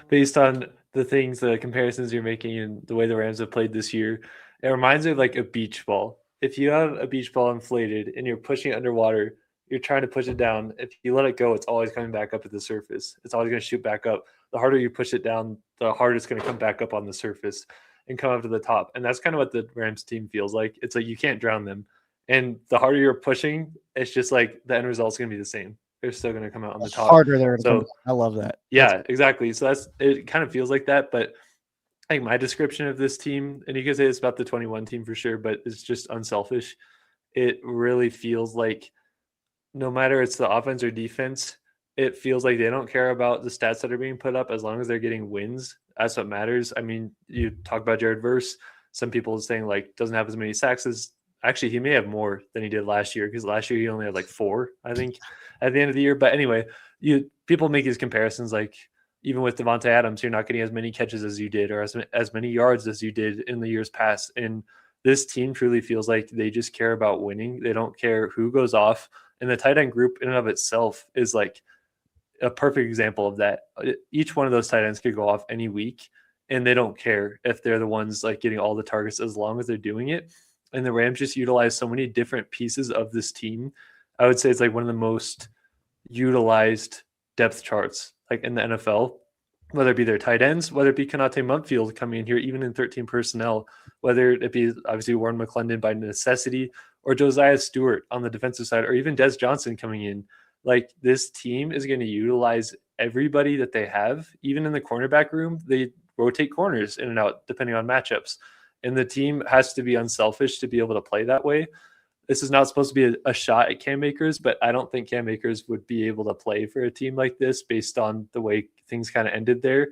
based on the comparisons you're making and the way the Rams have played this year, it reminds me of like a beach ball. If you have a beach ball inflated and you're pushing it underwater, you're trying to push it down. If you let it go, it's always coming back up at the surface. It's always going to shoot back up. The harder you push it down, the harder it's going to come back up on the surface and come up to the top. And that's kind of what the Rams team feels like. It's like you can't drown them. And the harder you're pushing, it's just like the end result's going to be the same. They're still going to come out on the top. Harder there. So I love that. Yeah, exactly. So it kind of feels like that. But I think my description of this team, and you can say it's about the 21 team for sure, but it's just unselfish. It really feels like no matter it's the offense or defense, it feels like they don't care about the stats that are being put up as long as they're getting wins. That's what matters. I mean, you talk about Jared Verse. Some people are saying like doesn't have as many sacks as actually he may have more than he did last year because last year he only had like 4, I think, at the end of the year. But anyway, people make these comparisons like even with Devontae Adams, you're not getting as many catches as you did or as many yards as you did in the years past. And this team truly feels like they just care about winning. They don't care who goes off. And the tight end group in and of itself is like a perfect example of that. Each one of those tight ends could go off any week, and they don't care if they're the ones like getting all the targets as long as they're doing it. And the Rams just utilize so many different pieces of this team. I would say it's like one of the most utilized depth charts like in the NFL, whether it be their tight ends, whether it be Konate Mumpfield coming in here, even in 13 personnel, whether it be obviously Warren McClendon by necessity, or Josiah Stewart on the defensive side, or even Des Johnson coming in. Like this team is going to utilize everybody that they have. Even in the cornerback room, they rotate corners in and out depending on matchups. And the team has to be unselfish to be able to play that way. this is not supposed to be a shot at Cam Akers, but I don't think Cam Akers would be able to play for a team like this based on the way things kind of ended there.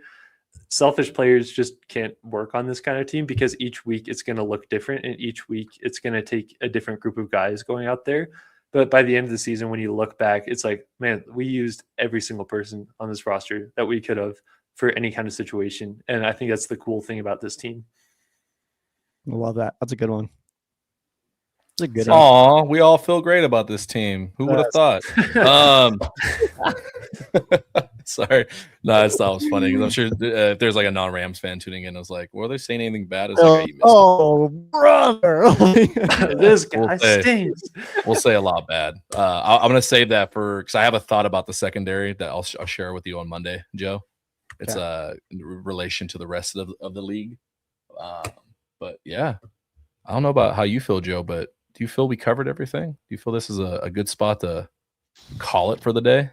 Selfish players just can't work on this kind of team because each week it's going to look different, and each week it's going to take a different group of guys going out there. But by the end of the season, when you look back, it's like, man, we used every single person on this roster that we could have for any kind of situation. And I think that's the cool thing about this team. I love that. That's a good one. That's a good one. Aw, we all feel great about this team. Who would have thought? Sorry. No, I just thought it was funny because I'm sure if there's like a non-Rams fan tuning in, I was like, were they saying anything bad? It's like, oh, brother. This guy stinks. We'll say a lot bad. I'm going to save that because I have a thought about the secondary that I'll share with you on Monday, Joe. It's in relation to the rest of the league. But yeah, I don't know about how you feel, Joe, but do you feel we covered everything? Do you feel this is a good spot to call it for the day?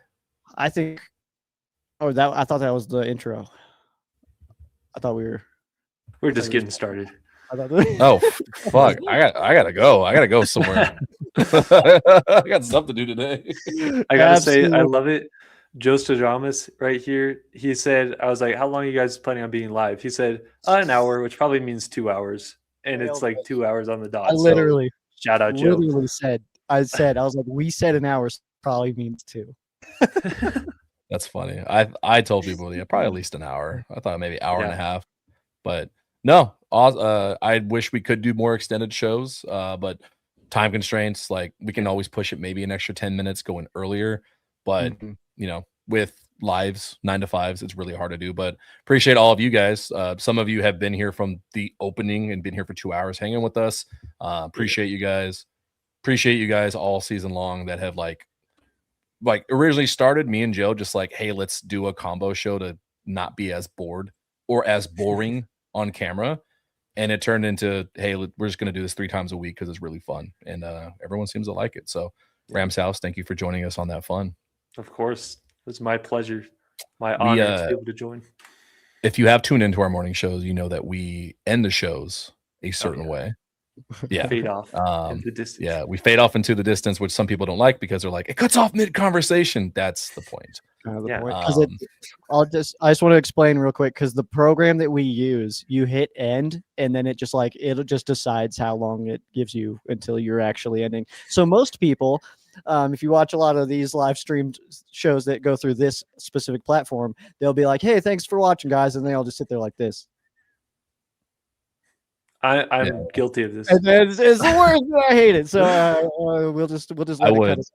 I think. Oh, I thought that was the intro. I thought we're just getting started. Oh fuck! I gotta go. I gotta go somewhere. I got stuff to do today. I gotta say, I love it. Joe Stajamas right here. He said, I was like, how long are you guys planning on being live? He said, an hour, which probably means 2 hours. And it's like 2 hours on the dot. I literally shout out Joe. I was like, we said an hour probably means 2. That's funny. I told people probably at least an hour. I thought maybe hour and a half. But no, I wish we could do more extended shows. But time constraints, like we can always push it maybe an extra 10 minutes going earlier. But with lives 9 to 5s, it's really hard to do. But appreciate all of you guys. Some of you have been here from the opening and been here for 2 hours hanging with us. Appreciate you guys. Appreciate you guys all season long that have like originally started me and Joe just like, hey, let's do a combo show to not be as bored or as boring on camera. And it turned into, hey, we're just going to do this 3 times a week because it's really fun. And everyone seems to like it. So Rams House, thank you for joining us on that fun. Of course. It was my pleasure. My honor to be able to join. If you have tuned into our morning shows, you know that we end the shows a certain way. Yeah. Fade off into the distance. Yeah, we fade off into the distance, which some people don't like because they're like, it cuts off mid-conversation. That's the point. I just want to explain real quick because the program that we use, you hit end and then it just decides how long it gives you until you're actually ending. So most people, if you watch a lot of these live streamed shows that go through this specific platform, they'll be like, hey, thanks for watching, guys. And they all just sit there like this. I'm guilty of this. And then it's the worst. I hate it. So we'll just let it cut us.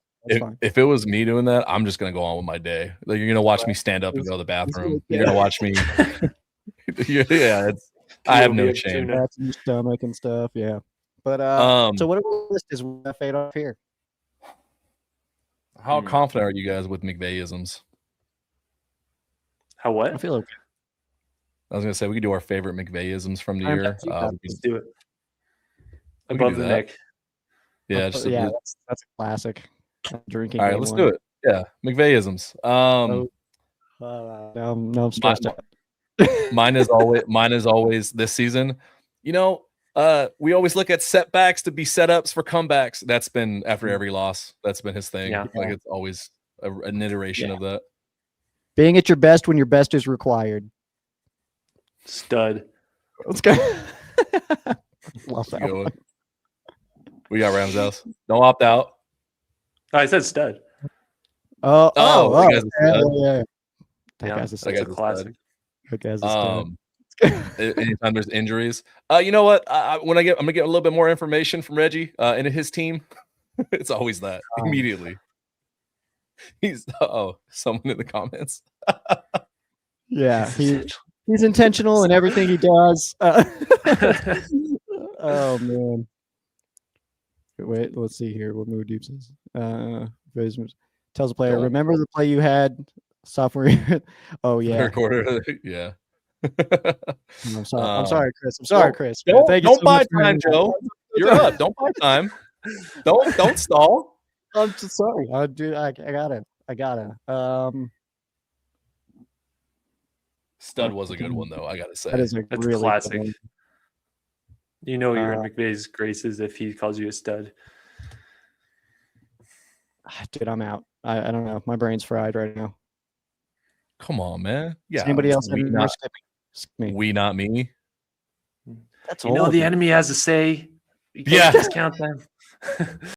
If it was me doing that, I'm just gonna go on with my day. Like you're gonna watch me stand up and go to the bathroom. You're gonna watch me. I have no shame. That's your stomach and stuff. Yeah, but so whatever list is, we're gonna fade off here. How confident are you guys with McVay-isms? How what? I feel okay. I was gonna say we could do our favorite McVay-isms from the year. Let's do it. Above the neck. Yeah, that's a classic. Drinking. All right, let's do it. Yeah, McVay-isms. No, I'm stressed out. Mine is always this season. You know, we always look at setbacks to be setups for comebacks. That's been after every loss. That's been his thing. Like it's always an iteration of that. Being at your best when your best is required. Stud. Let's go. Love that one. We got Rams House. Don't opt out. I said stud. Yeah. That's a classic. Anytime there's injuries, you know what? I'm gonna get a little bit more information from Reggie and his team. It's always that immediately. He's someone in the comments. Yeah, he's intentional in everything he does. Oh man. Wait, let's see here. What Mood Deep says. Tells the player, remember the play you had sophomore year? Oh yeah. Third quarter. Yeah. I'm sorry, Chris. Chris. Don't buy time, Joe. You're up. Don't buy time. Don't stall. I'm just sorry. I got it. Stud was a good one though. I gotta say that's really classic. You know you're in McVay's graces if he calls you a stud. Dude, I'm out. I don't know. My brain's fried right now. Come on, man. Yeah. Does anybody else? We, We're not, skipping me. we, not me. That's You know, all the of you. enemy has a say. You can't Yeah. discount them.